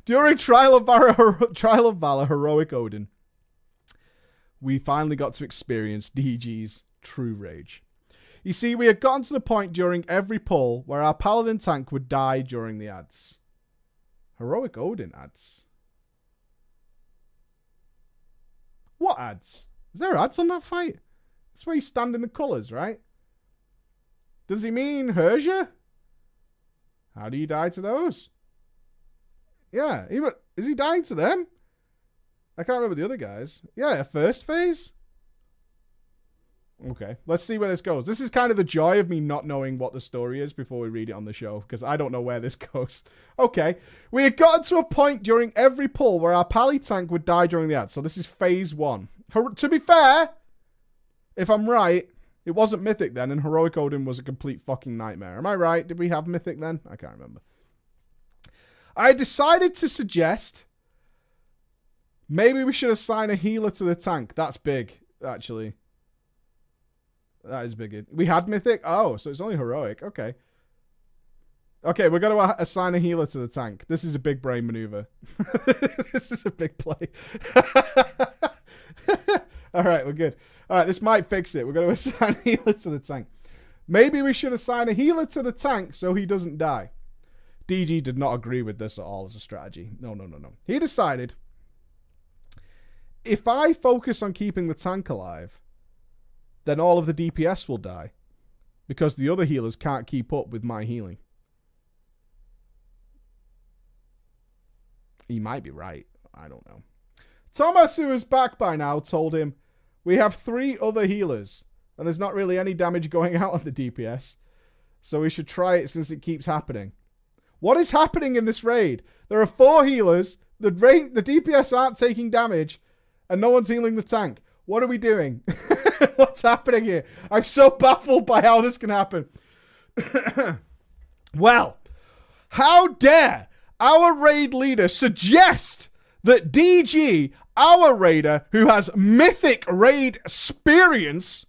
During Trial of Valor Heroic Odin, we finally got to experience DG's true rage. You see, we had gotten to the point during every pull where our paladin tank would die during the ads. Heroic Odin ads? What ads? Is there ads on that fight? That's where you stand in the colours, right? Does he mean Herja? How do you die to those? Yeah, is he dying to them? I can't remember the other guys. Yeah, first phase? Okay, let's see where this goes. This is kind of the joy of me not knowing what the story is before we read it on the show, because I don't know where this goes. Okay, we had gotten to a point during every pull where our pally tank would die during the ad. So this is phase 1. To be fair, if I'm right, it wasn't Mythic then, and Heroic Odin was a complete fucking nightmare. Am I right? Did we have Mythic then? I can't remember. I decided to suggest maybe we should assign a healer to the tank. That's big, actually. That is big. We had Mythic? Oh, so it's only Heroic. Okay. Okay, we're going to assign a healer to the tank. This is a big brain maneuver. This is a big play. All right, we're good. All right, this might fix it. We're going to assign a healer to the tank. Maybe we should assign a healer to the tank so he doesn't die. DG did not agree with this at all as a strategy. No. He decided, if I focus on keeping the tank alive, then all of the DPS will die, because the other healers can't keep up with my healing. He might be right. I don't know. Thomas, who is back by now, told him, we have 3 other healers, and there's not really any damage going out on the DPS, so we should try it since it keeps happening. What is happening in this raid? There are 4 healers, the DPS aren't taking damage, and no one's healing the tank. What are we doing? What's happening here? I'm so baffled by how this can happen. Well, how dare our raid leader suggest that DG, our raider, who has mythic raid experience,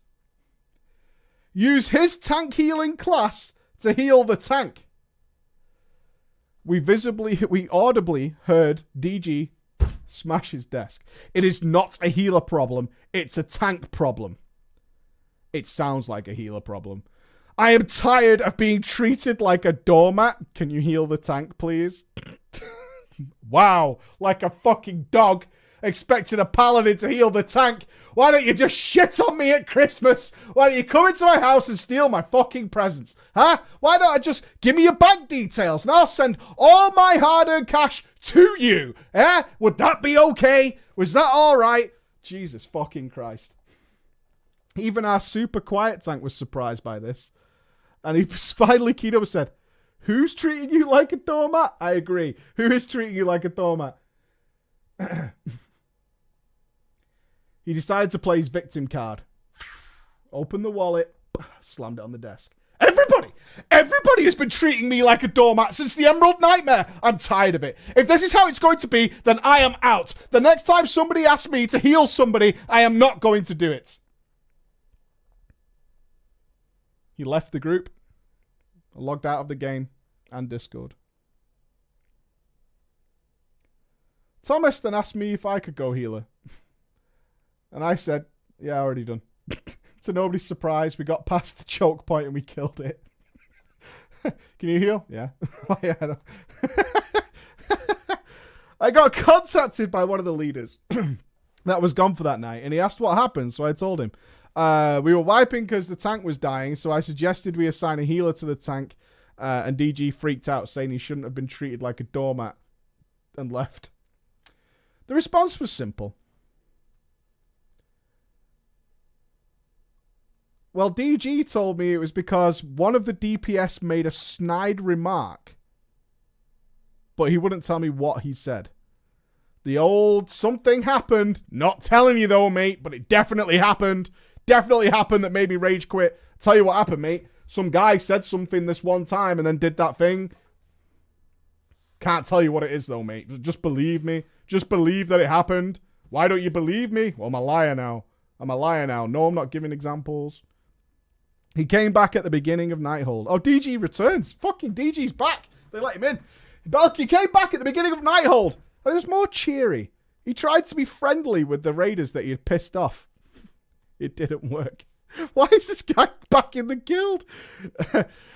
use his tank healing class to heal the tank. We audibly heard DG smash his desk. It is not a healer problem. It's a tank problem. It sounds like a healer problem. I am tired of being treated like a doormat. Can you heal the tank, please? Wow. Like a fucking dog expecting a paladin to heal the tank. Why don't you just shit on me at Christmas? Why don't you come into my house and steal my fucking presents? Huh? Why don't I just give me your bank details and I'll send all my hard-earned cash to you? Eh? Would that be okay? Was that alright? Jesus fucking Christ. Even our super quiet tank was surprised by this. And he finally keyed up and said, who's treating you like a doormat? I agree. Who is treating you like a doormat? He decided to play his victim card. Opened the wallet. Slammed it on the desk. Everybody has been treating me like a doormat since the Emerald Nightmare. I'm tired of it. If this is how it's going to be, then I am out. The next time somebody asks me to heal somebody, I am not going to do it. He left the group, logged out of the game and Discord. Thomas then asked me if I could go healer. And I said, yeah, already done. To nobody's surprise, we got past the choke point and we killed it. Can you heal? Yeah. Yeah, I know. I got contacted by one of the leaders that was gone for that night, and he asked what happened, so I told him. We were wiping because the tank was dying, so I suggested we assign a healer to the tank, and DG freaked out, saying he shouldn't have been treated like a doormat, and left. The response was simple. Well, DG told me it was because one of the DPS made a snide remark, but he wouldn't tell me what he said. The old something happened. Not telling you though, mate, but it definitely happened. Definitely happened that made me rage quit. Tell you what happened, mate. Some guy said something this one time and then did that thing. Can't tell you what it is though, mate. Just believe me. Just believe that it happened. Why don't you believe me? Well, I'm a liar now. I'm a liar now. No, I'm not giving examples. He came back at the beginning of Nighthold. Oh, DG returns. Fucking DG's back. They let him in. He came back at the beginning of Nighthold. And it was more cheery. He tried to be friendly with the raiders that he had pissed off. It didn't work. Why is this guy back in the guild?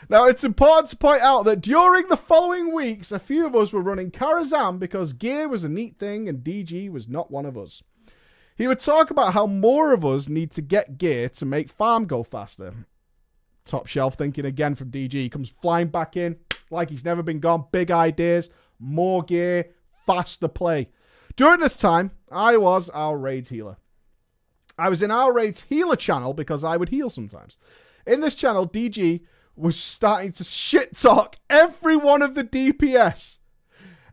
Now, it's important to point out that during the following weeks, a few of us were running Karazhan because gear was a neat thing and DG was not one of us. He would talk about how more of us need to get gear to make farm go faster. Top shelf thinking again from DG. He comes flying back in like he's never been gone. Big ideas, more gear, faster play. During this time, I was our raids healer. I was in our raids healer channel because I would heal sometimes. In this channel, DG was starting to shit talk every one of the DPS.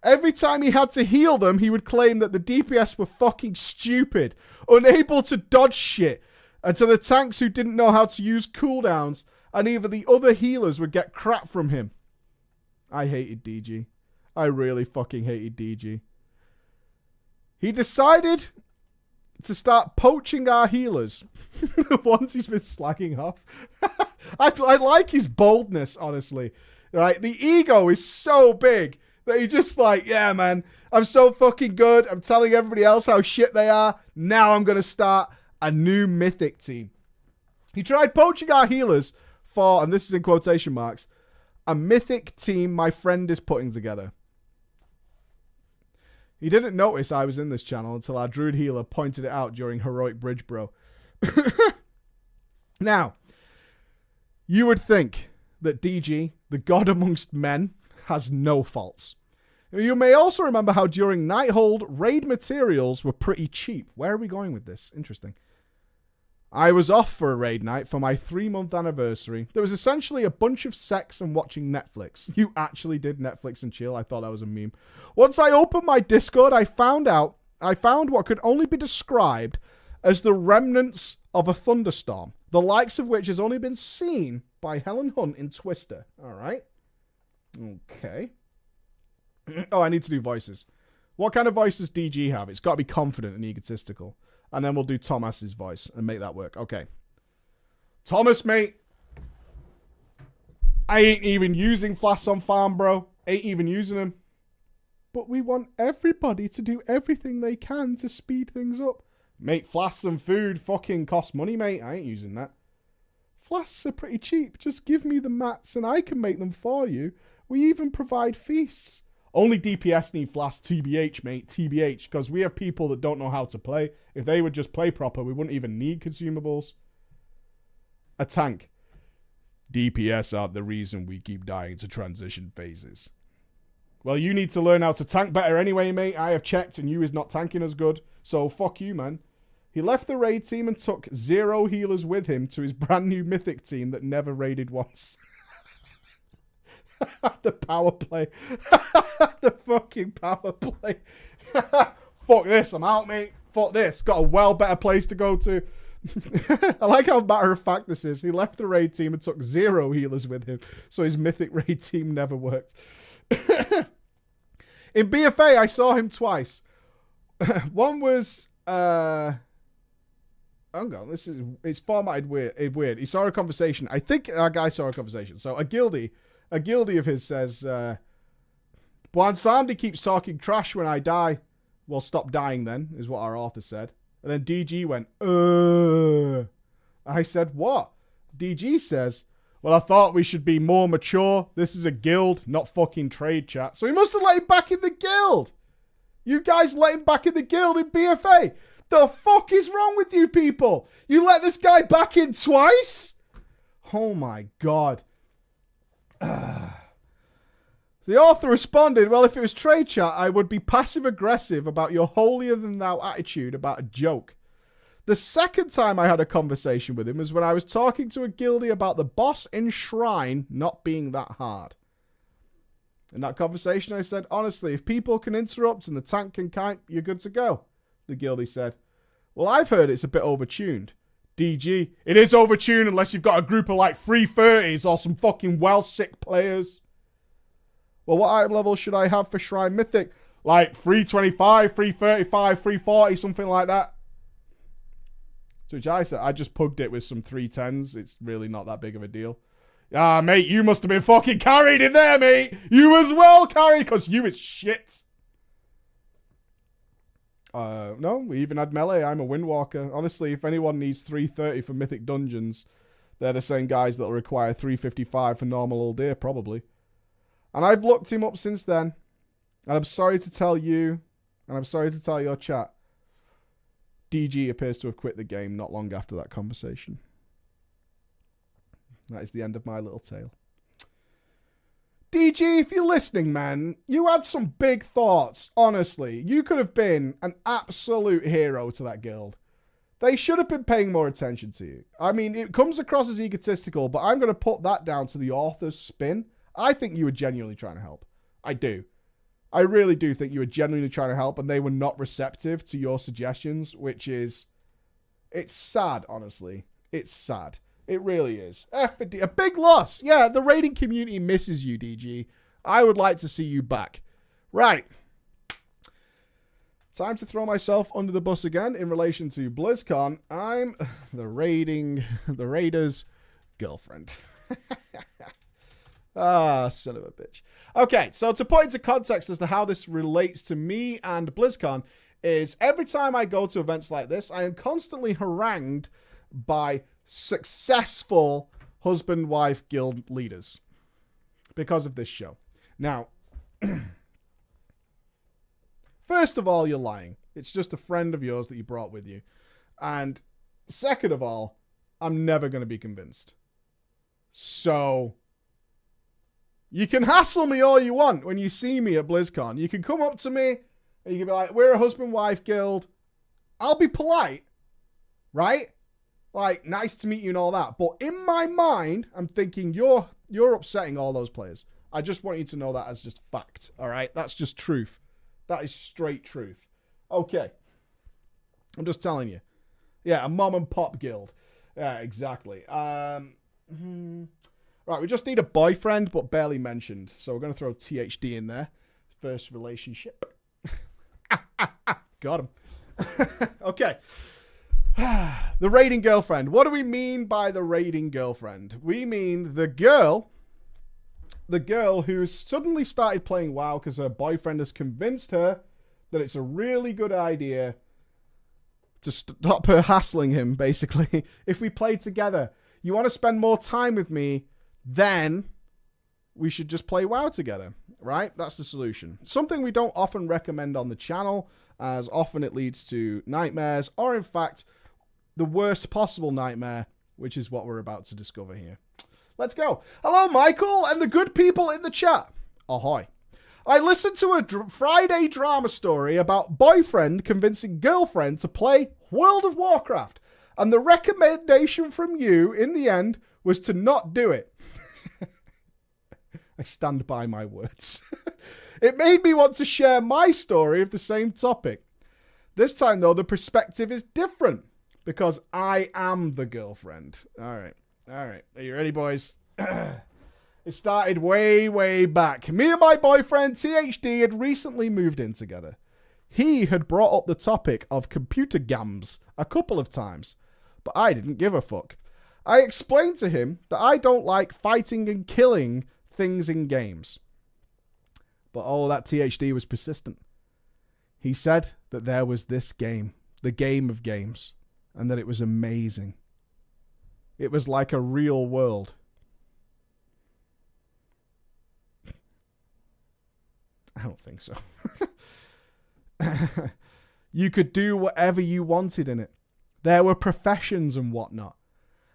Every time he had to heal them, he would claim that the DPS were fucking stupid, unable to dodge shit, and to the tanks who didn't know how to use cooldowns, and even the other healers would get crap from him. I hated DG. I really fucking hated DG. He decided to start poaching our healers. The ones he's been slagging off. I like his boldness, honestly. Right? The ego is so big that he just like, yeah, man, I'm so fucking good. I'm telling everybody else how shit they are. Now I'm going to start a new mythic team. He tried poaching our healers for, and this is in quotation marks, a mythic team my friend is putting together. He didn't notice I was in this channel until our druid healer pointed it out during Heroic Bridge Bro. Now, you would think that DG, the god amongst men, has no faults. You may also remember how during Nighthold, raid materials were pretty cheap. Where are we going with this? Interesting. I was off for a raid night for my 3-month anniversary. There was essentially a bunch of sex and watching Netflix. You actually did Netflix and chill. I thought that was a meme. Once I opened my Discord, I found what could only be described as the remnants of a thunderstorm, the likes of which has only been seen by Helen Hunt in Twister. All right. Okay. Oh, I need to do voices. What kind of voice does DG have? It's got to be confident and egotistical. And then we'll do Thomas's voice and make that work. Okay. Thomas, mate. I ain't even using flasks on farm, bro. Ain't even using them. But we want everybody to do everything they can to speed things up. Mate, flasks and food fucking cost money, mate. I ain't using that. Flasks are pretty cheap. Just give me the mats and I can make them for you. We even provide feasts. Only DPS need flasks, TBH, mate, TBH, because we have people that don't know how to play. If they would just play proper, we wouldn't even need consumables. A tank. DPS aren't the reason we keep dying to transition phases. Well, you need to learn how to tank better anyway, mate. I have checked and you is not tanking as good. So, fuck you, man. He left the raid team and took 0 healers with him to his brand new mythic team that never raided once. The power play. The fucking power play. Fuck this, I'm out, mate. Fuck this. Got a well better place to go to. I like how matter of fact this is. He left the raid team and took 0 healers with him, so his mythic raid team never worked. In BFA, I saw him twice. One was hang on, it's formatted weird. He saw a conversation. I think our guy saw a conversation. So a guildie of his says, Bwan Sandy keeps talking trash when I die. Well, stop dying then, is what our author said. And then DG went, I said, what? DG says, well, I thought we should be more mature. This is a guild, not fucking trade chat. So he must have let him back in the guild. You guys let him back in the guild in BFA. The fuck is wrong with you people? You let this guy back in twice? Oh my God. The author responded, well, if it was trade chat, I would be passive-aggressive about your holier-than-thou attitude about a joke. The second time I had a conversation with him was when I was talking to a guildie about the boss in Shrine not being that hard. In that conversation, I said, honestly, if people can interrupt and the tank can kite, you're good to go. The guildie said, well, I've heard it's a bit overtuned. DG, it is overtuned unless you've got a group of like 330s or some fucking well-sick players. Well, what item level should I have for Shrine Mythic? Like 325, 335, 340, something like that. To which I said, I just pugged it with some 310s. It's really not that big of a deal. Ah, mate, you must have been fucking carried in there, mate. You as well carried, because you is shit. No, we even had melee. I'm a Windwalker. Honestly, if anyone needs 330 for Mythic Dungeons, they're the same guys that'll require 355 for normal old deer, probably. And I've looked him up since then. And I'm sorry to tell you, and I'm sorry to tell your chat, DG appears to have quit the game not long after that conversation. That is the end of my little tale. DG, if you're listening, man, you had some big thoughts, honestly. You could have been an absolute hero to that guild. They should have been paying more attention to you. I mean, it comes across as egotistical, but I'm going to put that down to the author's spin. I think you were genuinely trying to help. I do. I really do think you were genuinely trying to help, and they were not receptive to your suggestions, which is... It's sad, honestly. It's sad. It really is. A big loss. Yeah, the raiding community misses you, DG. I would like to see you back. Right. Time to throw myself under the bus again in relation to BlizzCon. I'm the Raiders' girlfriend. Ah, son of a bitch. Okay, so to put into context as to how this relates to me and BlizzCon is every time I go to events like this, I am constantly harangued by successful husband-wife guild leaders because of this show. Now, first of all, you're lying. It's just a friend of yours that you brought with you. And second of all, I'm never going to be convinced. So, you can hassle me all you want when you see me at BlizzCon. You can come up to me and you can be like, we're a husband-wife guild. I'll be polite, right? Like, nice to meet you and all that. But in my mind, I'm thinking, you're upsetting all those players. I just want you to know that as just fact, all right? That's just truth. That is straight truth. Okay. I'm just telling you. Yeah, a mom and pop guild. Yeah, exactly. Right, we just need a boyfriend, but barely mentioned. So we're going to throw THD in there. First relationship. Got him. Okay. The raiding girlfriend. What do we mean by the raiding girlfriend? We mean the girl who's suddenly started playing WoW because her boyfriend has convinced her that it's a really good idea to stop her hassling him, basically. If we play together, you want to spend more time with me, then we should just play WoW together, right? That's the solution. Something we don't often recommend on the channel, as often it leads to nightmares, or in fact, the worst possible nightmare, which is what we're about to discover here. Let's go. Hello, Michael, and the good people in the chat. Ahoy. I listened to a Friday drama story about boyfriend convincing girlfriend to play World of Warcraft, and the recommendation from you, in the end, was to not do it. I stand by my words. It made me want to share my story of the same topic. This time, though, the perspective is different. Because I am the girlfriend. All right. Are you ready, boys? It started way, way back. Me and my boyfriend, THD, had recently moved in together. He had brought up the topic of computer gams a couple of times, but I didn't give a fuck. I explained to him that I don't like fighting and killing things in games. But oh, that THD was persistent. He said that there was this game, the game of games, and that it was amazing. It was like a real world. I don't think so. You could do whatever you wanted in it. There were professions and whatnot.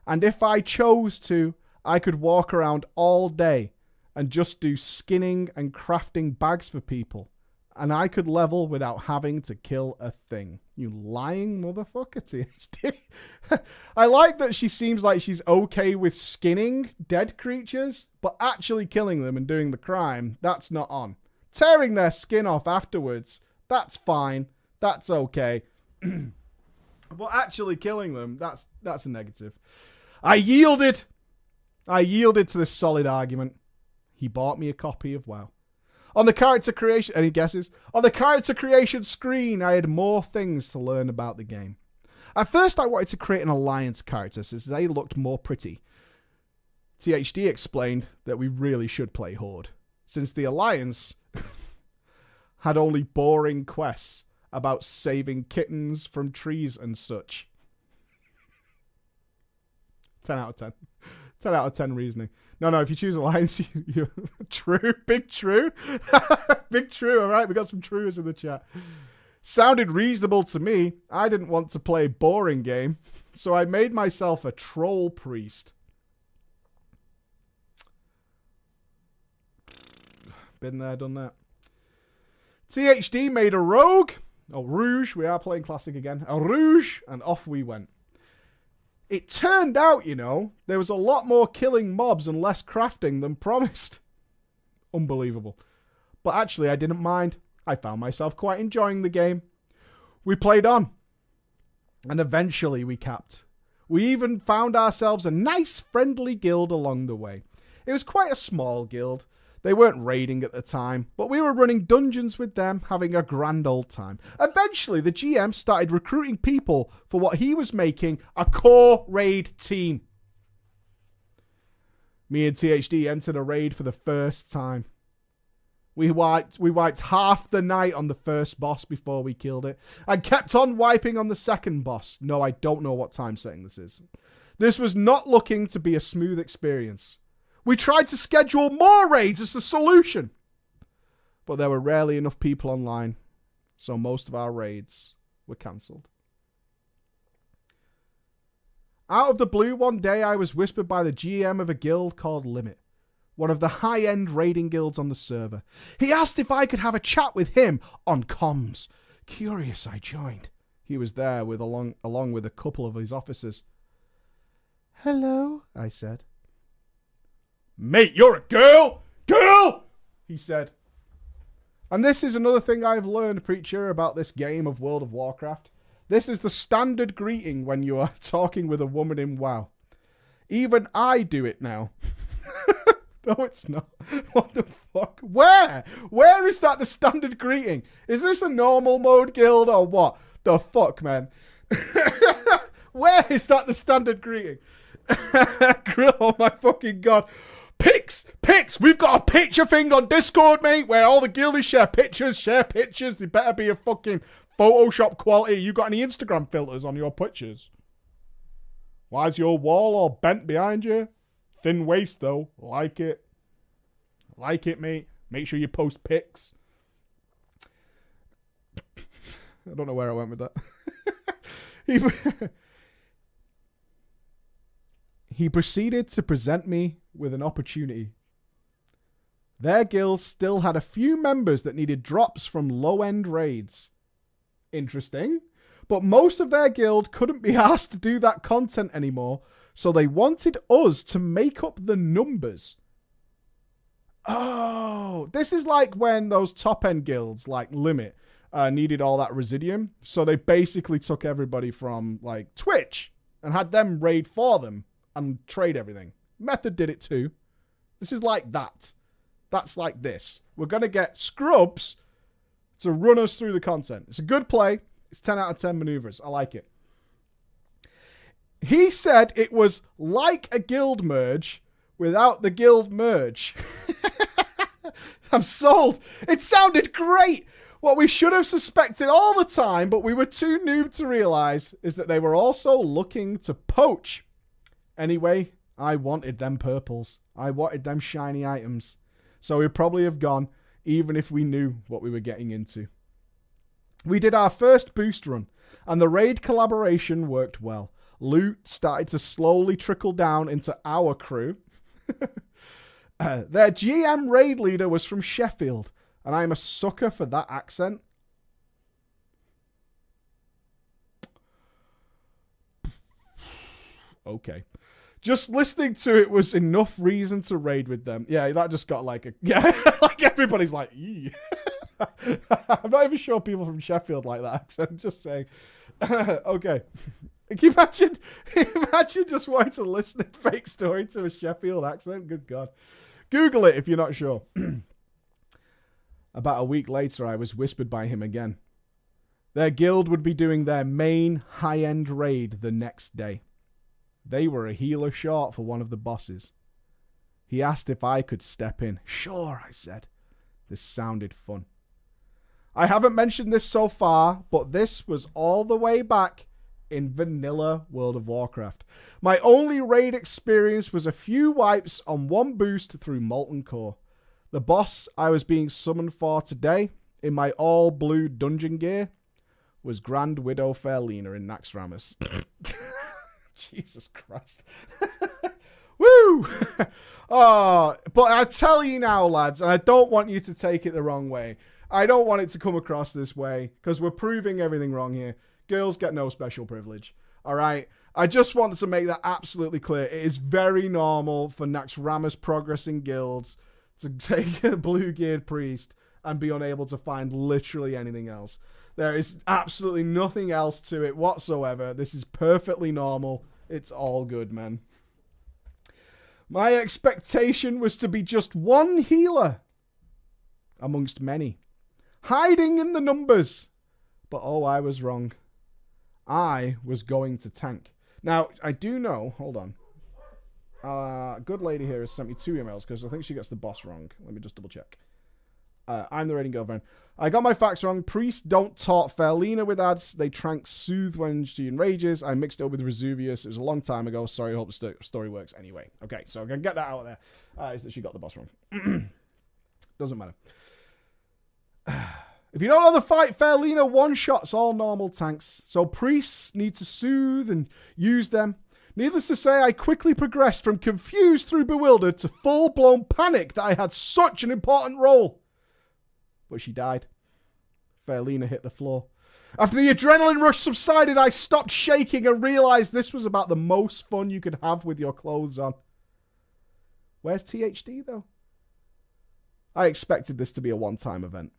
And if I chose to, I could walk around all day and just do skinning and crafting bags for people. And I could level without having to kill a thing. You lying motherfucker, THD. I like that she seems like she's okay with skinning dead creatures, but actually killing them and doing the crime, that's not on. Tearing their skin off afterwards, that's fine. That's okay. But actually killing them, that's a negative. I yielded to this solid argument. He bought me a copy of WoW. On the character creation, any guesses? On the character creation screen, I had more things to learn about the game. At first, I wanted to create an alliance character since they looked more pretty. THD explained that we really should play Horde, since the alliance had only boring quests about saving kittens from trees and such. 10 out of 10. 10 out of 10 reasoning. No, if you choose alliance, you true. Big true. Big true, all right? We got some truers in the chat. Sounded reasonable to me. I didn't want to play a boring game, so I made myself a troll priest. Been there, done that. THD made a rogue. Oh, Rouge. We are playing classic again. A Rouge, and off we went. It turned out, there was a lot more killing mobs and less crafting than promised. Unbelievable. But actually, I didn't mind. I found myself quite enjoying the game. We played on. And eventually we capped. We even found ourselves a nice, friendly guild along the way. It was quite a small guild. They weren't raiding at the time, but we were running dungeons with them, having a grand old time. Eventually, the GM started recruiting people for what he was making a core raid team. Me and THD entered a raid for the first time. We wiped half the night on the first boss before we killed it, and kept on wiping on the second boss. No, I don't know what time setting this is. This was not looking to be a smooth experience. We tried to schedule more raids as the solution, but there were rarely enough people online, so most of our raids were cancelled. Out of the blue, one day I was whispered by the GM of a guild called Limit, one of the high-end raiding guilds on the server. He asked if I could have a chat with him on comms. Curious, I joined. He was there along with a couple of his officers. Hello, I said. Mate, you're a girl! Girl! He said. And this is another thing I've learned, Preacher, about this game of World of Warcraft. This is the standard greeting when you are talking with a woman in WoW. Even I do it now. No, it's not. What the fuck? Where? Where is that the standard greeting? Is this a normal mode guild or what? The fuck, man? Where is that the standard greeting? Oh my fucking god. Pics! We've got a picture thing on Discord, mate, where all the guildies share pictures. They better be a fucking Photoshop quality. You got any Instagram filters on your pictures? Why is your wall all bent behind you? Thin waist, though. Like it. Like it, mate. Make sure you post pics. I don't know where I went with that. He proceeded to present me with an opportunity. Their guild still had a few members that needed drops from low-end raids. Interesting. But most of their guild couldn't be asked to do that content anymore, so they wanted us to make up the numbers. Oh, this is like when those top-end guilds, like Limit, needed all that Residium. So they basically took everybody from, like, Twitch and had them raid for them and trade everything. Method did it too. This is like that. That's like this. We're going to get scrubs to run us through the content. It's a good play. It's 10 out of 10 maneuvers. I like it. He said it was like a guild merge without the guild merge. I'm sold. It sounded great. What we should have suspected all the time, but we were too noob to realize, is that they were also looking to poach. Anyway, I wanted them purples. I wanted them shiny items. So we'd probably have gone, even if we knew what we were getting into. We did our first boost run, and the raid collaboration worked well. Loot started to slowly trickle down into our crew. Their GM raid leader was from Sheffield, And I'm a sucker for that accent. Okay. Just listening to it was enough reason to raid with them. Yeah, that just got like a... Yeah, like everybody's like, eee. I'm not even sure people from Sheffield like that. I'm just saying. Okay. Can you imagine just wanting to listen to fake story to a Sheffield accent? Good God. Google it if you're not sure. About a week later, I was whispered by him again. Their guild would be doing their main high-end raid the next day. They were a healer short for one of the bosses. He asked if I could step in. Sure, I said. This sounded fun. I haven't mentioned this so far, but this was all the way back in vanilla World of Warcraft. My only raid experience was a few wipes on one boost through Molten Core. The boss I was being summoned for today, in my all-blue dungeon gear, was Grand Widow Fairlena in Naxxramas. Jesus Christ. Woo! Oh, but I tell you now, lads, and I don't want you to take it the wrong way. I don't want it to come across this way, because we're proving everything wrong here. Girls get no special privilege. All right? I just wanted to make that absolutely clear. It is very normal for Naxxramas progressing guilds to take a blue-geared priest and be unable to find literally anything else. There is absolutely nothing else to it whatsoever. This is perfectly normal. It's all good, man. My expectation was to be just one healer amongst many, hiding in the numbers. But oh, I was wrong. I was going to tank. Now, I do know, hold on. Good lady here has sent me 2 emails because I think she gets the boss wrong. Let me just double check. I'm the raiding girlfriend. I got my facts wrong. Priests don't taunt Fairlena with ads. They trank soothe when she enrages. I mixed it up with Vesuvius. It was a long time ago. Sorry, I hope the story works anyway. Okay, so I can get that out there. Is that she got the boss wrong. Doesn't matter. If you don't know the fight, Fairlena one-shots all normal tanks. So priests need to soothe and use them. Needless to say, I quickly progressed from confused through bewildered to full-blown panic that I had such an important role. But she died. Fairlena hit the floor. After the adrenaline rush subsided, I stopped shaking and realized this was about the most fun you could have with your clothes on. Where's THD, though? I expected this to be a one-time event.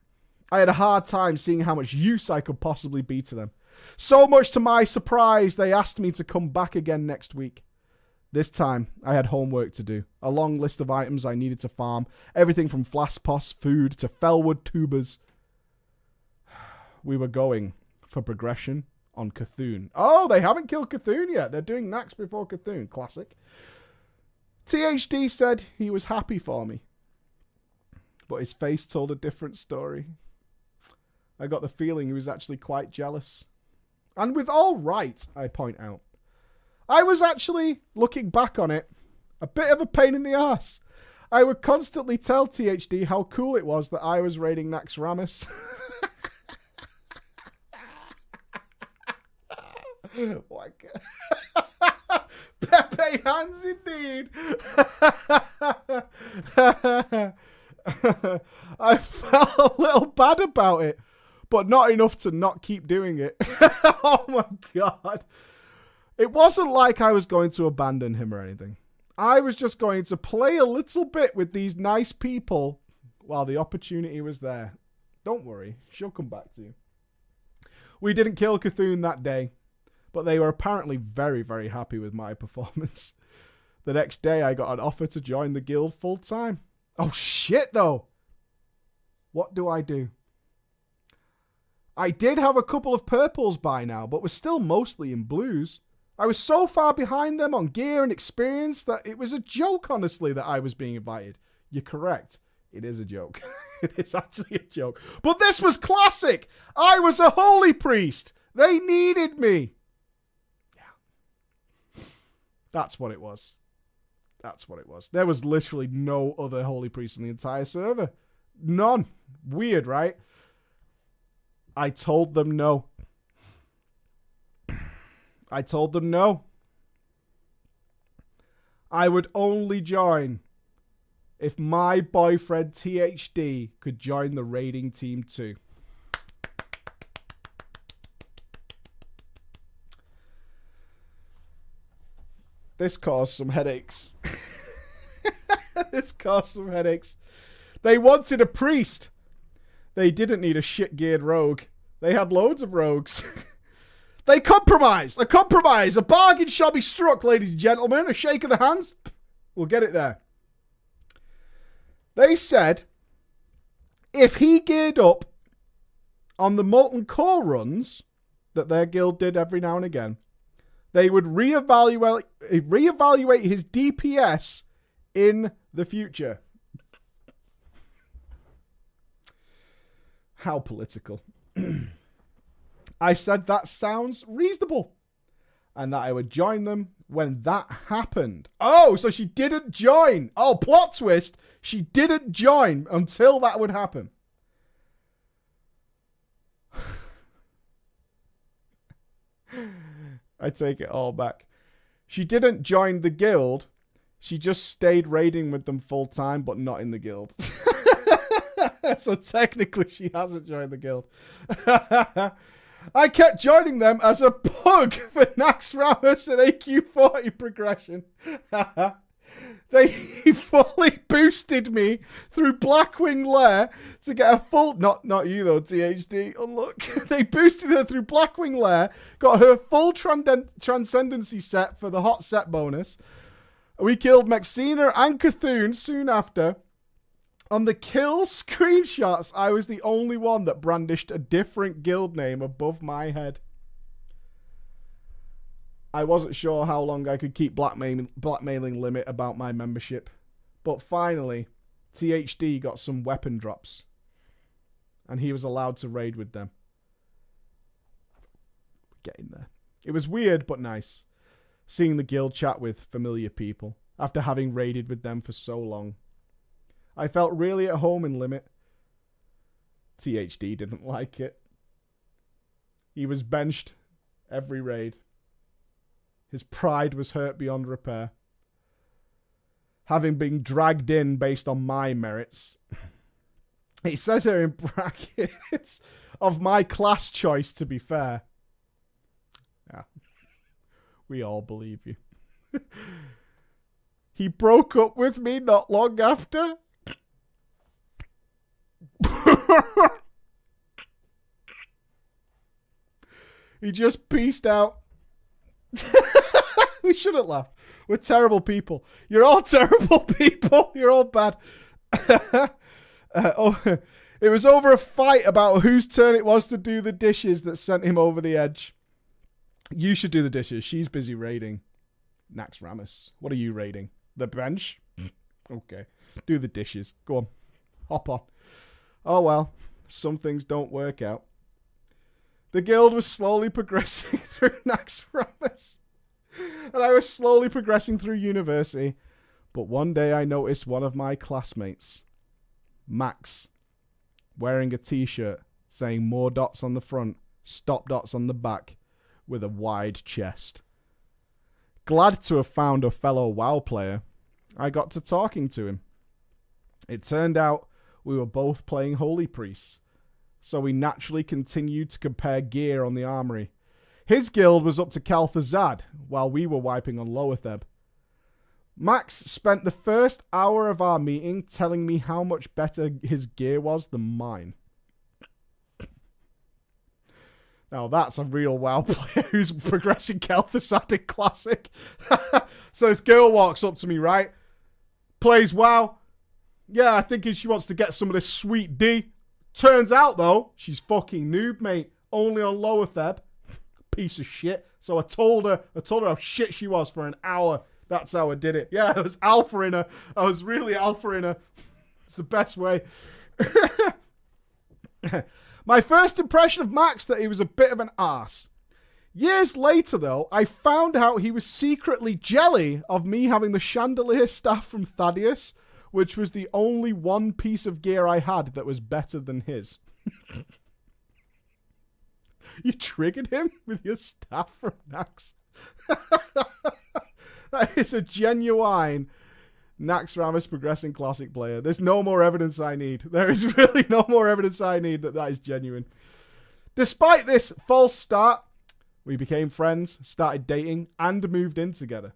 I had a hard time seeing how much use I could possibly be to them. So much to my surprise, they asked me to come back again next week. This time, I had homework to do. A long list of items I needed to farm. Everything from Flaspos food to Fellwood tubers. We were going for progression on Cthulhu. Oh, they haven't killed Cthulhu yet. They're doing Nax before Cthulhu. Classic. THD said he was happy for me. But his face told a different story. I got the feeling he was actually quite jealous. And with all right, I point out. I was actually, looking back on it, a bit of a pain in the ass. I would constantly tell THD how cool it was that I was raiding Naxxramas. Oh my God. Pepe hands indeed. I felt a little bad about it, but not enough to not keep doing it. Oh my God. It wasn't like I was going to abandon him or anything. I was just going to play a little bit with these nice people while the opportunity was there. Don't worry, she'll come back to you. We didn't kill Cthulhu that day, but they were apparently very, very happy with my performance. The next day, I got an offer to join the guild full time. Oh shit, though. What do I do? I did have a couple of purples by now, but was still mostly in blues. I was so far behind them on gear and experience that it was a joke, honestly, that I was being invited. You're correct. It is a joke. It is actually a joke. But this was classic. I was a holy priest. They needed me. Yeah. That's what it was. That's what it was. There was literally no other holy priest in the entire server. None. Weird, right? I told them no. I told them no. I would only join if my boyfriend THD could join the raiding team too. This caused some headaches. This caused some headaches. They wanted a priest. They didn't need a shit-geared rogue. They had loads of rogues. They compromised. A compromise. A bargain shall be struck, ladies and gentlemen. A shake of the hands. We'll get it there. They said if he geared up on the molten core runs that their guild did every now and again, they would reevaluate his DPS in the future. How political. I said that sounds reasonable and that I would join them when that happened. Oh, so she didn't join. Oh, plot twist. She didn't join until that would happen. I take it all back. She didn't join the guild. She just stayed raiding with them full time, but not in the guild. So technically she hasn't joined the guild. I kept joining them as a pug for Nax Ramos and AQ40 progression. They fully boosted me through Blackwing Lair to get a full... Not you though, THD. Unlook. They boosted her through Blackwing Lair, got her full Transcendency set for the hot set bonus. We killed Mexina and Cthulhu soon after. On the kill screenshots, I was the only one that brandished a different guild name above my head. I wasn't sure how long I could keep blackmailing Limit about my membership. But finally, THD got some weapon drops. And he was allowed to raid with them. Get in there. It was weird but nice. Seeing the guild chat with familiar people. After having raided with them for so long. I felt really at home in Limit. THD didn't like it. He was benched every raid. His pride was hurt beyond repair. Having been dragged in based on my merits. It says here in brackets, of my class choice, to be fair. Yeah. We all believe you. He broke up with me not long after. He just peaced out. We shouldn't laugh. We're terrible people. You're all terrible people. You're all bad. It was over a fight about whose turn it was to do the dishes that sent him over the edge. You should do the dishes. She's busy raiding. Nax Ramos. What are you raiding? The bench? Okay. Do the dishes. Go on. Hop on. Oh well. Some things don't work out. The guild was slowly progressing through Nax Ramos. And I was slowly progressing through university. But one day I noticed one of my classmates, Max, wearing a t-shirt saying more dots on the front, stop dots on the back, with a wide chest. Glad to have found a fellow WoW player, I got to talking to him. It turned out we were both playing Holy Priests, so we naturally continued to compare gear on the armory. His guild was up to Kalthazad, while we were wiping on Lower Theb. Max spent the first hour of our meeting telling me how much better his gear was than mine. Now that's a real WoW player who's progressing Kalthazad in Classic. So this girl walks up to me, right? Plays WoW. Yeah, I think she wants to get some of this sweet D. Turns out, though, she's fucking noob, mate. Only on Lower Theb. Piece of shit. So I told her how shit she was for an hour. That's how I did it. Yeah, I was alphaing her. I was really alphaing her. It's the best way. My first impression of Max, that he was a bit of an arse. Years later, though, I found out he was secretly jelly of me having the chandelier staff from Thaddeus, which was the only one piece of gear I had that was better than his. You triggered him with your staff from Nax. That is a genuine Naxxramas is progressing classic player. There's no more evidence I need. There is really no more evidence I need that is genuine. Despite this false start, we became friends, started dating, and moved in together.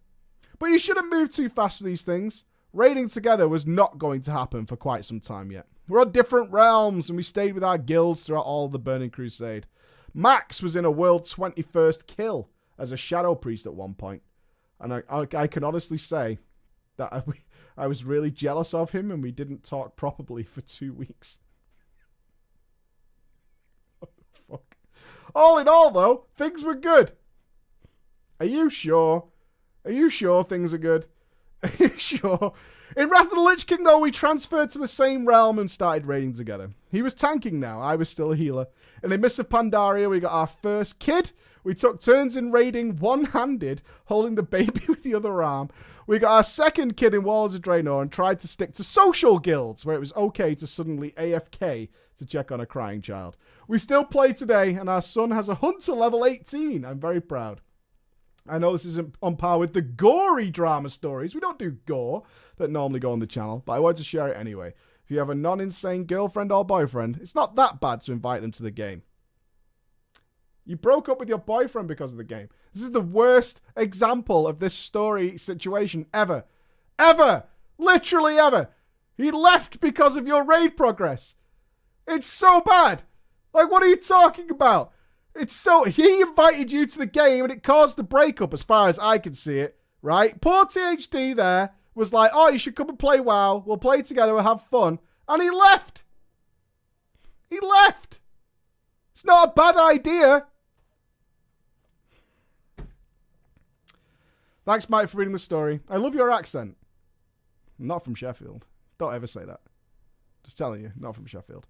But you shouldn't move too fast with these things. Raiding together was not going to happen for quite some time yet. We're on different realms, and we stayed with our guilds throughout all of the Burning Crusade. Max was in a world 21st kill as a Shadow Priest at one point. And I can honestly say that I was really jealous of him, and we didn't talk properly for 2 weeks. What the fuck? All in all, though, things were good. Are you sure? Are you sure things are good? Are you sure? In Wrath of the Lich King, though, we transferred to the same realm and started raiding together. He was tanking now. I was still a healer. And in Mists of Pandaria, we got our first kid. We took turns in raiding one-handed, holding the baby with the other arm. We got our second kid in Warlords of Draenor and tried to stick to social guilds, where it was okay to suddenly AFK to check on a crying child. We still play today, and our son has a hunter level 18. I'm very proud. I know this isn't on par with the gory drama stories. We don't do gore that normally go on the channel, but I wanted to share it anyway. If you have a non-insane girlfriend or boyfriend, it's not that bad to invite them to the game. You broke up with your boyfriend because of the game. This is the worst example of this story situation ever. Ever! Literally ever! He left because of your raid progress. It's so bad! Like, what are you talking about? It's so... He invited you to the game and it caused the breakup as far as I can see it, right? Poor THD there was like, oh, you should come and play WoW. We'll play together, we'll have fun. And he left! He left! It's not a bad idea. Thanks, Mike, for reading the story. I love your accent. I'm not from Sheffield. Don't ever say that. Just telling you, not from Sheffield.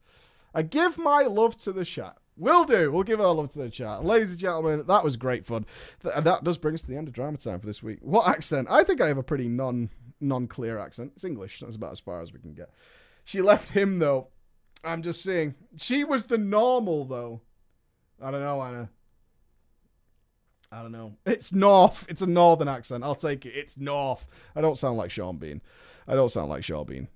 I give my love to the chat. Will do. We'll give our love to the chat. Ladies and gentlemen, that was great fun. That does bring us to the end of drama time for this week. What accent? I think I have a pretty non-clear accent. It's English. That's about as far as we can get. She left him, though. I'm just saying. She was the normal, though. I don't know, Anna. I don't know. It's North. It's a northern accent. I'll take it. It's North. I don't sound like Sean Bean. I don't sound like Sean Bean.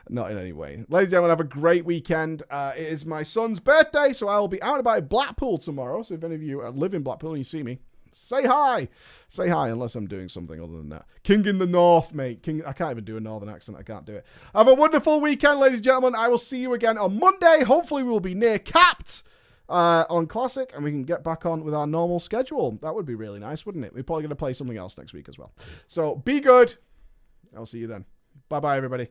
Not in any way. Ladies and gentlemen, have a great weekend. It is my son's birthday, so I will be out and about in Blackpool tomorrow. So if any of you live in Blackpool and you see me, say hi. Say hi, unless I'm doing something other than that. King in the North, mate. King. I can't even do a northern accent. I can't do it. Have a wonderful weekend, ladies and gentlemen. I will see you again on Monday. Hopefully, we'll be near capped on Classic, and we can get back on with our normal schedule. That would be really nice, wouldn't it? We're probably going to play something else next week as well. So be good. I'll see you then. Bye-bye, everybody.